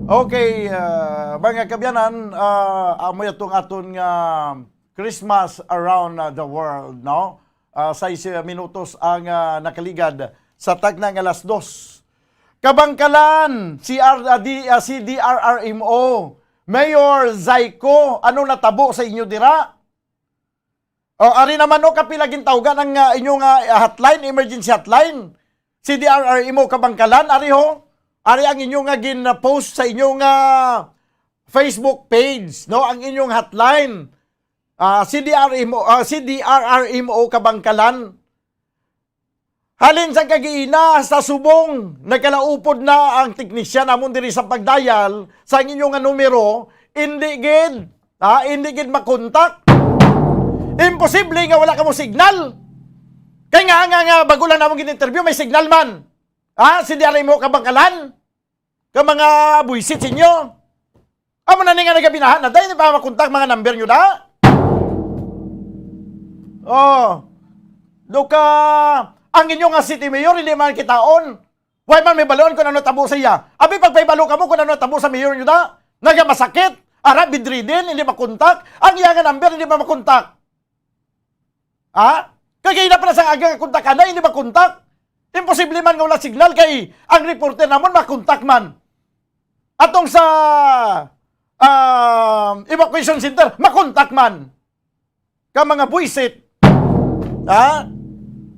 Okay, mga kabyanan, amoy itong aton nga Christmas around the world, no? 6 minutos ang nakaligad sa tagna nga alas 2. Kabangkalan, si DRRMO, Mayor Zaiko, anong natabo sa inyo dira? Ari naman kapilagin tawgan ang inyong hotline, emergency hotline. Si DRRMO Kabangkalan, ari ho? Ari ang inyong gin-post sa inyong Facebook page, no? Ang inyong hotline. CDRRMO Kabangkalan. Halin sa kagiina sa subong, nagkalaupod na ang teknisyan namon diri sa pagdayal sa inyong numero, hindi gid makontak. Imposible nga wala ka mo signal. Kaya nga bago lang namon gin-interview may signal man. CDRRMO Kabangkalan? Ka mga buisit inyo? Amo na nga nagabinahan na, dahil hindi pa makontak mga number nyo na. Doka, ang inyong nga city mayor, hindi man kitaon. Why man may balon kung ano tabo sa iya? Abi, pagpaibalo ka mo kung ano tabo sa mayor nyo na, nagamasakit, ara, bidridin, hindi makontak, ang iya nga number, hindi ba makontak? Kagaya na pala sa aga kontak na, hindi makontak. Imposible man nga wala signal, kay ang reporter namon makontak man. Atong sa evacuation center, makontak man. Ka mga buisit.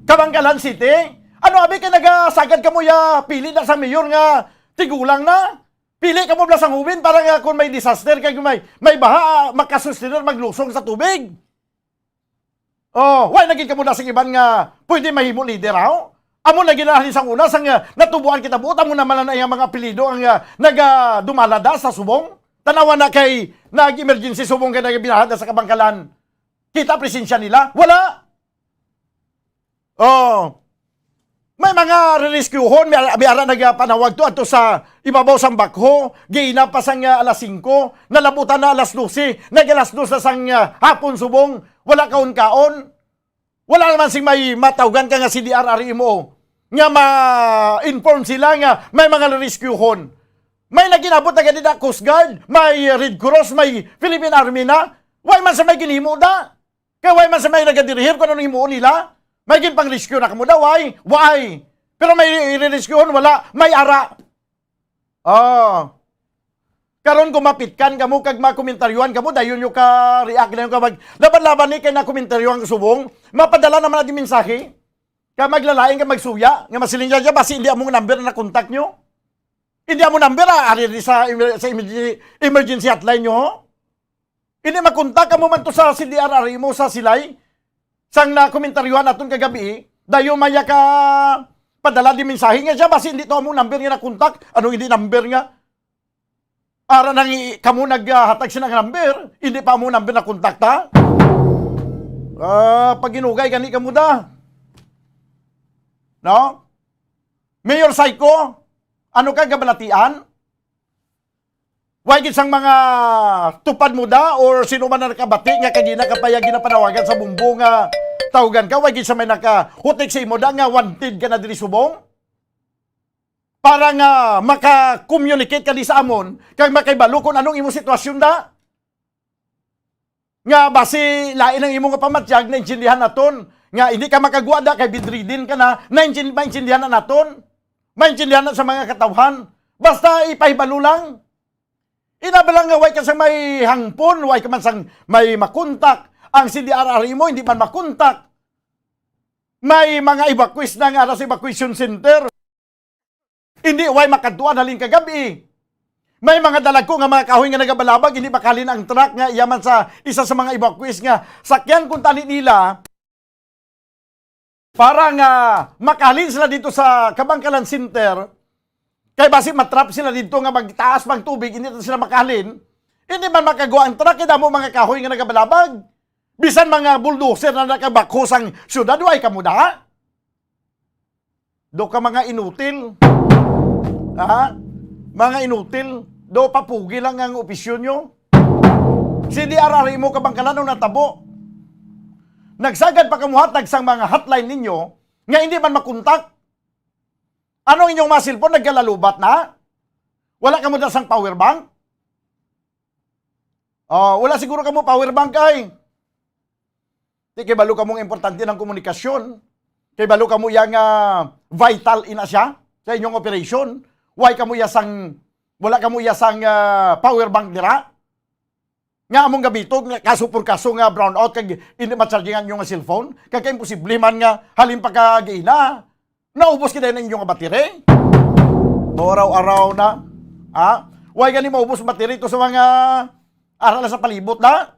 Kabangkalan City. Ano abi ka nagasagad ka mo ya pili na sa mayor nga tigulang na? Pili ka mo blasang hubin para nga kung may disaster kay may baha makasustenor maglusong sa tubig. Why naging ka mo na sa iban nga pwede mahimo leader ha? Amo na ginahin sang una sang natubuan kita buot amo naman na ang mga apelyido ang dumalada sa subong. Tanawa na kay nag-emergency subong kay nagabinahad sa kabangkalan. Kita presensya nila? Wala. May mga re-rescuehon, may ara nagpanawag to ato sa ibabaw sang bakho, gina pa sang alas 5, nalabutan na alas 12, nag-alas 2 na sang hapon subong, wala kaon-kaon. Wala naman sing may matawgan ka nga si DRRI mo, nga ma-inform sila nga may mga re-rescuehon. May naginabot na ganito Coast Guard, may Red Cross, may Philippine Army na, why man sa may ginhimo da? Kaya why man sa may nagadirihir kung ano himuon nila? May ginpang rescue na kamo daw, why? Pero may i-rescueon, wala, may ara. Karon kumapitkan kamo kag makomentaryuhan kamo dayon yo ka react na yung ka laban-laban ni kay na komentaryuhan ka subong, mapadala naman na di mensahe. Ka maglalaing ka magsuya, nga masiling dyan basi hindi among number na contact nyo. Hindi among number ari sa emergency hotline nyo. Hindi makontak kamo man to sa CDRRI mo sa silay. Sang na komentaryuhan aton kagabi, dayo maya ka padala di mensahe nga siya basi hindi to among number nga na contact. Anong hindi number nga? Ara nang kamo naghatag siya ng number, hindi pa mo number na kontakta. Pag ginugay gani kamo da. No? Mayor Psycho, ano ka gabalatian? Why sang mga tupad mo da or sino man na nakabati nga kagina kapaya ginapanawagan sa bumbo nga tawagan ka, why sa may nakahutik sa imo da nga wanted ka na diri subong? Para nga maka-communicate ka di sa amon, kag makaibalo kung anong imo sitwasyon da. Nga basi lain ang imo nga pamatyag na intindihan naton, nga hindi ka makagwa da kay bidridin ka na, maintindihan na naton. Maintindihan na sa mga katawhan. Basta ipahibalo lang. Inabalang nga way ka sa may hangpon, way ka man sang may makontak. Ang CDRRI mo hindi man makontak. May mga evacuees na nga sa evacuation center. Hindi, way makadtuan halin kagabi. May mga dalagko nga mga kahoy nga nagabalabag, hindi makalin ang truck nga yaman sa isa sa mga evacuees nga sakyan kung tali nila para nga makalin sila dito sa Kabangkalan Center. Kaya basi matrap sila dito nga magtaas pang tubig, hindi sila makalin. Hindi man makagawa ang truck, kaya mo mga kahoy nga nagabalabag. Bisan mga bulldozer na nakabakho sang syudad, way ka mo da. Do ka mga inutil. Mga inutil, do papugi lang ang opisyon nyo. CDRRI mo Kabangkalan nung natabo. Nagsagad pa kamuhatag sang mga hotline ninyo nga hindi man makontak. Anong inyong mga cellphone nagkalalubat na? Wala ka mo na sang power bank? Wala siguro ka mo power bank ay. Di kay balo ka mong importante ng komunikasyon. Kay balo ka mo yang vital ina siya sa inyong operation. Why ka mo yasang, wala ka mo yasang power bank dira? Nga among gabito, kaso por kaso nga brownout, kag hindi matchargingan yung cellphone, kag imposible man nga halin pa kagina. Naubos kita na inyong battery? Araw-araw na. Why gani maubos battery ito sa mga aral sa palibot na?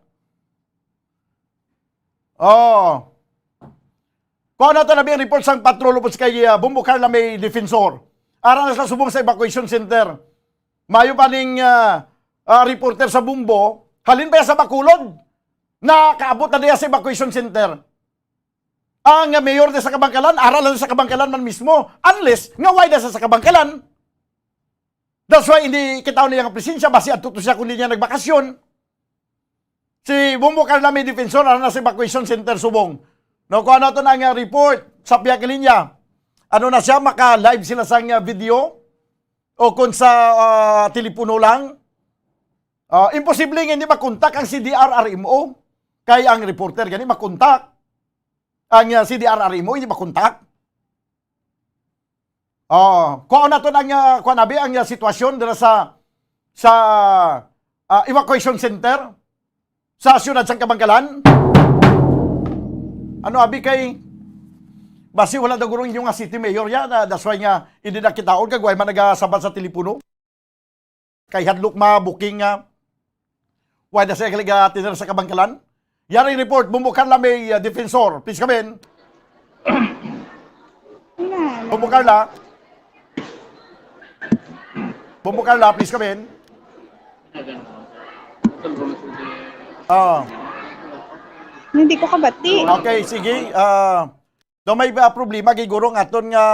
Kung ano ito na ang report sang patrol upos kay Bumbo Carla may defensor. Aral na sa subong sa evacuation center. Mayo pa ning reporter sa Bumbo, halin pa sa Bacolod, na kaabot na diya sa evacuation center. Ang mayor na sa Kabangkalan, aral na sa Kabangkalan man mismo, unless nga why na sa Kabangkalan. That's why hindi kitaw niya ang presensya basi at tuto siya kundi niya nagbakasyon. Si Bumbo Carla may defensor na sa evacuation center Subong. No, kung ano to na nga report sa piyak linya. Ano na siya, maka-live sila sa video o kung sa telepono lang. Imposible nga hindi makontak ang CDR-RMO. Kaya ang reporter gani makontak. Ang CDR-RMO hindi makontak. Kung ano to ang ang sitwasyon dira sa evacuation center sa siyudad sang Kabangkalan. Ano abi kay basi wala daw gurong yung city mayor ya, that's why nga hindi na kitaon kagway man nagasabat sa telepono. Kay hadlok ma-booking nga why da sa kaliga tinira sa Kabangkalan. Yari report, Bumbo Carla may defensor. Please come in. Bumbo Carla. Bumbo Carla, please come in. Hindi ko kabati. Okay, sige. Do may problema giguro aton nga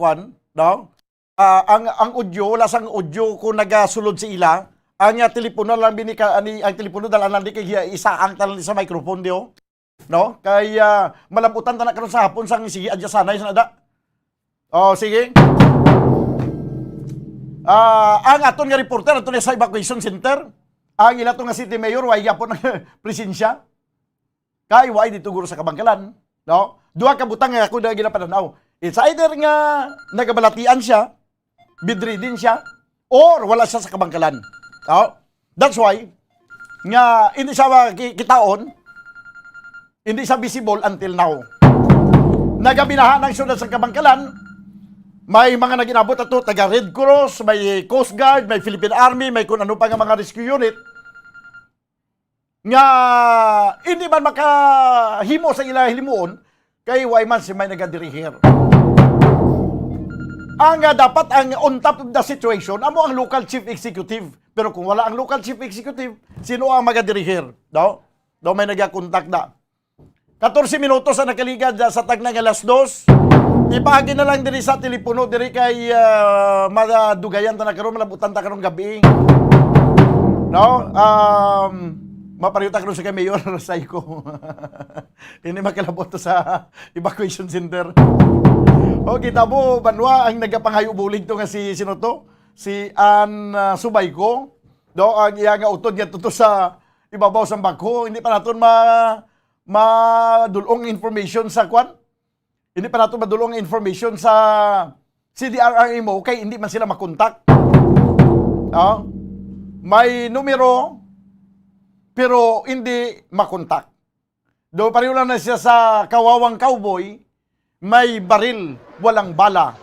kwan, no? Ang audio wala sang audio kung nagasulod si ila. Ang telepono lang binika ang telepono dalan lang di kay isa ang talan sa microphone dio. No? Kay malabutan ta na karon sa hapon sang sige adya sanay sa nada. Sige. Ang aton nga reporter aton sa evacuation center, ang ila nga city mayor way gyapon ng presensya. Kay way dito guro sa Kabangkalan, no? Duha ka butang nga ako na ginapadanaw. It's either nga nagabalatian siya, bedridden siya, or wala siya sa Kabangkalan. No? That's why nga hindi siya kitaon, hindi siya visible until now. Nagabinahan ng siyudad sa Kabangkalan, may mga naginabot ato, taga Red Cross, may Coast Guard, may Philippine Army, may kung ano pa nga mga rescue unit, nga hindi man makahimo sa ila hilimuon, kay why man si may nagadirihir. Ang dapat ang on top of the situation, amo ang local chief executive. Pero kung wala ang local chief executive, sino ang magadirihir? No? Do may nagakontak na. 14 minutos sa nakaligad sa tag ng alas 2. Ipagi na lang diri sa telepono diri kay madadugayan ta na karon malabutan ta karon gabi. No? Mapariyota karon sa kay Mayor Saiko. Ini makalabot to sa evacuation center. Okay, tabo banwa ang nagapanghayubulig to nga si sino to? Si Ann Subayko. Do ang iya nga utod nga tuto sa ibabaw sa bangko, hindi pa naton madulong information sa kwan. Hindi pa nato madulong information sa CDR-RMO kay hindi man sila makontak. May numero pero hindi makontak. Do pareho lang na siya sa kawawang cowboy, may baril, walang bala.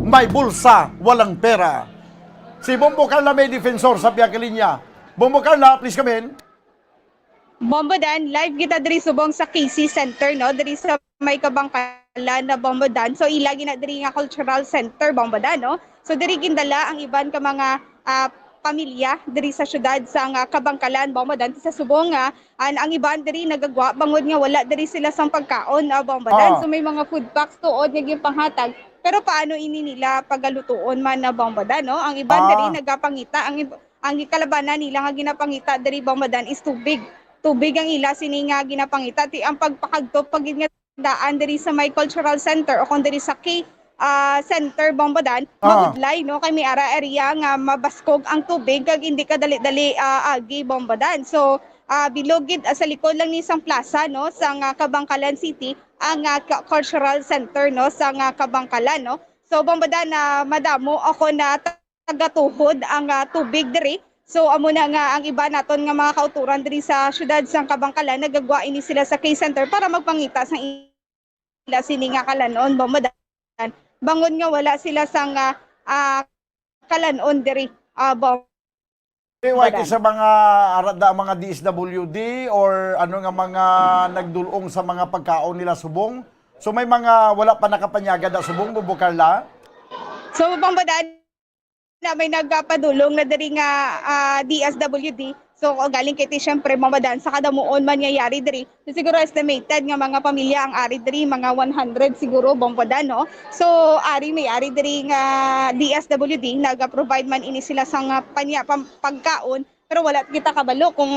May bulsa, walang pera. Si Bumbo Carla may defensor sa piyak linya. Bumbo Carla, please come in. Bombo Dan, live kita diri subong sa KC Center, no? Diri sa may Kabangkalan na Bombo Dan. So ilagi na diri nga cultural center Bombo Dan, no? So diri gindala ang iban ka mga pamilya diri sa syudad sa Kabangkalan Bombo Dan sa subong ang iban diri nagagwa bangod nga wala diri sila sang pagkaon Bombo Dan. So may mga food packs tuod nga gipanghatag. Pero paano ini nila pagalutuon man na Bombo Dan, no? Ang iban diri nagapangita ang kalabanan nila nga ginapangita diri Bombo Dan is tubig. Tubig ang ila sini nga ginapangita ti ang pagpakagto pag nga daan diri sa may cultural center o kon diri sa K center Bombo Dan magudlay no kay may area nga mabaskog ang tubig kag hindi ka dali-dali agi Bombo Dan. So bilogid sa likod lang ni isang plaza no sa Kabangkalan City ang cultural center no sa Kabangkalan no. So Bombo Dan madamo ako na tagatuhod ang tubig diri. So amo na nga ang iba naton nga mga kauturan diri sa syudad sang Kabangkalan nagagwa ini sila sa K center para magpangita sa ila sini nga kalanon Bombo Dan. Bangon nga wala sila sang kalanon diri Bombo Dan. Sa mga mga DSWD or ano nga mga nagdulong sa mga pagkaon nila subong. So may mga wala pa nakapanyaga da subong Bumbo Carla. So Bombo Dan na may nagpadulong na diri nga DSWD. So galing kay ti syempre mamadan sa kada muon mangyayari diri. So, siguro estimated nga mga pamilya ang ari diri mga 100 siguro bombadan no. So may ari diri nga DSWD naga-provide man ini sila sa nga pagkaon pero wala kita kabalo kung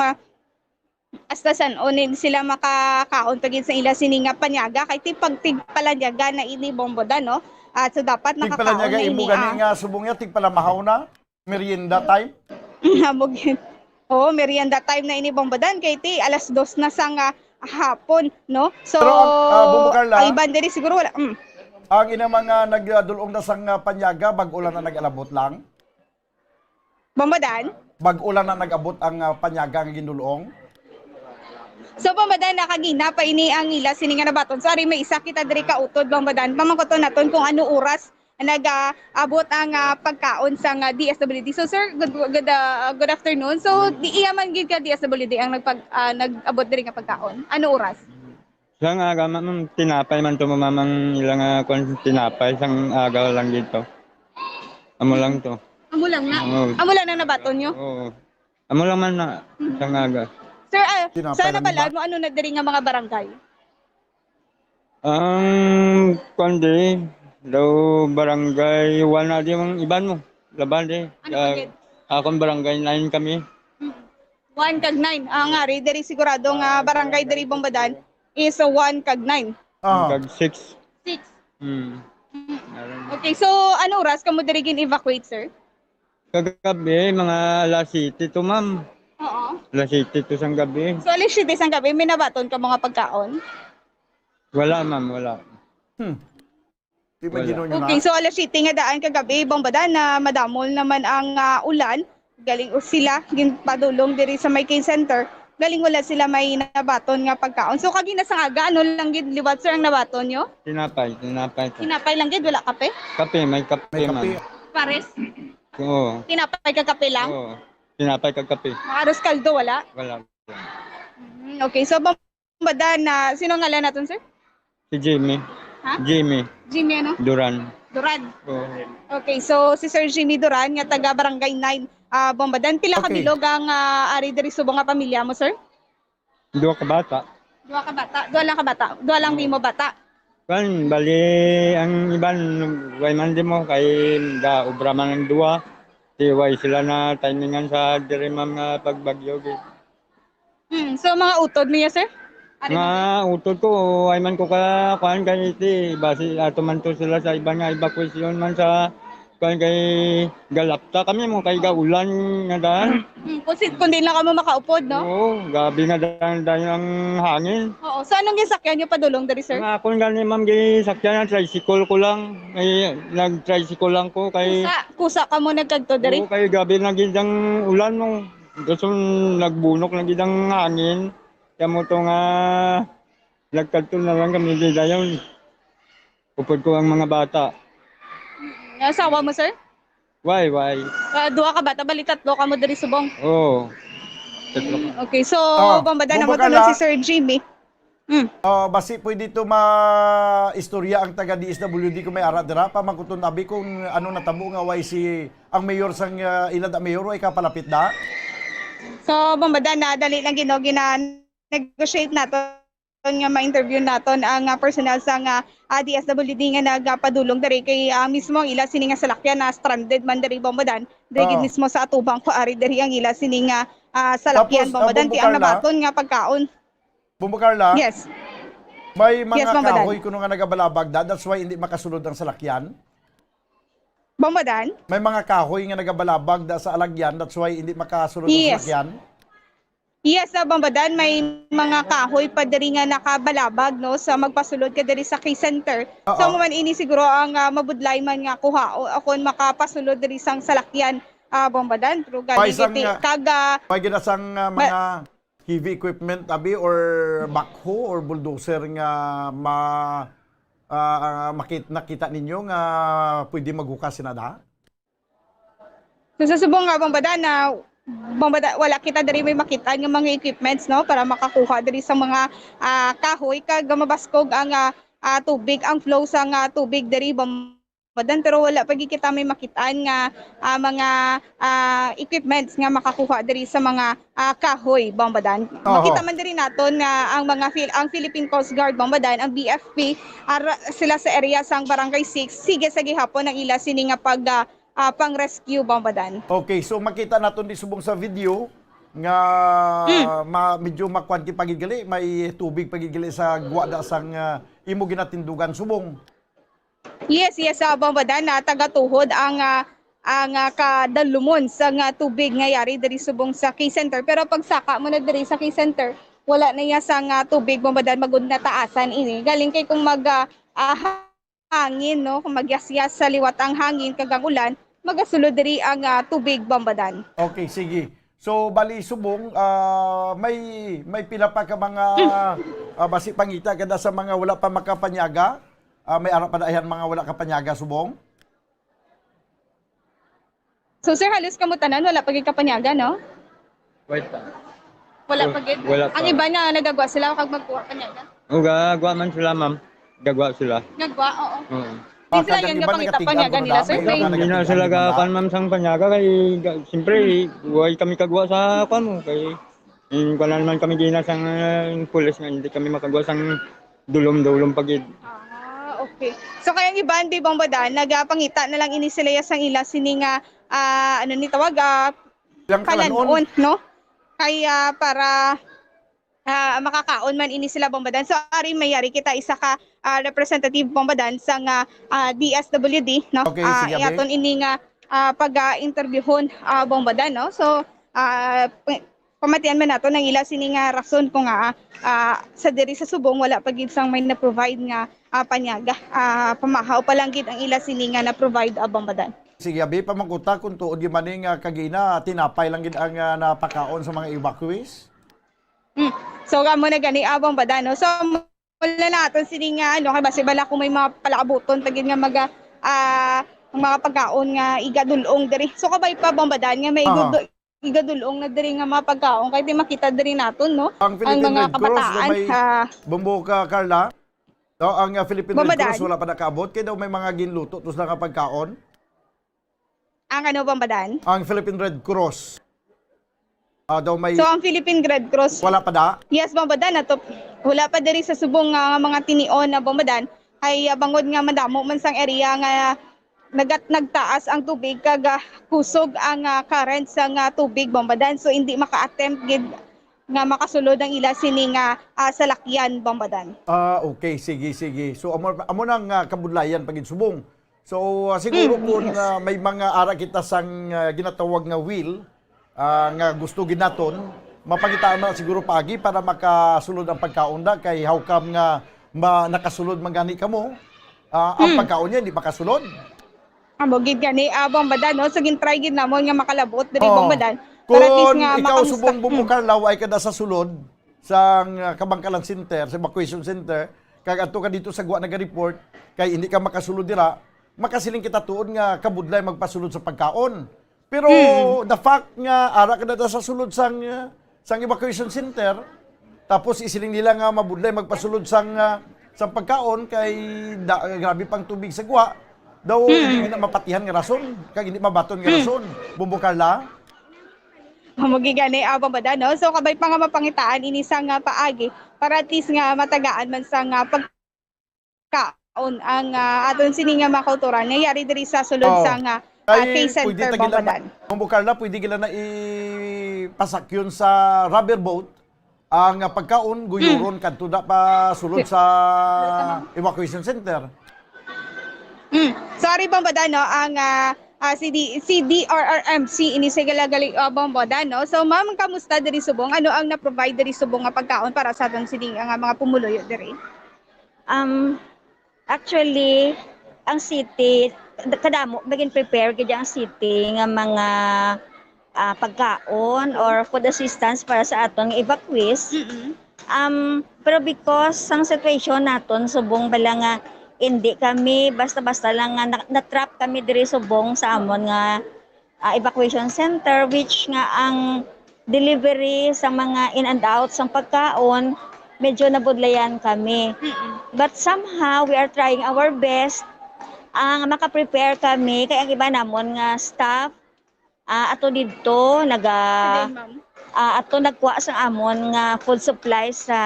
hasta san onin sila makakaon pagin sa ila sini nga panyaga kay ti pagtigpalanyaga na ini bombodan no. So dapat nakakaon Tigpalanyaga na imo ini gani nga subong niya tigpalamahaw na merienda time. Hamog. Oh, merienda time na ini bombadan kay ti alas 2 na sa nga hapon, no? So, Pero Bumbukarla, ang iban diri siguro wala. Ang ina mga nagdulong na sang panyaga bag-ulan na nag-alabot lang. Bombadan? Bag-ulan na nag-abot ang panyaga nga ginulong. So, bombadan nakagina pa ini ang ila sini nga nabaton. Sorry, may isa kita diri ka utod bombadan. Pamangkoton naton kung ano oras nag-abot ang pagkaon sa DSWD. So sir, good afternoon. So di iya man gid ka DSWD ang nag-abot diri nga pagkaon. Ano oras? Sang aga man tinapay man to mamang ilang tinapay sang aga lang dito. Amo lang to. Amo lang na. Oo. Amo lang na nabaton nyo. Oo. Amo lang man na sang aga. Sir, Tinapay sana lang pala mo ano na diri nga mga barangay? Ang kundi daw barangay wala di mang iban mo. Laban di. Akong barangay 9 kami. 1 kag 9. Ang ari diri sigurado nga barangay diri Bombadan is 1 kag 9. Kag 6. 6. Okay, so ano oras kamo diri gin-evacuate, sir? Kagabi mga alas 7 to ma'am. Oo. Alas 7 to sang gabi. So alas 7 sang gabi may nabaton ka mga pagkaon? Wala ma'am, wala. Okay, so alas 7 nga daan kagabi Bombadan na madamol naman ang ulan. Galing sila ginpadulong diri sa May Cane Center. Galing wala sila may nabaton nga pagkaon. So kagina sa aga ano lang gid liwat sir ang nabaton nyo? Tinapay. Tinapay lang gid wala kape? Kape, may kape man. Pares. Oo. Tinapay ka kape lang? Oo. Tinapay kag kape. Aros kaldo wala? Wala. Okay, so Bombadan na sino ngalan naton sir? Si Jimmy. Ha? Jimmy Jimmy ano? Duran. Duran. Oo. Okay, so si Sir Jimmy Duran nga taga Barangay 9 Bombadan. Pila ka bilog ang ari diri subong nga pamilya mo, sir? 2 ka bata. 2 ka bata. 2 lang ka bata. 2 lang mo bata. Kan bali ang iban way man di mo kay da obra man ang 2. Tiway sila na timingan sa diri ma'am nga pagbagyo gid. So mga utod niya, sir? Nga utod ko ay man ko ka kuan kay iti base ato man to sila sa iban nga evacuation man sa kuan kay galapta kami mo kay gaulan nga daan. Kung di lang ka mo makaupod, no? Oo, gabi nga daan ang hangin. Oo. So anong gisakyan niyo padulong diri, sir? Nga akong gani ma'am gisakyan tricycle ko lang. Ay nag-tricycle lang ko kay Kusa ka mo nagkadto diri? Oo, kay gabi na gid ang ulan mo. Gusto nagbunok na gid ang hangin. Kaya mo to nga nagkadto na lang kami di dayon. Upod ko ang mga bata. Asawa mo, sir? Why? 2 ka bata, bali 3 ka mo diri subong. Oo. Okay, so Bombadan na Bumbukarla. matulog si Sir Jimmy. Basi pwede ito ma-istorya ang taga DSWD kung may ara dira pa magkuton abi kung ano natabo nga way si ang mayor sang ilad a mayor ay kapalapit da. So Bombadan na dali lang negotiate nato nga ma-interview naton ang personal sa DSWD nga nagapadulong diri kay mismo ang ila sini nga salakyan na stranded man diri Bombadan. Diri mismo sa atubang ko ari diri ang ila sini nga salakyan Bombadan ti ang nabaton nga pagkaon. Bumbukarla? Yes. May mga Yes, Bombadan. kahoy kuno nga nagabalabag da, that's why hindi makasulod ang salakyan. Bombadan? May mga kahoy nga nagabalabag da sa alagyan, that's why hindi makasulod ang Yes. salakyan. Yes, sa Bombadan may mga kahoy pa diri nga nakabalabag no sa magpasulod ka diri sa Key Center. So man ini siguro ang mabudlay man nga kuha o akon makapasulod diri sang salakyan Bombadan pero May galing isang, iti kaga May ginasang mga heavy equipment abi or backhoe or bulldozer nga nakita ninyo nga pwede maghukas sinada? So sa subong nga Bombadan na wala kita diri may makita nga mga equipments no para makakuha diri sa mga kahoy kag mabaskog ang tubig ang flow sa tubig diri Bombodan, pero wala pa gid kita may makitaan nga mga equipments nga makakuha diri sa mga kahoy Bombodan. Makita man diri naton nga ang Philippine Coast Guard Bombodan, ang BFP sila sa area sang Barangay 6 sige sa gihapon ang ila sini nga pang-rescue Bombodan. Okay, so makita naton di subong sa video nga medyo makwanti pagigali, may tubig pagigali sa guwada sang imo ginatindugan subong. Yes, Bombodan na taga-tuhod ang kadalumon sa tubig nga yari diri subong sa Key Center. Pero pagsaka mo na diri sa Key Center, wala na iya sa tubig Bombodan magud na taasan ini. Galing kay kung hangin no, kung magyas-yas sa liwat ang hangin kagang ulan, magasulod diri ang tubig Bombodan. Okay, sige. So bali subong may pila pa ka mga basi pangita kada sa mga wala pa makapanyaga. May ara pa dayan mga wala kapanyaga subong. So sir, halos kamutanan wala pa gid kapanyaga no? Wait pa. Wala pa gid. Wala pa. Ang iba na nagagawa sila kag magkuha panyaga. O gagawa man sila, ma'am. Gagawa sila. Nagwa, oo. Oo. Di sila yan nga pangita panyaga nila sir. Hindi na sila gakan, ma'am, sang panyaga kay siyempre huwag kami kagawa sa kamo kay wala naman kami gina sang pulis nga hindi kami makagawa sang dulom-dulom pagid. Okay. So kayang iban di Bombodan nagapangita na lang ini sila sang ila sini nga ano ni tawag kalanon no? Kaya para makakaon man ini sila Bombodan. So ari mayari kita isa ka representative Bombodan sa DSWD no. Okay, sige, yaton ini nga pag-interviewon Bombodan no. So pamatian man nato nang ila sini nga rason kung sa diri sa subong wala pa gid sang may na-provide nga panyaga. Pamahaw pa lang gid ang ila sini nga na-provide Bombodan. Sige, abi pamangkuta kung tuod yung maning kagina tinapay lang gid ang napakaon sa mga evacuees. So mo na gani Bombodan no. So wala naton sini nga ano kay basi bala kung may mga palakabuton tagid nga mga pagkaon nga igadulong diri. So kabay pa Bombodan nga may igadulong na diri nga mga pagkaon kay di makita diri naton no. Ang Philippine Red Cross na may bumbo ka Carla. No, ang Philippine Red Cross wala pa nakaabot kay daw may mga ginluto tus lang pagkaon. Ang ano Bombodan? Ang Philippine Red Cross. Daw may So ang Philippine Red Cross wala pa da? Yes Bombodan ato wala pa diri sa subong mga tinion na Bombodan ay bangod nga madamo man sang area nga nagtaas ang tubig kag kusog ang current sa tubig Bombodan. So hindi maka-attempt gid nga makasulod ang ila sini nga salakyan Bombodan. Okay, sige. So amo nang kabudlayan pagid subong. So siguro kung may mga ara kita sang ginatawag nga will nga gusto ginaton, mapangitaan na siguro pagi para makasulod ang pagkaunda kay how come nga nakasulod mangani kamo. Ang pagkaon niya hindi makasulod. Amo gid gani Bombodan no. So gintry gid namon nga makalabot diri Bombodan. Kung ikaw subong bumukarlaw ay kada sa sulod sa Kabangkalan Center, sa evacuation center, kag adto ka dito sa guwa nag-report kay hindi ka makasulod dira, makasiling kita tuod nga kabudlay magpasulod sa pagkaon. Pero the fact nga ara ka na sa sulod sang evacuation center, tapos isiling nila nga mabudlay magpasulod sang pagkaon kay grabe pang tubig sa guwa, daw hindi na mapatihan nga rason, kag hindi mabaton nga rason. Bumbukarla. Magigani Bombodan no. So kabay pa nga mapangitaan ini sang paagi para at least nga matagaan man sang pagkaon ang aton sini nga makultura nangyari diri sa sulod sang Key Center Bombodan. Bumbukarla pwede gila na ipasak yun sa rubber boat ang pagkaon guyuron kadto da pa sulod sa evacuation center. Sorry Bombodan no, ang CDRRMC ini sigalagali Bombodan no. So ma'am, kamusta diri subong? Ano ang na-provide diri subong nga pagkaon para sa aton sini nga mga pumuluyo diri? Actually, ang city kadamo bagin prepare gid ang city nga mga pagkaon or food assistance para sa aton evacuees. Pero because sang situation naton subong bala nga hindi kami basta-basta lang nga na-trap kami diri subong sa amon nga evacuation center, which nga ang delivery sa mga in and out sang pagkaon medyo nabudlayan kami. But somehow we are trying our best ang maka-prepare kami kay ang iba namon nga staff ato didto ato nagkuha sa amon nga food supply sa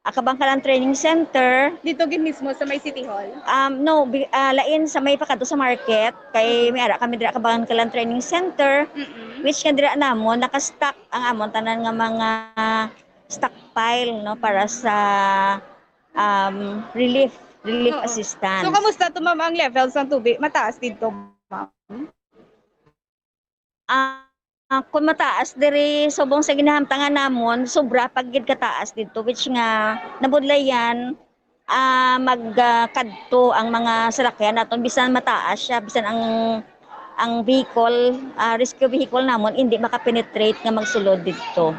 Kabangkalan Training Center. Dito gid mismo sa may City Hall? No, lain sa may pakadto sa market. Kay may ara kami dira Kabangkalan Training Center, which nga dira namon naka-stock ang amon tanan nga mga stockpile no para sa relief assistance. So kamusta to ma'am ang levels ng tubig? Mataas dito, ma'am? Kung mataas diri subong sa ginahamtangan namon, sobra paggid kataas dito which nga nabudlayan magkadto ang mga salakyan naton bisan mataas siya bisan ang vehicle rescue vehicle namon hindi makapenetrate nga magsulod dito.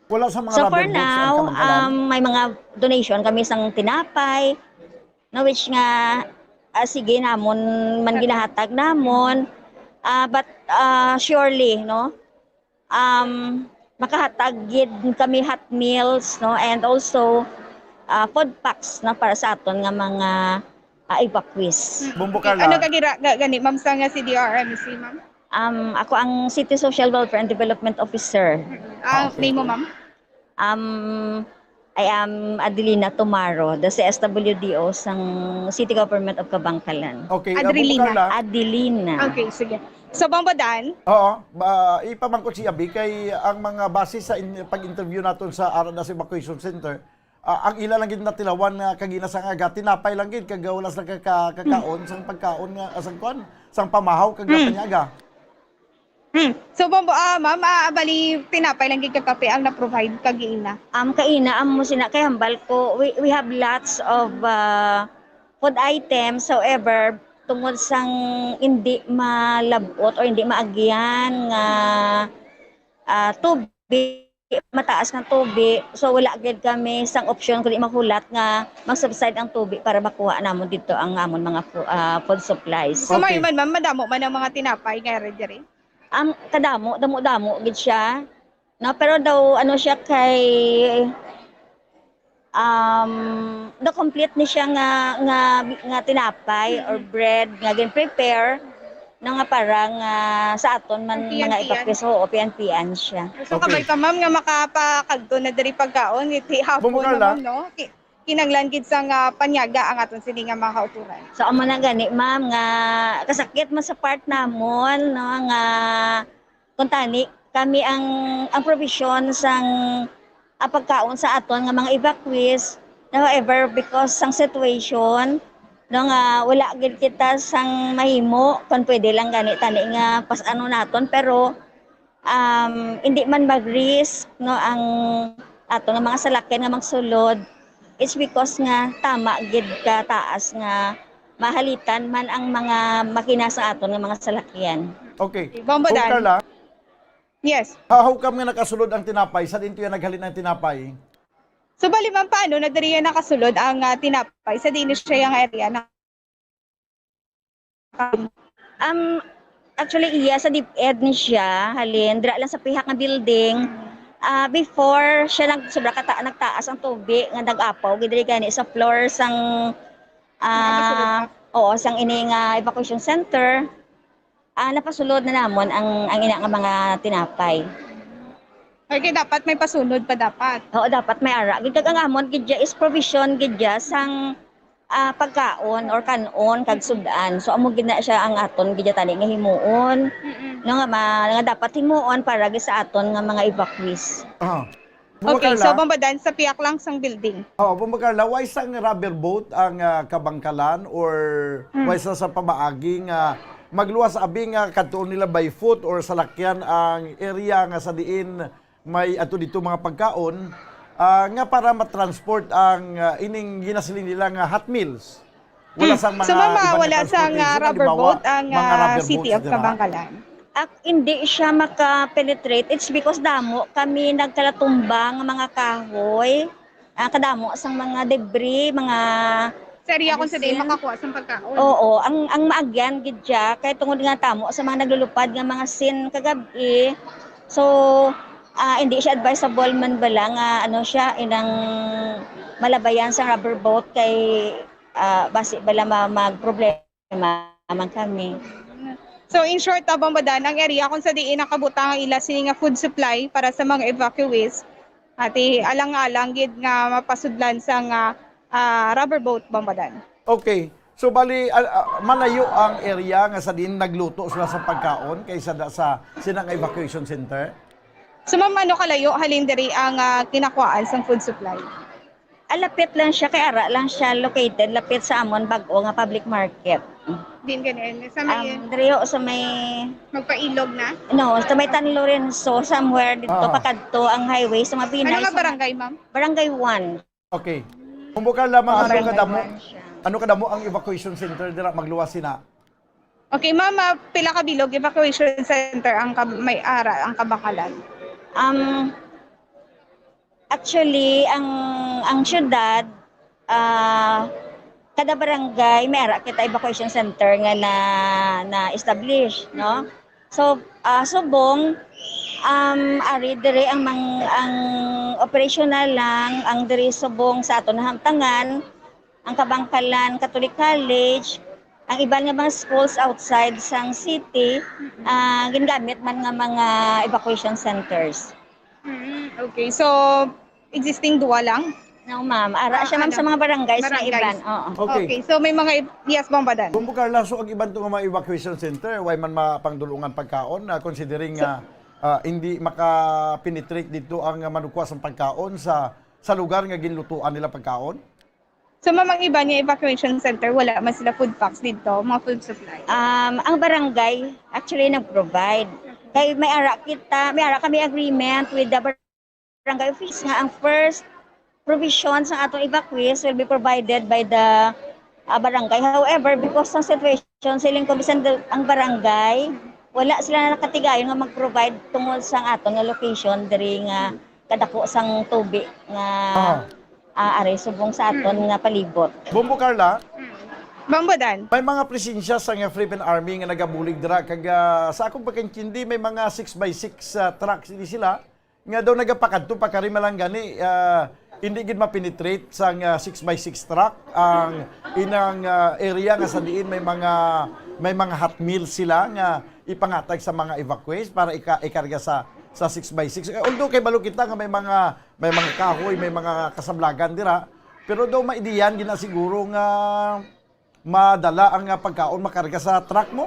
Wala sa mga So rubber for boots ang now, Kabangkalan? may mga donation kami sang tinapay no which nga sige namon man ginahatag namon. But surely no makahatag gid kami hot meals no and also food packs na para sa aton nga mga evacuees. Bumbo Carla. Ano kagira gani ma'am sa nga CDRMC ma'am? Ako ang City Social Welfare and Development Officer. Name mo ma'am? I am Adelina Tomaro, the CSWDO sang City Government of Kabangkalan. Okay, Adelina. Okay, sige. So Bombodan? Oo, ipamangkot si Abi kay ang mga base sa pag-interview naton sa Aradas Evacuation Center, ang ila lang gid natilawan nga kagina sa nga tinapay lang gid kag wala sa kakaon sang pagkaon nga sang pamahaw kag panyaga. So ma'am, bali tinapay lang gid kape ang na-provide kag ina. Kaina mo sina kay hambal ko we have lots of food items however tungod sang hindi malabot or hindi maagyan nga tubig mataas ng tubig so wala gid kami sang option kundi mahulat nga mag-subside ang tubig para makuha namon dito ang amon mga food supplies. So may man ma'am madamo man ang mga tinapay nga diri. Kadamo gid siya. No, pero daw ano siya kay the complete ni siya nga tinapay or bread nga gin-prepare na nga parang sa aton man mga evacuees o pian-pian siya. So kabay ka ma'am nga makapakadto na diri pagkaon iti hapon naman no. Kinanglan gid sa nga panyaga ang aton sini nga mga kauturan. So amo na gani ma'am nga kasakit man sa part namon no nga kuntani kami ang provision sang pagkaon sa aton nga mga evacuees. However because sang situation no nga wala gid kita sang mahimo kun pwede lang gani tani nga pas-ano naton pero hindi man mag-risk no ang aton nga mga salakyan nga magsulod. It's because nga tama gid ka taas nga mahalitan man ang mga makina sa aton nga mga salakyan. Okay. Bombodan. Carla. Yes. How come nga nakasulod ang tinapay? Sa dinto yan naghalin ng tinapay? So bali ma'am paano na diri nakasulod ang tinapay sa dinis siya yang area na actually iya sa DepEd ni siya halin dira lang sa pihak nga building. Before siya sobra nagtaas ang tubig nga nag-apaw gid gani sa floor sang sang ini nga evacuation center. Napasulod na namon ang ina nga mga tinapay. Okay, dapat may pasunod pa dapat. Oo, dapat may ara. Gid kag ang amon gid is provision gid sang pagkaon or kanon kag sudan. So amo gid na siya ang aton gid tani nga himuon. Nga dapat himuon para gid sa aton nga mga evacuees. Okay, so Bombodan sa piyak lang sang building. Bombo Carla, why sang rubber boat ang Kabangkalan or why sa pamaaging magluwas abing kadtuon nila by foot or salakyan ang area nga sa diin may ato dito mga pagkaon nga para matransport ang ining ginasiling nila nga hot meals. Wala sang mga so wala sang rubber boat ang City of Kabangkalan. Hindi siya maka-penetrate. It's because damo kami nagkalatumba nga mga kahoy. Kadamo sang mga debris, mga Seriya kung sa day makakuha sa pagkaon. Oo, ang maagyan gid siya kay tungod nga tamo sa mga naglulupad nga mga sin kagabi. So hindi siya advisable man bala nga ano siya inang malabayan sa rubber boat kay basi bala magproblema man kami. So in short, Bombodan, ang area kung sa diin nakabutang ang ila sini nga food supply para sa mga evacuees. Ati alang-alang gid nga mapasudlan sa nga rubber boat, Bombodan. Okay. So bali malayo ang area nga sa din nagluto sila sa pagkaon kaysa sa sinang evacuation center. So ma'am, ano kalayo halin diri ang kinakuhaan sa food supply? Lapit lang siya, kay ara lang siya located, lapit sa amon bag-o nga public market. Din ganin. Sa may Diriyo sa may magpailog na? No, sa may Tan Lorenzo, somewhere dito pakadto ang highway sa Mabinay. Ano nga barangay, ma'am? Barangay 1. Okay. Kumbukar lamang ano kadamo ang evacuation center dira magluwas sina. Okay, ma'am, pila ka bilog evacuation center ang may ara ang Kabakalan? Actually, ang syudad, kada barangay may ara kita evacuation center nga na establish, no? So, subong ari dire ang operational lang ang dire subong sa aton hamtangan, ang Kabangkalan Catholic College, ang iban nga mga schools outside sang city, ginagamit man nga mga evacuation centers. Okay, so existing duwa lang? No, ma'am. Ara siya ma'am sa mga barangays na iban. Oo. Okay, so may mga yes, Bombodan. Kumbukar laso ang iban tong mga evacuation center way man mapangdulungan pagkaon considering hindi maka-penetrate dito ang manukwas ng pagkaon sa lugar nga ginlutuan nila pagkaon. So ma'am, ang iba niya evacuation center, wala man sila food packs dito, mga food supply? Ang barangay actually nag-provide. Kaya may ara kami agreement with the barangay office nga ang first provision sa atong evacuees will be provided by the barangay. However, because ng situation siling komisan ang barangay, wala sila nakatigayon nga mag-provide tungod sa aton nga location diri nga kadako sang tubig nga are subong sa aton nga palibot. Bombo Carla, Bombodan. may mga presensya sa nga Philippine Army nga nagabulig dira kag sa akong pagkintindi may mga 6x6 trucks ini sila nga daw nagapakadto pakarima lang gani hindi gid ma-penetrate sa 6x6 truck ang inang area nga sa diin may mga hot meals sila nga ipangatag sa mga evacuees para ikarga sa 6x6. Although kay balo kita nga may mga kahoy, may mga kasablagan dira, pero daw maidiyan gina siguro nga madala ang pagkaon makarga sa truck mo.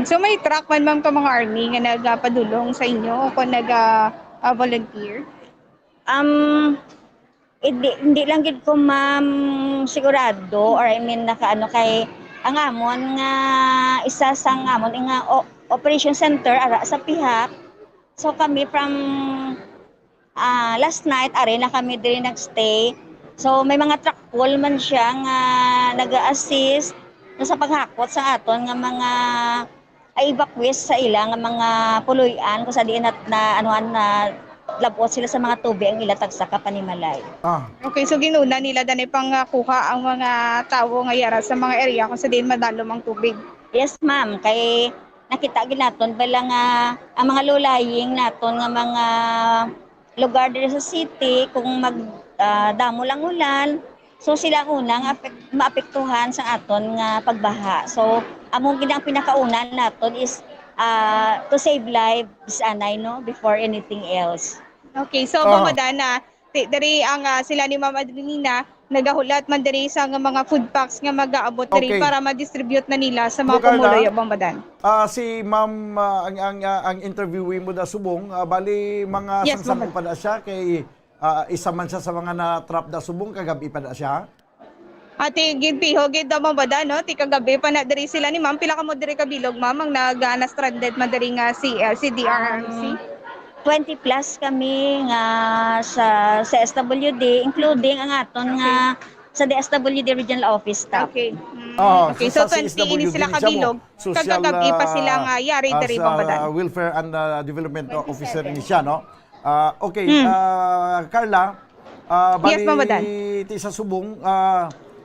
So may truck man ma'am ka mga army nga nagpadulong sa inyo o kung volunteer? Hindi lang gid ko ma'am sigurado or I mean nakaano kay ang amon nga isa sang amon nga operation center ara sa Pihak. So kami from last night are na kami diri nagstay. So may mga truck pool man siya nga naga-assist sa paghakot sa aton nga mga evacuees sa ila nga mga puloy-an kung sa diin na anuan na labot sila sa mga tubig ang ilatag sa Kapanimalay. Okay, so ginuna nila dani pang kuha ang mga tao nga yara sa mga area kung sa diin madalom ang tubig. Yes, ma'am. Kay nakita gid naton bala nga ang mga lulaying naton nga mga lugar diri sa city kung magdamo lang ulan, so sila ang unang maapektuhan sa aton nga pagbaha. So among gid ang pinakauna naton is to save lives anay no before anything else. Okay, so Bombodan na diri ang sila ni Ma'am Adrenina nagahulat man diri sa mga food packs nga mag-aabot diri para ma-distribute na nila sa mga pumuloy, Bombodan. Si Ma'am ang interviewee mo da subong bali mga samsam pa da siya kay isa man siya sa mga na-trap da subong kagabi pa da siya. Ati ginpiho gid daw Bombodan no ti kagabi pa na diri sila ni Ma'am pila ka mo diri ka bilog Ma'am ang nag stranded man diri nga si DRRMC. 20 plus kami nga sa SWD including ang aton nga sa DSWD Regional Office staff. Okay. Okay, so 20 ini sila kabilog. Kagagabi pa sila nga yari diri Bombodan. Welfare and Development Officer ni siya no. Okay, Carla, bali ti sa subong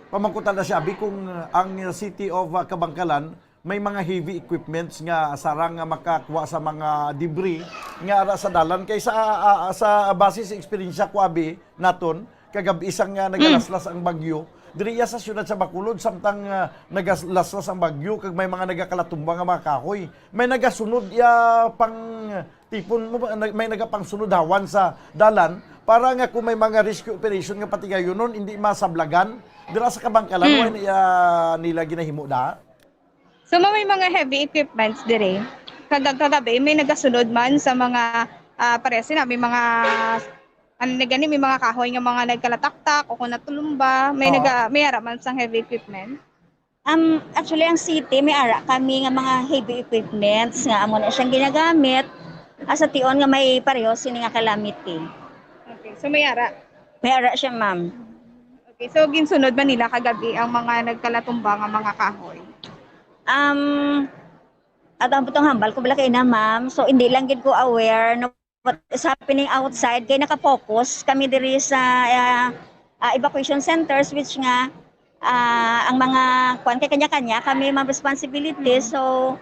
pamangkutan na siya abi kung ang City of Kabangkalan may mga heavy equipments nga sarang nga makakuha sa mga debris nga ara sa dalan kay sa base sa experience ko abi naton kagabi isang nagalaslas ang bagyo diriya sa siyudad sa Bacolod samtang nagaslaslas ang bagyo kag may mga nagakalatumba nga mga kahoy. May nagasunod pang tipon mo may nagapangsunod hawan sa dalan para nga kung may mga rescue operation nga pati gayon nun hindi masablagan dira sa Kabangkalan nila ginahimo da. So may mga heavy equipments dire. Kagabi may nagasunod man sa mga paresi na may mga may mga kahoy nga mga nagkalataktak o kung natulumba, may ara man sang heavy equipment. Actually ang city may ara kami nga mga heavy equipments nga amo na siyang ginagamit sa tion nga may pareho sini nga calamity. Okay, so may ara. May ara siya, ma'am. Okay, so ginsunod ba nila kagabi ang mga nagkalatumba nga mga kahoy? At ang putong hambal ko bala kay na, ma'am. So hindi lang gid ko aware no what is happening outside kay naka-focus kami diri sa evacuation centers which nga ang mga kuan kay kanya-kanya kami mga responsibility. So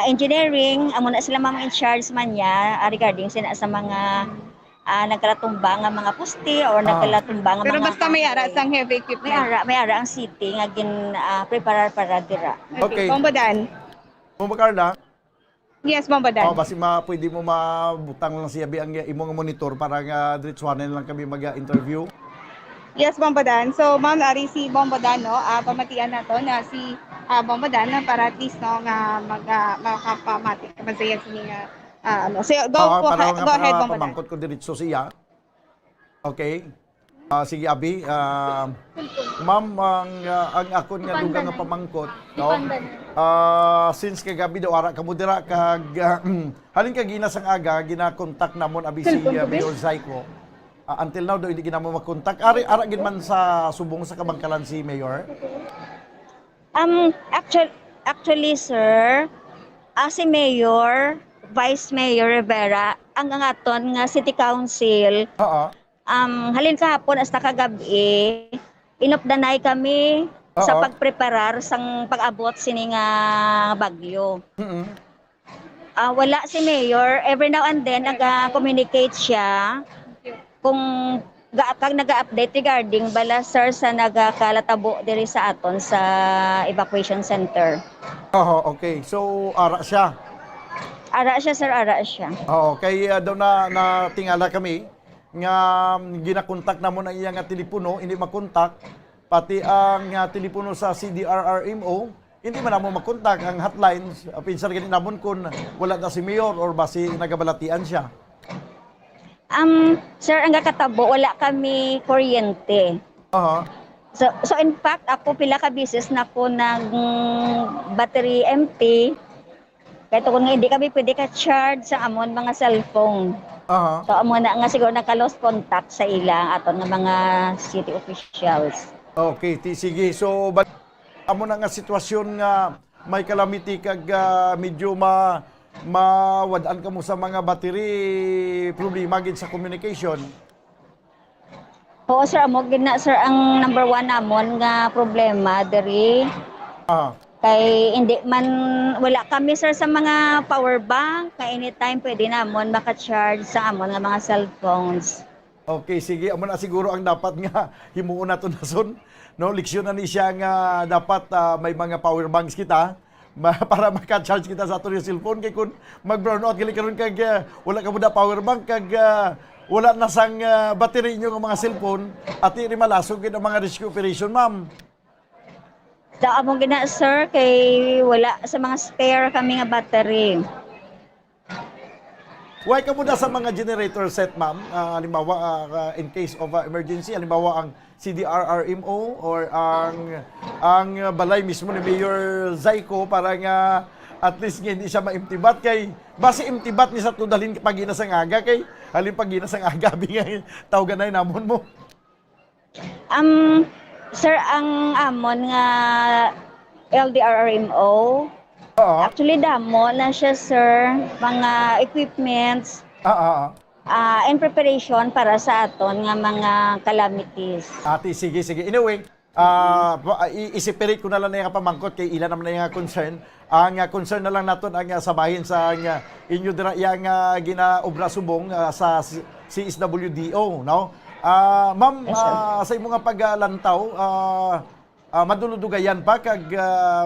engineering amo na sila ma'am in charge man niya regarding sa mga nagkalatumba nga mga poste or nagkalatumba nga Pero mga basta may ara sang heavy equipment. may ara ang city nga gin prepare para dira. Okay. Bombodan. Bomba Carla. Yes, Bombodan. Basi pwede mo mabutang lang siya ang imong monitor para nga diretsuhanan lang kami mag-interview. Yes, Bombodan. So, ma'am, ari si Bombodan, no? Pamatian na to na si Bombodan na para at least, no, nga makapamatik. Masaya sini nga, So, go ahead, Bombodan. Pamangkot ko diretso siya. Okay. Sige, Abi. Ma'am, ang akon nga dugang nga pamangkot, no? Since kagabi daw ara kamo dira kag halin kag ginasang aga gina-contact namon abi si Mayor Zaiko. Until now daw hindi ginamo makontak. Ara gid man sa subong sa Kabangkalan si Mayor. Actually sir, si Mayor, Vice Mayor Rivera ang aton nga City Council. Halin kahapon hasta kagabi inupdanay kami sa pagpreparar sang pag-abot sini nga bagyo. Wala si Mayor, every now and then naga-communicate siya kung kag naga-update regarding bala sir sa nagakalatabo diri sa aton sa evacuation center. Okay. So ara siya. Ara siya sir, ara siya. Kay daw na tingala kami nga ginakontak namon ang iyang telepono, hindi makontak pati ang telepono sa CDRRMO, hindi man namon makontak ang hotlines. Pinsar gani namon kun wala na si Mayor or basi nagabalatian siya. Sir, ang katabo wala kami kuryente. So in fact ako pila ka beses na ko nag battery empty. Kaya kung hindi kami pwede ka-charge sa amon mga cellphone. So amo na nga siguro naka-lost contact sa ilang aton nga mga city officials. Okay, sige. So amo na nga sitwasyon nga may calamity kag medyo mawadaan ka mo sa mga battery problema gid sa communication. Oo sir, amo gid na sir ang number 1 namon nga problema diri. Kay hindi man wala kami sir sa mga power bank kay anytime pwede namon maka-charge sa amon nga mga cellphones. Okay, sige. Amo na siguro ang dapat nga himuon nato nason. No, leksyon na ni siya nga dapat may mga power banks kita para maka-charge kita sa aton cellphone kay kun mag-brownout gali karon kag wala ka muda power bank kag wala na sang battery nyo nga mga cellphone at iri malasog gid ang mga rescue operation, ma'am. Da amo gina sir kay wala sa mga spare kami nga battery. Why ka muna sa mga generator set, ma'am? Halimbawa, in case of emergency, halimbawa ang CDRRMO or ang balay mismo ni Mayor Zaiko para nga at least hindi siya maimtibat kay base imtibat ni sa tudalhin pag ginasang aga kay halin pag ginasang aga bingay tawganay namon mo. Sir, ang amon nga LDRRMO, actually damo na siya sir, mga equipments in preparation para sa aton nga mga calamities. Ati, sige. Anyway, i-separate ko na lang na yung pamangkot kay ilan naman na yung concern. Ang concern na lang natin ang sabahin sa inyo yung ginaobra subong sa CSWDO, no? Ma'am, sa imong nga paglantaw, maduludugayan pa kag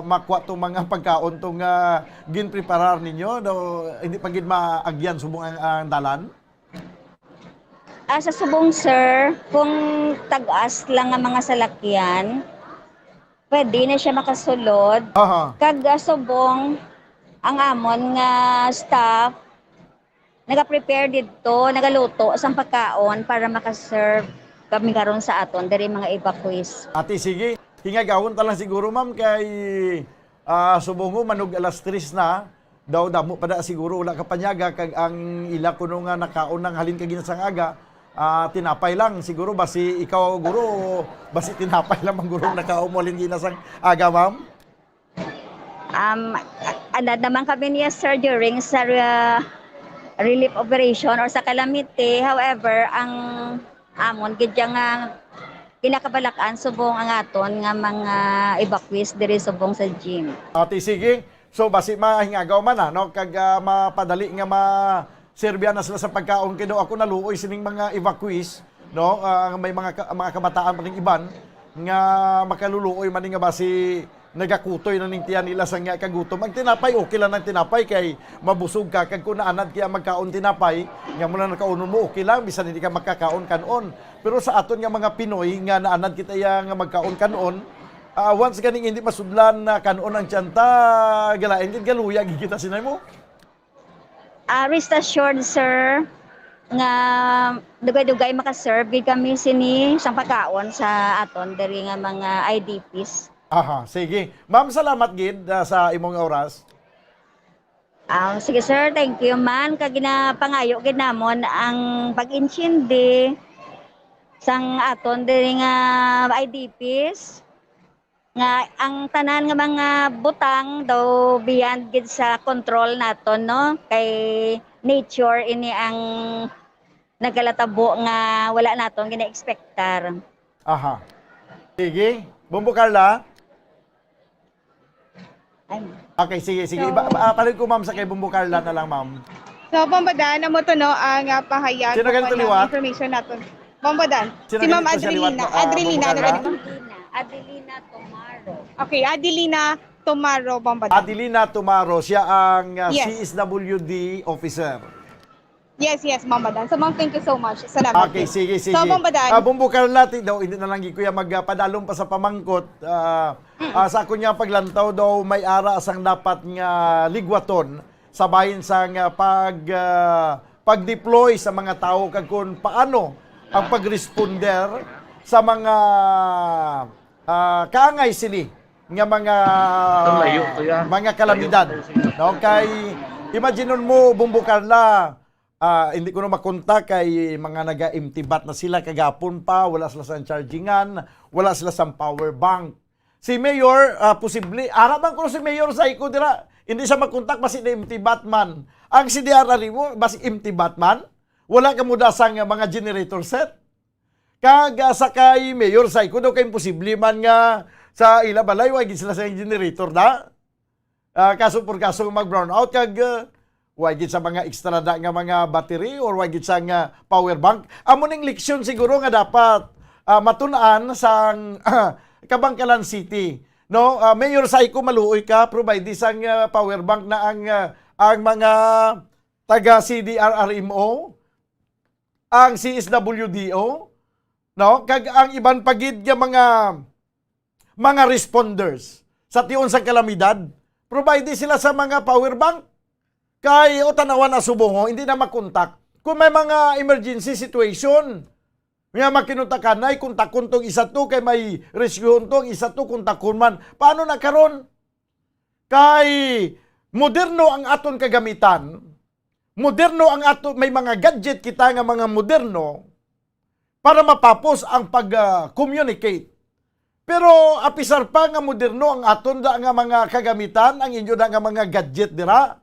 makuha tong mga pagkaon tong ginpreparar ninyo daw hindi pa gid maagyan subong ang dalan. Sa subong, sir, kung tag-as lang ang mga salakyan, pwede na siya makasulod. Kag subong, ang amon nga staff, nagaprepare dito, nagaluto sa pagkaon para makaserve kami karon sa aton, dari mga evacuees. Ate, sige. Hingagawon ta lang siguro, ma'am, kay subong manog alas 3 na. Daw damo pa da siguro wala ka panyaga kag ang ila kuno nga nakaon ng halin kag ginasang aga. Tinapay lang siguro basi ikaw guro basi tinapay lang ang guro nakaumolin ginasang aga, ma'am. Ano naman kami niya, sir, during sa relief operation or sa calamity. However, ang amon gidya nga kinakabalakan subong ang aton nga mga evacuees diri subong sa gym. Ate, sige. So basi mahingagaw man no kag mapadali nga serbihan na sila sa pagkaon kay ako naluoy sining mga evacuees no may mga kabataan pa ning iban nga makaluluoy man nga basi nagakutoy na ning tiyan nila sa nga kagutom. Ang tinapay okay lang ang tinapay kay mabusog ka kag kun naanad kaya magkaon tinapay nga muna nakaunon mo okay lang bisan hindi ka magkakaon kanon. Pero sa aton nga mga Pinoy nga naanad kita nga magkaon kanon, once ganing hindi masudlan na kanon ang tiyanta galain gid galuya gid kita sinay mo. Rest assured, sir, nga dugay-dugay makaserve gid kami sini sang pagkaon sa aton diri nga mga IDPs. Sige. Ma'am, salamat gid sa imong oras. Sige, sir, thank you man kag ginapangayo gid namon ang pag-insyende sang aton diri nga IDPs. Nga ang tanan nga mga butang daw beyond gid sa control naton, no, kay nature ini ang nagalatabo nga wala naton gina-expectar. Sige, Bumbo Carla. Okay, sige. Palit ko, ma'am, sa kay Bumbo Carla na lang, ma'am. So, Bombodan, amo to, no, ang pahayag Sino ganito liwat? information natin. Bombodan, Sino si Ma'am ganito siya liwat? Adelina. Bumbo Carla? Adelina Tomaro. Okay, Adelina Tomaro, Bombodan. Adelina Tomaro, siya ang Yes. CSWD officer. Yes, Bombodan. So, ma'am, thank you so much. Salamat. Okay, sige. So, Bombodan. Bumbo Carla, daw, hindi na lang kuya magpadalong pa sa pamangkot. Sa ako niya paglantaw daw, may ara asang dapat nga ligwaton sa bahin sa nga pag-deploy sa mga tao kag kung paano ang pag-responder sa mga kaangay sili nga mga kalamidad. No, kay imagine mo, Bumbo Carla, hindi ko na makontak kay mga naga-empty bat na sila kagapon pa, wala sila sa chargingan, wala sila sa power bank. Si Mayor, posible, araban ko si Mayor sa iko dira, hindi siya makontak basi na empty batman. Ang si Diarari mo, basi empty batman, wala ka muda sa mga generator set. Kag sa kay Mayor sa iko daw kay imposible man nga sa ila balay, wag sila sa generator da. Kaso por kaso mag-brown out kag wag sa mga extra da nga mga battery or wag sa nga power bank. Amo ning leksyon siguro nga dapat matun-an sang Kabangkalan City. No, Mayor Saiko maluoy ka provide sang power bank na ang mga taga CDRRMO, ang CSWDO, no, kag ang iban pagid nga mga responders sa tiyon sa kalamidad, provide sila sa mga power bank. Kay o tanawan na subongo, hindi na makontak. Kung may mga emergency situation, nga makinuntakan na, kontakon tong isa to, kay may rescue tong isa to, kontakon man. Paano na karon? Kay moderno ang aton kagamitan, moderno ang aton, may mga gadget kita nga mga moderno, para mapapos ang pag-communicate. Pero apisar pa nga moderno ang aton da nga mga kagamitan, ang inyo da nga mga gadget dira,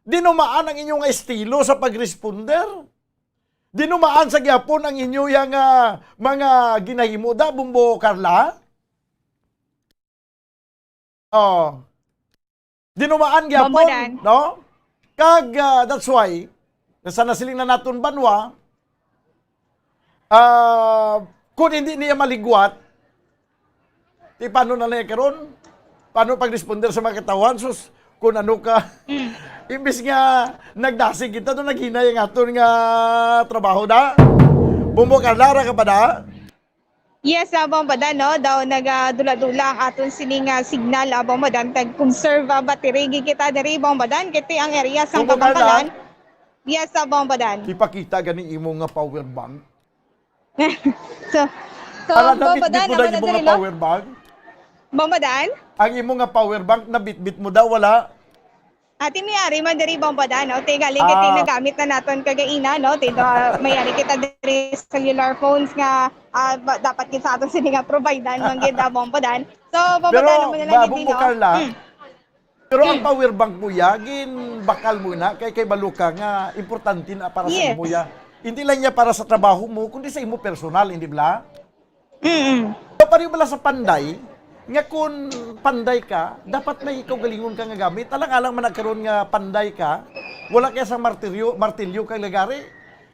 dinumaan ang inyong estilo sa pag-responder. Dinumaan sa gyapon ang inyo yang mga ginahimo da, Bumbo Carla. Dinumaan gyapon, no? Kag that's why nasa nasiling na naton banwa, kung hindi niya maligwat, Ti paano na lang karon? Paano pag-responder sa mga katawan? Sus, kung ano ka. Imbis nga nagdasig kita doon, naghinay ang aton nga trabaho na. Bumukalara ka pa na? Yes, abang badan, no? Daw nagadula-dula ang aton sining signal, abang badan. Tag-conserve battery kita diri, abang badan. Kiti ang area sang Kabangkalan. Yes, abang badan. Ipakita gani imo nga power bank. so Ala, abang badan, nabitbit mo daw imo nga power bank? Abang badan? Ang imo nga power bank, nabitbit mo daw, wala? Ati mayari man diri bang badan, no? Te galing kiti nagamit na naton kagaina, no? Te mayari kita diri cellular phones nga dapat kita sa aton sini nga providean man gid bang badan. So babadan mo na lang Pero, dito, no? Carla, pero ang power bank mo yagin, bakal mo na, kay baluka nga, importante na para sa imo ya. Hindi lang niya para sa trabaho mo, kundi sa imo personal, hindi ba? So, pari bala sa panday, nga kung panday ka, dapat may ikaw galingon ka nga gamit. Alang-alang man nagkaroon nga panday ka, wala kaya sa martilyo kang lagari.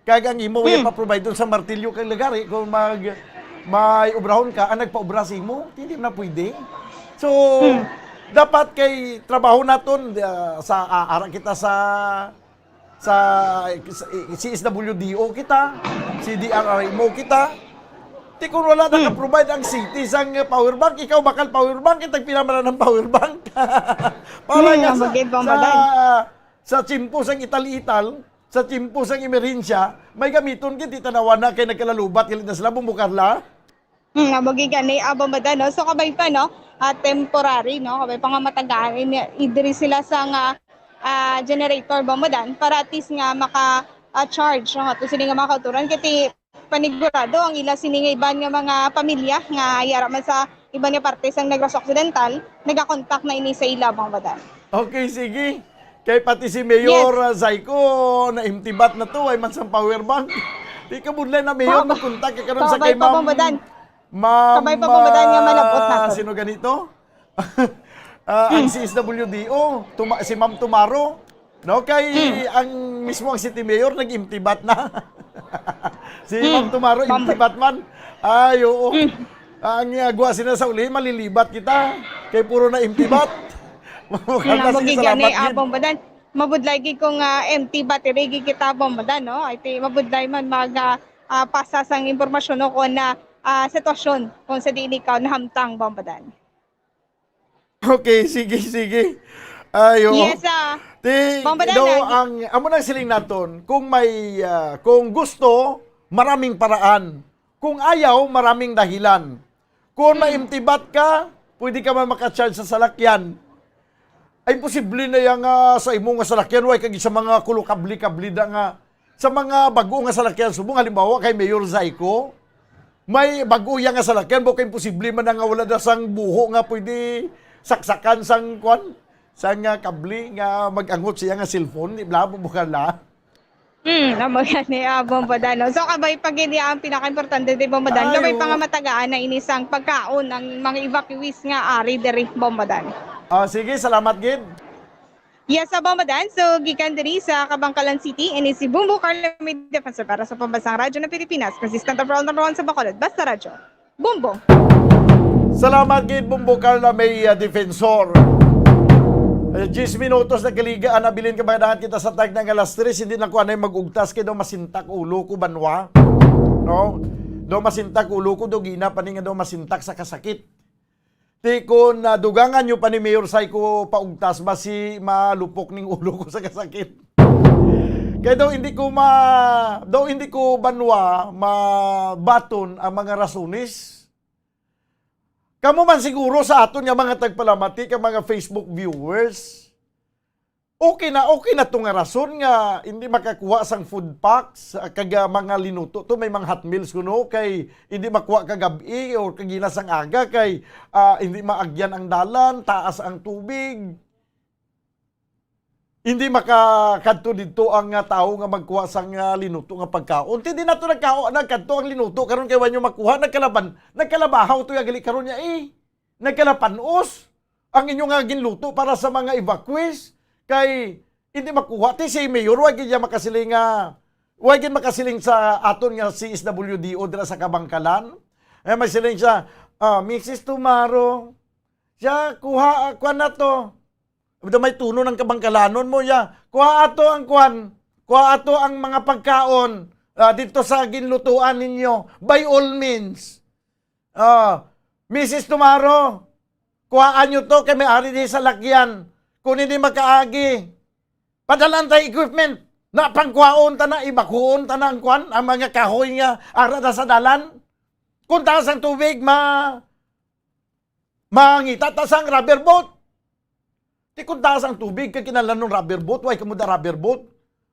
Kaya ang imo yung pa-provide doon sa martilyo kang lagari. Kung may obrahon ka, ang nagpa-obra sa imo, hindi na pwede. So, dapat kay trabaho naton sa aara kita sa CSWDO kita, CDRRMO kita. Di kung wala naka-provide ang city sang power bank, ikaw bakal power bank, itag pinamala ng power bank. Para nga sa chimpo sang italital, sa chimpo sang emerhensya, may gamiton kit itanawan na kay nagkalalubat, kilit na sila bumukarla. Magigan ni abang badan, no? So kabay pa, no? Temporary, no? Kabay pa nga matagaan, idiri sila sa generator bamadan para at least nga maka-charge, no? Ito sila nga makauturan, kiti panigurado ang ila sining iban nga mga pamilya nga yara man sa iban nga parte sang Negros Occidental nagakontak na ini sa ila bang badan. Okay, sige. Kay pati si Mayor Zaiko na imtibat na to ay man sang power bank. Di ka budlay na Mayor magkontak ka karon sa kay Ma'am. Kabay pa badan nga malabot na. Sino ganito? Ang CSWDO, si Ma'am Tumaro. No, kay ang mismo ang City Mayor nag-imtibat na. Si Ma'am Tumaro, imtibat man. Ay, oo. Ang gwa sila sa uli, malilibat kita. Kay puro na imtibat. Salamat abang badan. Mabudlay gi kung empty battery gi kita abang badan, no? Ay mabudlay man pasa sang impormasyon no kung na sitwasyon kung sa diin ikaw nahamtang bang badan. Okay, sige. Ayo. Yes, amo nang siling naton, kung may kung gusto, maraming paraan. Kung ayaw, maraming dahilan. Kung maimtibat ka, pwede ka man maka-charge sa salakyan. Ay posible na yang sa imo nga salakyan way kag sa mga kulokabli-kabli da nga sa mga bago nga salakyan subong halimbawa kay Mayor Zaiko, may bago yang nga salakyan bo kay posible man nga wala da sang buho nga pwede saksakan sang kwan sang kabli nga mag-angot siya nga cellphone, ibla bubukan la. Namagan ni abang badano. So kabay pag hindi ang pinaka-importante di Bombadan, kabay pa nga matagaan na inisang pagkaon ng mga evacuees nga ari diri Bombadan. Sige, salamat gid. Yes, Bombadan. So gikan diri sa Kabangkalan City, ini si Bumbo Carla may defensor para sa Pambansang Radyo ng Pilipinas, consistent overall number 1 sa Bacolod, basta radyo. Bumbo. Salamat gid Bumbo Carla may defensor. 10 minutos na kaligaan na bilin ka magadahan kita sa tag ng alas 3, hindi na ko anay magugtas kay daw masintak ulo ko banwa. No? Daw masintak ulo ko, daw gina pa nga daw masintak sa kasakit. Ti kung dugangan nyo pa ni Mayor Zaiko paugtas ba si malupok ning ulo ko sa kasakit. Kaya daw hindi ko banwa mabaton ang mga rasunis. Kamu man siguro sa aton nga mga tagpalamati ka mga Facebook viewers. Okay na to nga rason nga hindi makakuha sang food packs kag mga linuto to may mga hot meals kuno kay hindi makuha kagabi or kagina sang aga kay hindi maagyan ang dalan, taas ang tubig. Hindi makakadto dito ang tao nga magkuha sang linuto nga pagkaon. Hindi na to nagkadto ang linuto karon kay wanyo makuha nagkalabahaw to gali karon niya nagkalapanos ang inyong nga ginluto para sa mga evacuees kay hindi makuha ti si Mayor wag gid makasiling sa aton nga CSWDO dira sa Kabangkalan. May siling siya Mrs. Tumaro, siya, kuha na to. May tuno ng kabangkalanon mo, ya. Kuha ato ang mga pagkaon dito sa ginlutuan ninyo. By all means. Mrs. Tumaro, kuhaan nyo to kay may-ari di sa lakyan. Kung hindi makaagi, padalan tayo equipment na pangkuhaon ta na, ibakuon ta na ang mga kahoy nga ara na sa dalan. Kung taas ang tubig, mangita taas ang rubber boat. Di kung taas ang tubig, kakinalan ng rubber boat, why ka mo da rubber boat?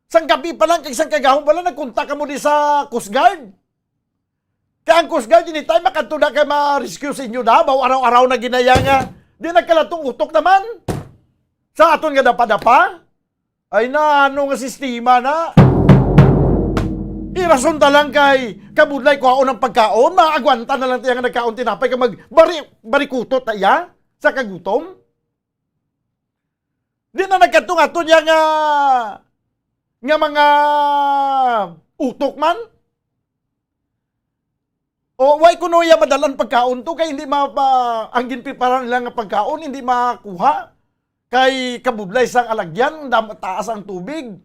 Sang gabi pa lang, kay isang kagahon pa lang, nagkunta ka mo di sa Coast Guard. Kaya ang Coast Guard, hindi tayo makatuna kay ma-rescue sa inyo na, baw araw-araw na ginaya nga. Di nagkalatong utok naman. Sa aton nga dapa-dapa, ay na, ano nga sistema na. Irason ta lang kay kabudlay kuhaon ng pagkaon, maagwanta na lang tayo nga nagkaon tinapay ka barikutot tayo sa kagutom. Di na nagkatung-aton nga mga utok man. O why kuno ya madalan pagkaon to kay hindi ang ginpiparan nila nga pagkaon hindi makuha kay kabudlay sang alagyan taas ang tubig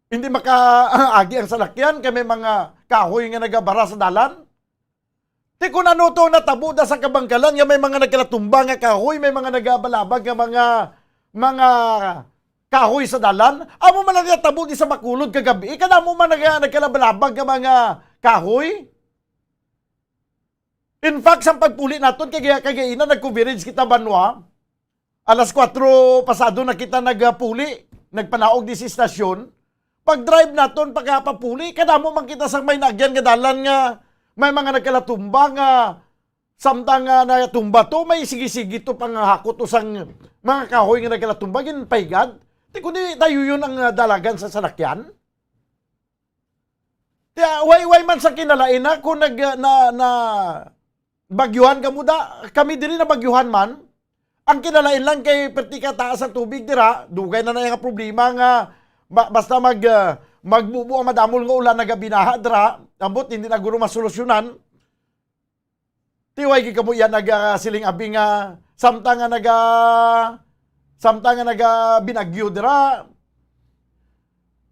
hindi makaagi ang salakyan kay may mga kahoy nga nagabara sa dalan. Ti kun ano to natabo da sa kabangkalan nga may mga nagkalatumba nga kahoy may mga nagabalabag nga mga kahoy sa dalan. Amo man natabo di sa Bacolod kagabi kanamo man nagkalabalabag nga mga kahoy. In fact, sa pagpuli naton kagainan nag-coverage kita banwa. Alas 4 pasado na kita nagpuli, nagpanaog di sa istasyon. Pag-drive naton pagkapapuli, kadamo man kita sa may nagyan nga dalan nga may mga nagkalatumba nga samtang nga natumba to, may sige-sige to pang hakot usang mga kahoy nga nagkalatumba gin paigad. Di kundi tayo yun ang dalagan sa salakyan. Way man sa kinalain na kung bagyuhan ka muda, kami diri na bagyuhan man. Ang kinalain lang kay pertika taas ang tubig dira, dugay na yung problema nga basta magbubo ang madamol nga ulan nagabinaha dira, ambot hindi na guro masolusyonan. Tiway kamo yan nagasiling abi nga samtang nga binagyo dira.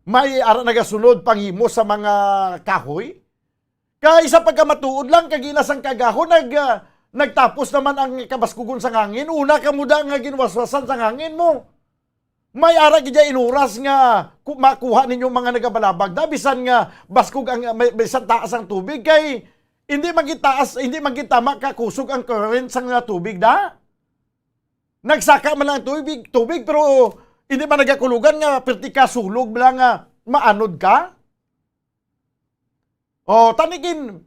May ara nagasunod panghimo sa mga kahoy. Kaya isa pagkamatuod lang, kagilas ang kagahon, nagtapos naman ang kabaskugon sa hangin. Una ka muda nga ginwaswasan sa hangin mo. May ara gidya inuras nga makuha ninyo mga nagabalabag na. Bisan nga baskog ang bisan taas ang tubig. Kay hindi magitamak kakusog ang current sa tubig na. Nagsaka man lang tubig pero hindi man nagakulugan nga pertika sulog lang nga maanod ka. Tanigin,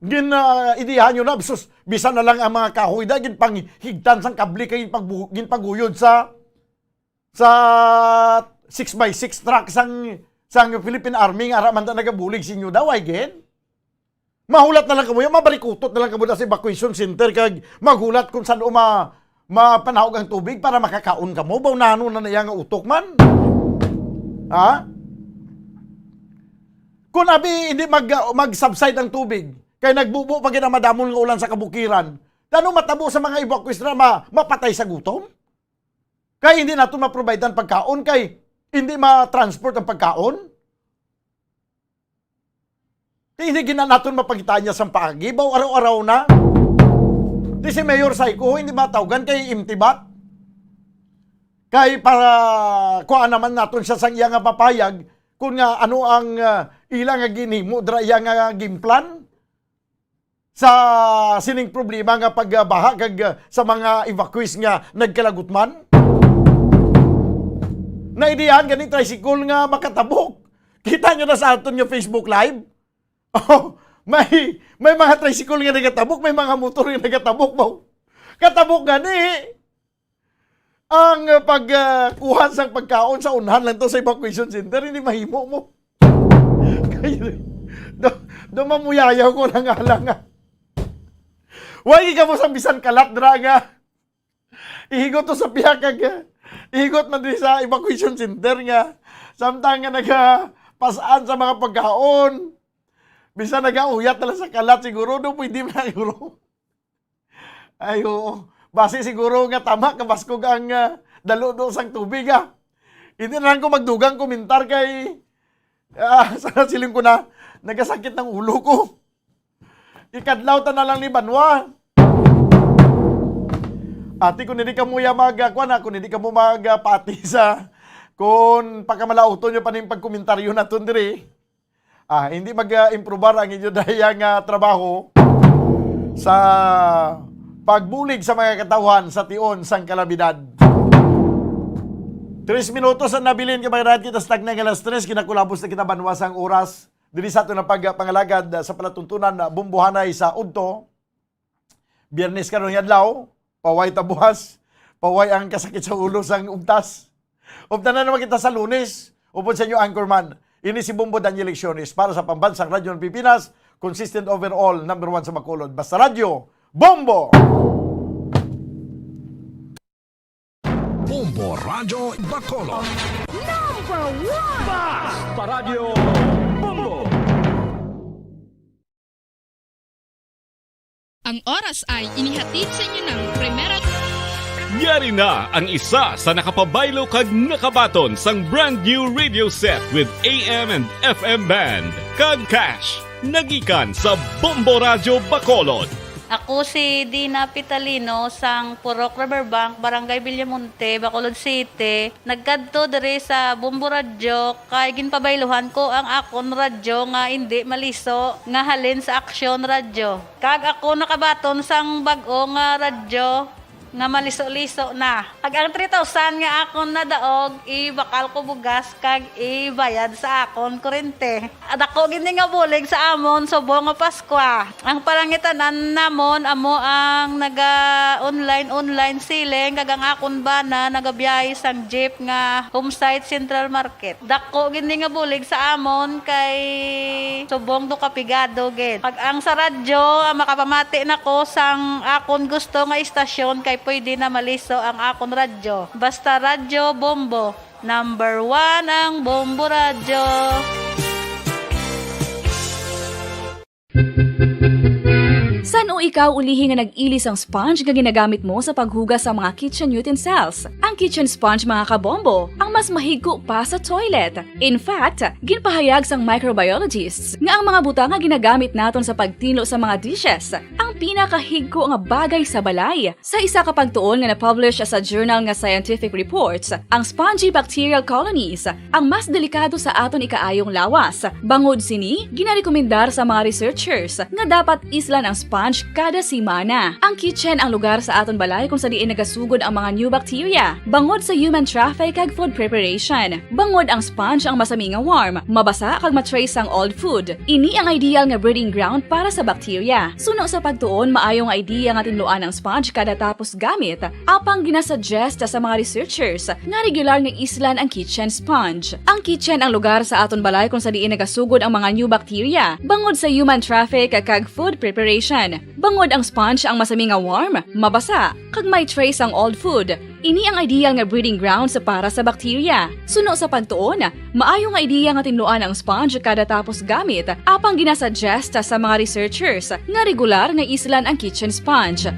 idihan nyo na, bisan na lang ang mga kahoy da, ginpanghigtan sang kabli, ginpaguyod sa 6x6 truck sang Philippine Army, nga araman na nagabulig sinyo daw, ay gen. Mahulat na lang kamo, mabarikutot na lang kamo sa evacuation center, kag maghulat kung saan mapanahog ang tubig para makakaon kamo, bawnano na niyang utok man. Ha? Kung abi hindi mag-subside ang tubig, kaya nagbubo pag na madamon nga ulan sa kabukiran, tanong matabo sa mga evacuees na mapatay sa gutom? Kaya hindi natin ma-provide ang pagkaon, kaya hindi ma-transport ang pagkaon? Kaya hindi natin mapagitaan niya sa paagibaw, araw-araw na. Di si Mayor Saiko, hindi matawgan kay imtibat. Kaya para kuha naman natin siya sa iya nga papayag, kung nga ano ang ilang nga ginhimo dra iya nga gimplan sa sining problema nga pagbaha kag sa mga evacuees nga nagkalagutman. Naidihan gani tricycle nga makatabok. Kita nyo na sa aton nga Facebook Live. May mga tricycle nga nagatabok, may mga motor nga nagatabok ba? Katabok gani. Ang pagkuhan sang pagkaon sa unhan lang to sa evacuation center, hindi mahimo mo. Do mamuyayaw ko na nga lang nga. Huwag ka mo sa bisan kalat dra nga. Ihigot to sa pihakag. Ihigot man din sa evacuation center nga. Samtang nga nagpasaan sa mga pagkaon. Bisa nagauyat na lang sa kalat siguro, do pwede na siguro. Ay, oo. Base siguro nga tama, kabaskog ang dalo-do sang tubig, Hindi na lang ko magdugang komentar kay sana siling ko na nagasakit ng ulo ko. Ikadlaw ta na lang ni Banwa. Ati, kung hindi ka mo kung hindi ka mo magpati sa kung pagkamalauto nyo pa ning pagkomentaryo na ito diri, hindi mag-improbar ang inyo dayang trabaho sa pagbulig sa mga katawhan sa tion sang kalamidad. 3 minutos ang nabilin kabayran kita sa tagnang alas 3, kinakulabos na kita banwasang oras. Dili sa ito na pagpangalagad sa palatuntunan na bumbuhanay sa Udto. Biyernes karon nga adlaw, paway tabuhas, paway ang kasakit sa ulo sang ugtas. Upta na naman kita sa Lunes, upod sa inyo anchorman. Ini si Bombo Daniel Lecciones para sa Pambansang Radyo ng Pilipinas, consistent overall, #1 sa Bacolod. Basta Radyo, Bombo! Bombo Radyo Bacolod. #1 Basta Radyo Bombo. Ang oras ay inihatid sa inyo ng Primera. Yari na ang isa sa nakapabaylo kag nakabaton sang brand new radio set with AM and FM band. Kag Cash, nagikan sa Bombo Radyo Bacolod. Ako si Dina Pitalino sang Purok Riverbank, Barangay Villamonte, Bacolod City. Nagkadto diri sa Bombo Radyo kay ginpabayluhan ko ang akon radyo nga hindi maliso nga halin sa Aksyon Radyo. Kag ako nakabaton sang bag-o nga radyo nga maliso-liso na. Kag ang 3,000 nga akon nadaog, ibakal ko bugas kag ibayad sa akon kurente. At ako gini nga bulig sa amon subong nga Paskwa. Ang palangitanan namon amo ang naga-online siling kag ang akon bana nagabiyahe sang jeep nga Homesite Central Market. Dako gini nga bulig sa amon kay subong do kapigado gid. Pag ang sa radyo makapamati nako sang akon gusto nga istasyon kay pwede na maliso ang akon radyo. Basta Radyo Bombo. #1 ang Bombo Radyo. San o ikaw ulihi nga nag-ilis ang sponge nga ginagamit mo sa paghugas sa mga kitchen utensils? Ang kitchen sponge mga kabombo, ang mas mahigko pa sa toilet. In fact, ginpahayag sang microbiologists nga ang mga butang nga ginagamit naton sa pagtilo sa mga dishes ang pinakahigko nga bagay sa balay. Sa isa ka pagtuon nga na-publish sa journal nga Scientific Reports, ang spongy bacterial colonies ang mas delikado sa aton ikaayong lawas. Bangod sini, ginarekomendar sa mga researchers nga dapat islan ang sponge kada semana. Ang kitchen ang lugar sa aton balay kung sa diin nagasugod ang mga new bacteria. Bangod sa human traffic kag food preparation. Bangod ang sponge ang masami nga warm, mabasa kag matrace ang old food. Ini ang ideal nga breeding ground para sa bacteria. Suno sa pagtuon, maayo nga idea nga tinluan ang sponge kada tapos gamit. Apang ginasuggest sa mga researchers nga regular nga islan ang kitchen sponge. Ang kitchen ang lugar sa aton balay kung sa diin nagasugod ang mga new bacteria. Bangod sa human traffic kag food preparation. Bangod ang sponge ang masami nga warm, mabasa, kag may trace ang old food. Ini ang ideal nga breeding ground sa para sa bacteria. Suno sa pagtuon, maayo nga idea nga tinluan ang sponge kada tapos gamit, apang ginasuggest sa mga researchers nga regular nga islan ang kitchen sponge.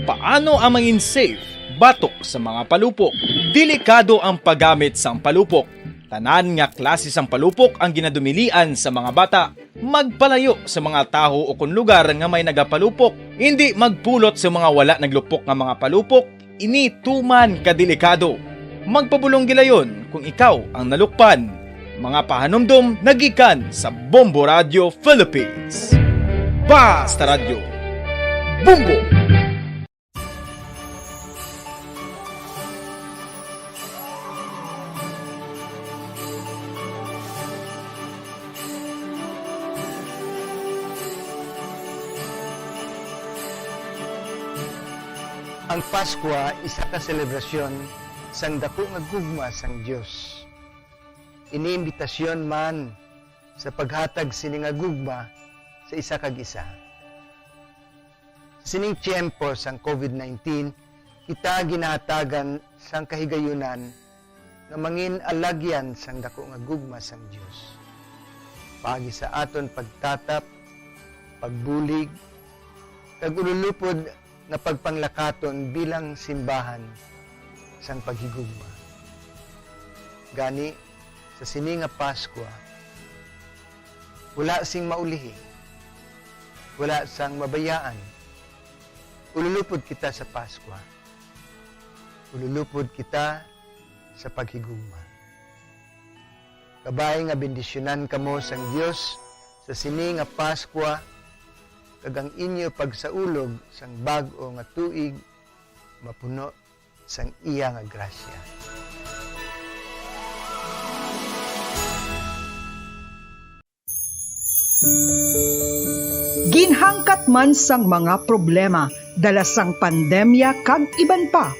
Paano ang mangin safe batok sa mga palupok? Delikado ang paggamit sang palupok. Tanan nga klase sang palupok ang ginadumilian sa mga bata. Magpalayo sa mga taho o kung lugar nga may nagapalupok. Hindi magpulot sa mga wala naglupok nga mga palupok. Ini tuman kadelikado. Magpabulong gilayon kung ikaw ang nalukpan. Mga pahanumdum nagikan sa Bombo Radio Philippines. Basta Radio Bombo! Ang Paskwa isa ka selebrasyon sang dako nga gugma sang Dios. Iniimbitasyon man sa paghatag sini nga gugma sa isa kag isa. Sining tiyempo sang COVID-19, kita ginahatagan sang kahigayunan nga mangin alagyan sang dako nga gugma sang Dios. paagi sa aton pagtatap, pagbulig, kag ululupod na pagpanglakaton bilang simbahan sang paghigugma. Gani, sa sini nga Pasko, wala sing maulihi, wala sang mabayaan. Ululupod kita sa Pasko. Ululupod kita sa paghigugma. Kabay nga bendisyonan kamo sang Dios sa sini nga Pasko, kag ang inyo pagsaulog sang bag-o nga tuig mapuno sang iya nga grasya. Ginhangkat man sang mga problema dala sang pandemya kag iban pa,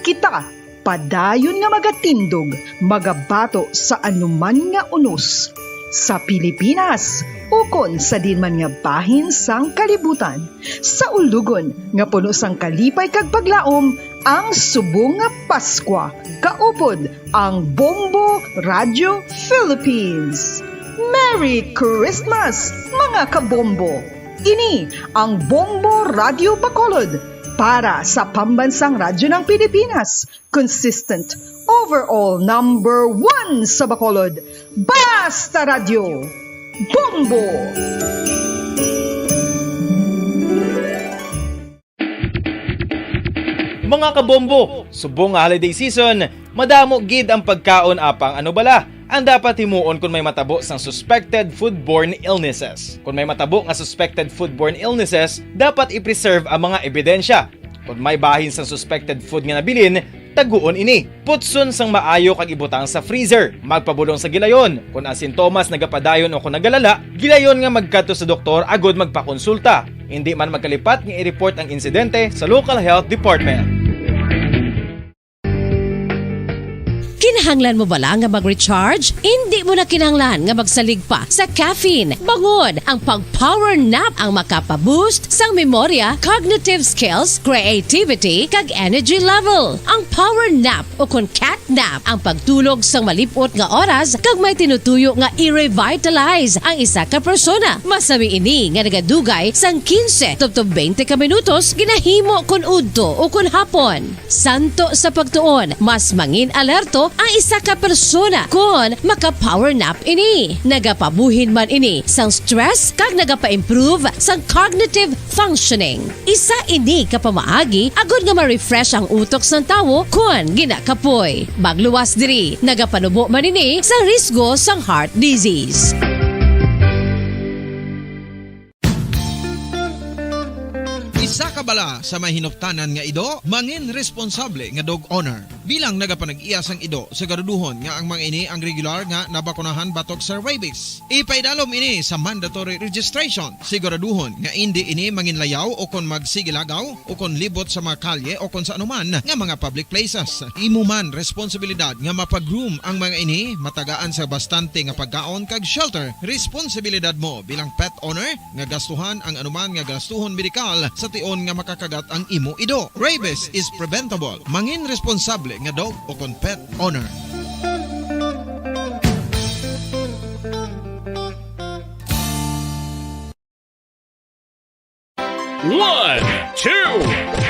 kita padayon nga magatindog, magabato sa anuman nga unos sa Pilipinas ukon sa dinman nga bahin sang kalibutan, sa ulugon nga puno sang kalipay kag paglaom ang subong nga Pasko, kaupod ang Bombo Radio Philippines. Merry Christmas mga kabombo! Ini ang Bombo Radio Bacolod para sa Pambansang Radyo ng Pilipinas. Consistent, overall number 1 sa Bacolod. Basta Radio! Bombo! Mga kabombo, subong nga holiday season, madamo gid ang pagkaon apang ano bala ang dapat himuon kung may matabo sang suspected foodborne illnesses. Kung may matabo nga suspected foodborne illnesses, dapat i-preserve ang mga ebidensya. Kung may bahin sang suspected food nga nabilin, taguon ini. Putson sang maayo kag ibutang sa freezer. Magpabulong sa gilayon. Kung ang sintomas nagapadayon o kung nagalala, gilayon nga magkadto sa doktor agod magpakonsulta. Hindi man magkalipat nga i-report ang insidente sa local health department. Kinahanglan mo bala nga mag-recharge? Hindi mo na kinahanglan nga magsalig pa sa caffeine. Bangod ang pag-power nap ang makapaboost sang memorya, cognitive skills, creativity, kag energy level. Ang power nap o kun cat nap ang pagtulog sang malipot nga oras kag may tinutuyo nga i-revitalize ang isa ka persona. Masami ini nga nagadugay sang 15 to 20 ka minutos ginahimo kun udto o kun hapon. Santo sa pagtuon, mas mangin alerto ang isa ka persona kung maka-power nap ini. Nagapabuhin man ini sang stress kag nagapa-improve sang cognitive functioning. Isa ini kapamaagi agud nga ma-refresh ang utok sang tawo kung ginakapoy. Magluwas diri, nagapanubo man ini sa risgo sang heart disease. Isa ka bala sa may hinuptanan nga ido, mangin responsable nga dog owner. Bilang nagapanag-iyas ang ido, siguraduhon nga ang mga ini ang regular nga nabakunahan batok sa rabies. Ipaidalom ini sa mandatory registration. Siguraduhon nga hindi ini manginlayaw o kon magsigilagaw o kon libot sa mga kalye o kon sa anuman nga mga public places. Imo man responsibilidad nga mapag-groom ang mga ini, matagaan sa bastante nga pagkaon kag shelter. Responsibilidad mo bilang pet owner nga gastuhan ang anuman nga gastuhon medikal sa tion nga makakagat ang imo ido. Rabies is preventable. Mangin responsable nga dog o kon pet owner. One, two,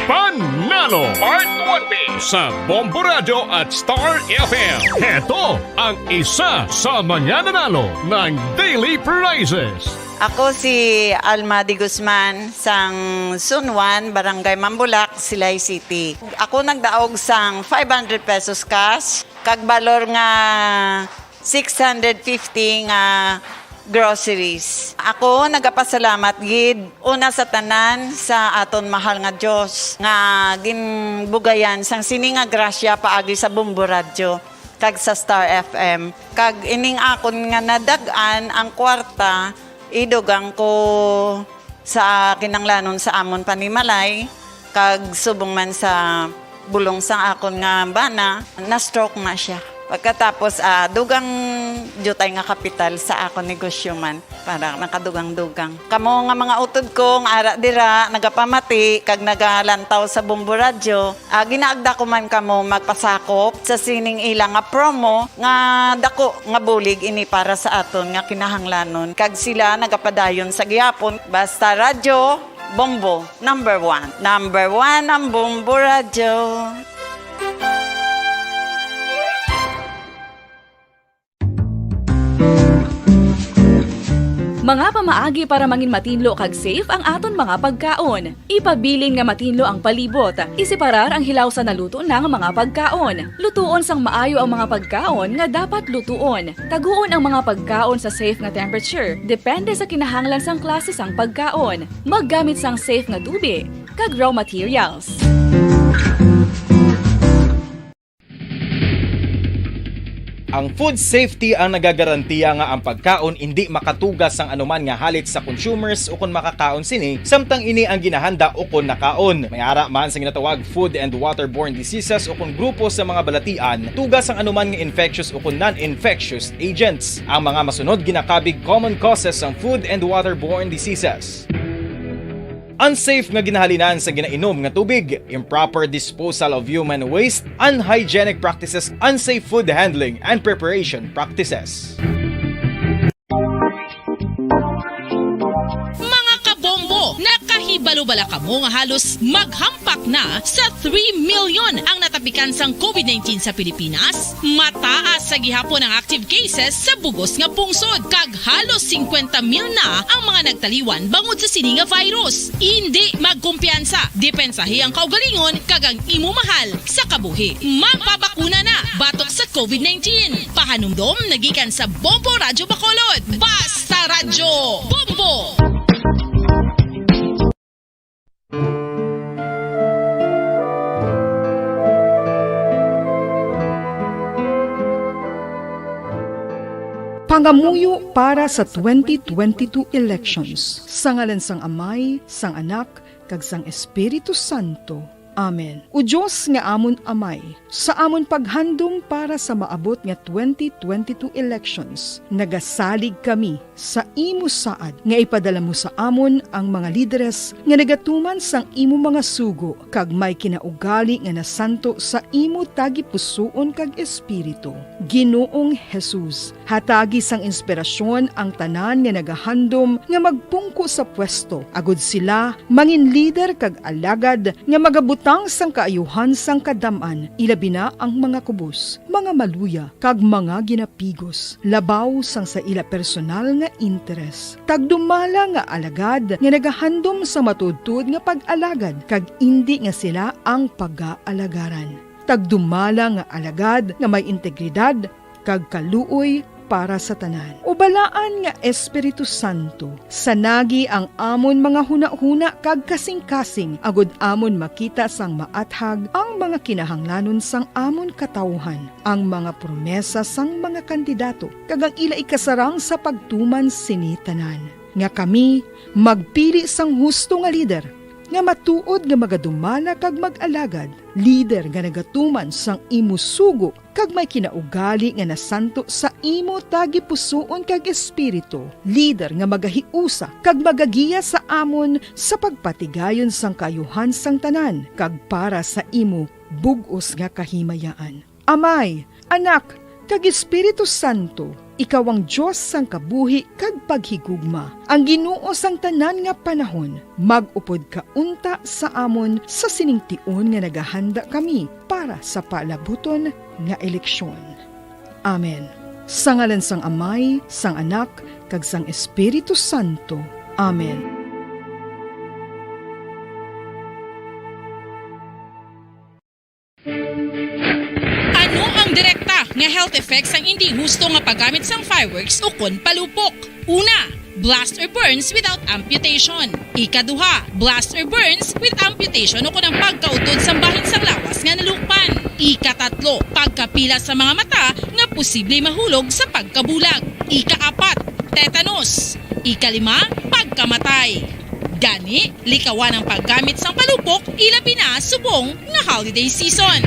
Panalo Part 1B sa Bombo Radio at Star FM. Heto ang isa sa mga nanalo ng daily prizes. Ako si Alma de Guzman sang Sunwan, Barangay Mambulak, Silay City. Ako nagdaog sang 500 pesos cash, kag balor nga 650 nga groceries. Ako nagapasalamat gid una sa tanan sa aton mahal nga Dios nga ginbugayan sang sini nga grasya paagi sa Bombo Radio kag sa Star FM. Kag ining akon nga nadagan ang kwarta idugang ko sa kinanglanon sa amon panimalay kag subong man sa bulong sa akon nga bana na stroke na siya Pagkatapos, dugang jutay nga kapital sa ako negosyo man para makadugang-dugang. Kamo nga mga utod ko, ara dira, nagapamati, kag nagalantaw sa Bombo Radyo, ginaagda ko man kamo magpasakop sa sining ilang nga promo nga dako nga bulig ini para sa aton nga kinahanglanon. Kag sila nagapadayon sa gihapon, basta radyo, Bombo, number 1. Number 1 ang Bombo Radyo. Mga pamaagi para mangin matinlo kag safe ang aton mga pagkaon. Ipabilin nga matinlo ang palibot. Isiparar ang hilaw sa naluto ng mga pagkaon. Lutuon sang maayo ang mga pagkaon nga dapat lutuon. Taguon ang mga pagkaon sa safe nga temperature. Depende sa kinahanglan sang klase sang pagkaon. Maggamit sang safe nga tubig kag raw materials. Ang food safety ang nagagarantiya nga ang pagkaon hindi makatugas sang anuman nga halit sa consumers o kung makakaon sini, samtang ini ang ginahanda o kung nakaon. May ara man sa ginatawag food and waterborne diseases o kung grupo sa mga balatian, tugas ang anuman nga infectious o kung non-infectious agents. Ang mga masunod ginakabig common causes ng food and waterborne diseases. Unsafe nga ginahalinan sa ginainom nga tubig, improper disposal of human waste, unhygienic practices, unsafe food handling, and preparation practices. Mga kabombo, nakahibalo-bala ka mo nga halos maghampak na sa 3 million ang natapikan sang COVID-19 sa Pilipinas. Mataas sa gihapon ang active cases sa bugos nga pungsod, kag halos 50 mil na ang mga nagtaliwan bangod sa sini nga virus. Hindi magkumpiyansa, depensahi ang kaugalingon kag ang imo mahal sa kabuhi. Magpabakuna na batok sa COVID-19. Pahanumdom nagikan sa Bombo Radyo Bacolod. Basta Radyo Bombo! Pangamuyo para sa 2022 elections. Sa ngalan sang Amay, sang Anak, kag sang Espiritu Santo. Amen. O Diyos nga amon Amay, sa amon paghandom para sa maabot nga 2022 elections, nagasalig kami sa imo saad nga ipadala mo sa amon ang mga lideres nga nagatuman sang imo mga sugo kag may kinaugali nga nasanto sa imo tagipusoon kag espiritu. Ginoong Jesus, hatagi sang inspirasyon ang tanan nga nagahandom nga magpungko sa pwesto, agud sila mangin leader kag alagad nga magabutang sang kaayuhan sang kadaman, ilabi na ang mga kubos, mga maluya kag mga ginapigos, labaw sang sa ila personal nga interes. Tagdumala nga alagad nga nagahandom sa matudtud nga pag-alagad kag indi nga sila ang pag-aalagaran. Tagdumala nga alagad nga may integridad kag kaluoy para sa tanan. Ubalaan nga Espiritu Santo, sanagi ang amon mga huna-huna kag kasing-kasing, agud amon makita sang maathag ang mga kinahanglanon sang amon katawhan, ang mga promesa sang mga kandidato, kag ang ila ikasarang sa pagtuman sini tanan. Nga kami magpili sang husto nga lider, nga matuod nga magadumala kag mag-alagad, lider nga nagatuman sang imo sugo kag may kinaugali nga nasanto sa imo tagipusoon kag espiritu, lider nga magahiusa kag magagiya sa amon sa pagpatigayon sang kayuhan sang tanan kag para sa imo bug-os nga kahimayaan. Amay, Anak, kag Espiritu Santo, ikaw ang Diyos sang kabuhi kag paghigugma. Ang Ginoo sang tanan nga panahon, mag-upod ka unta sa amon sa siningtion nga nagahanda kami para sa palabuton nga eleksyon. Amen. Sa ngalan sang Amay, sang Anak, kag sang Espiritu Santo. Amen. Ano ang direkta nga health effects ang hindi husto nga paggamit sang fireworks o kon palupok? Una, blast or burns without amputation. Ikaduha, blast or burns with amputation o kon ang pagkautod sa bahin sang lawas nga nalukpan. Ikatatlo, pagkapila sa mga mata nga posible mahulog sa pagkabulag. Ikaapat, tetanus. Ikalima, pagkamatay. Gani, likawan ang paggamit sang palupok ilabi na subong nga holiday season.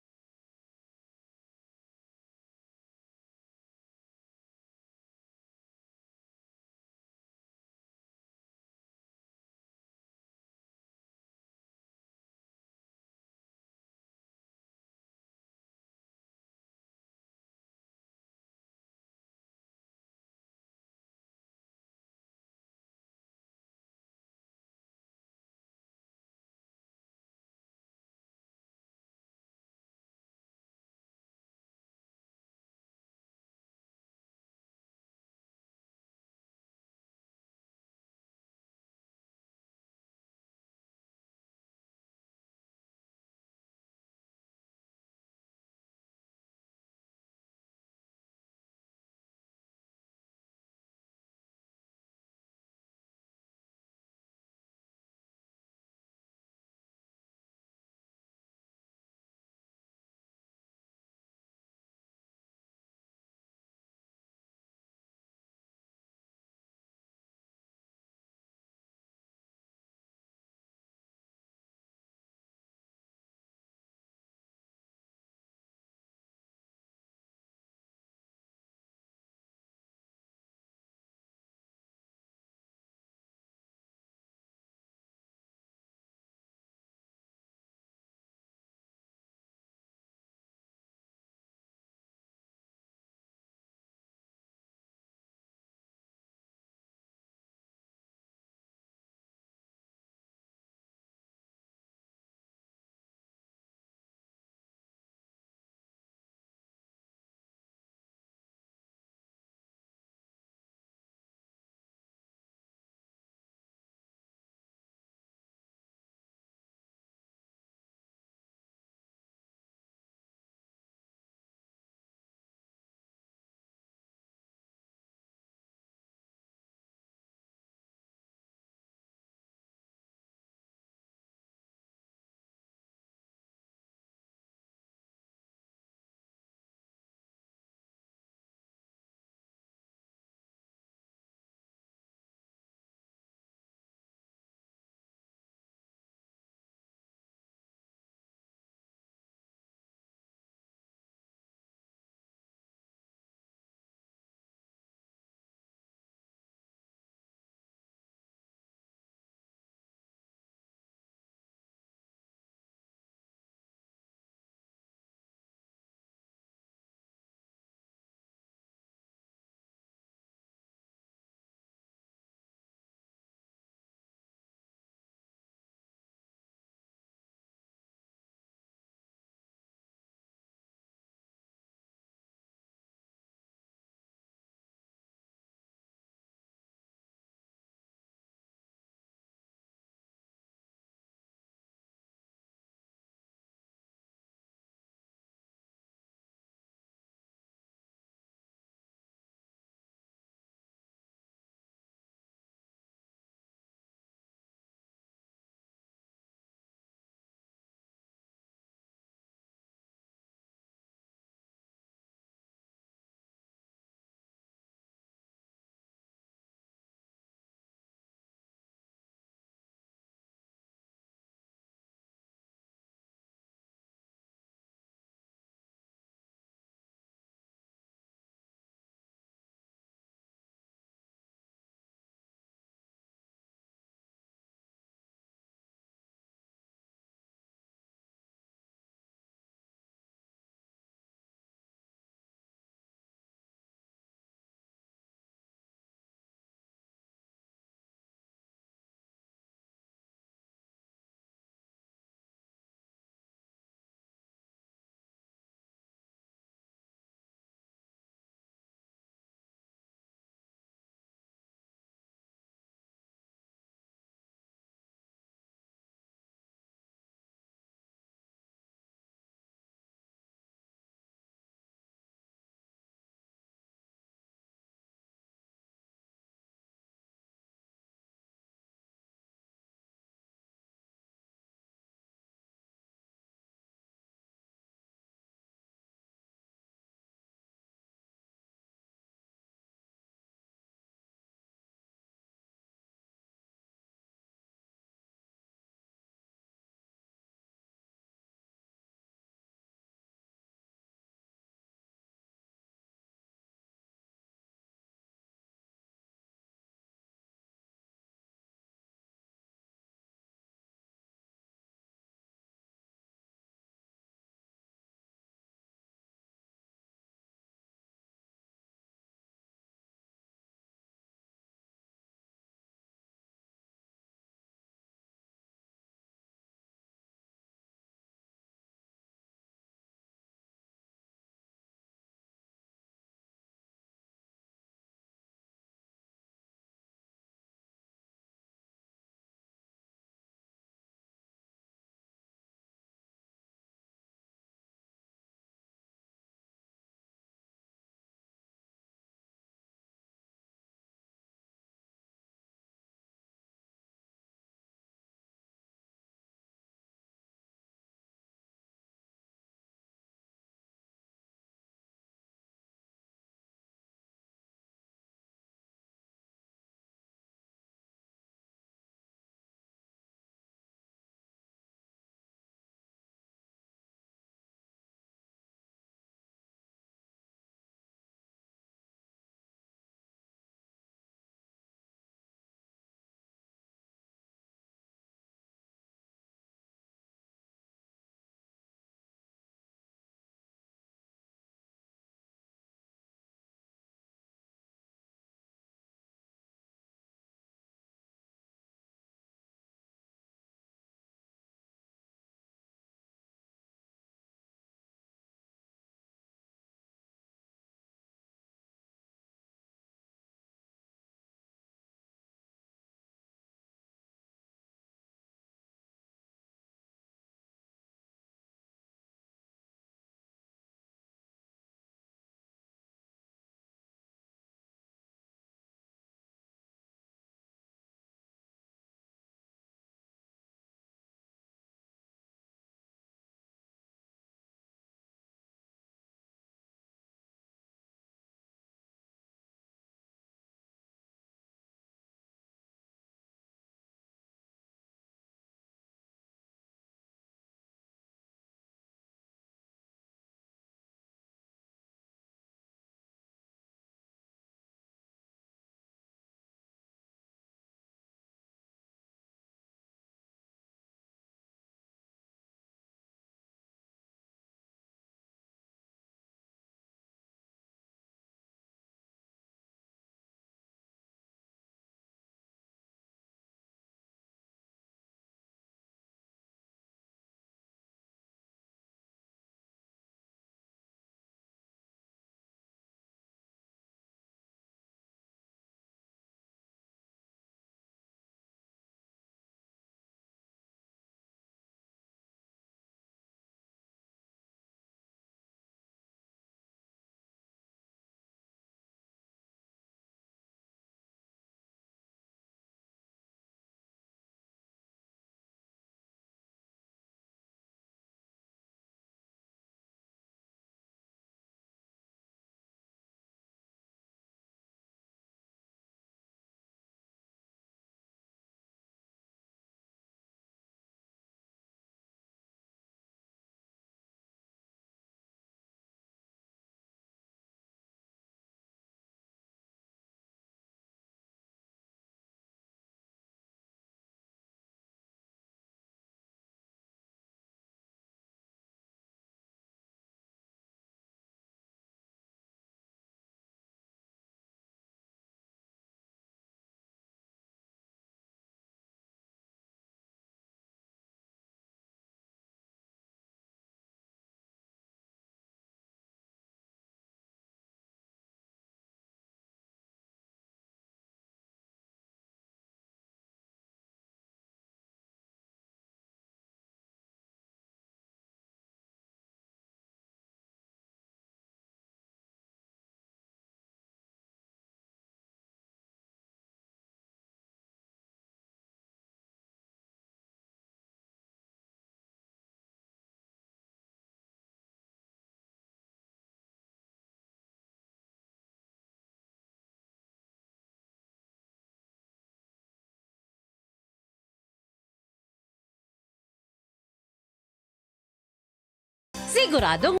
Siguradong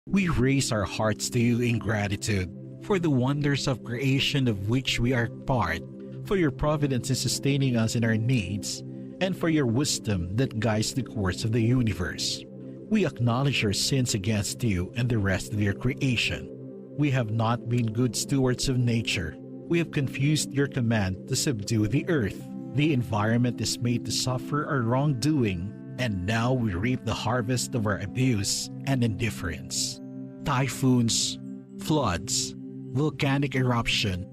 We raise our hearts to you in gratitude for the wonders of creation of which we are part, for your providence in sustaining us in our needs, and for your wisdom that guides the course of the universe. We acknowledge our sins against you and the rest of your creation. We have not been good stewards of nature. We have confused your command to subdue the earth. The environment is made to suffer our wrongdoing, and now we reap the harvest of our abuse and indifference. Typhoons, floods, volcanic eruption,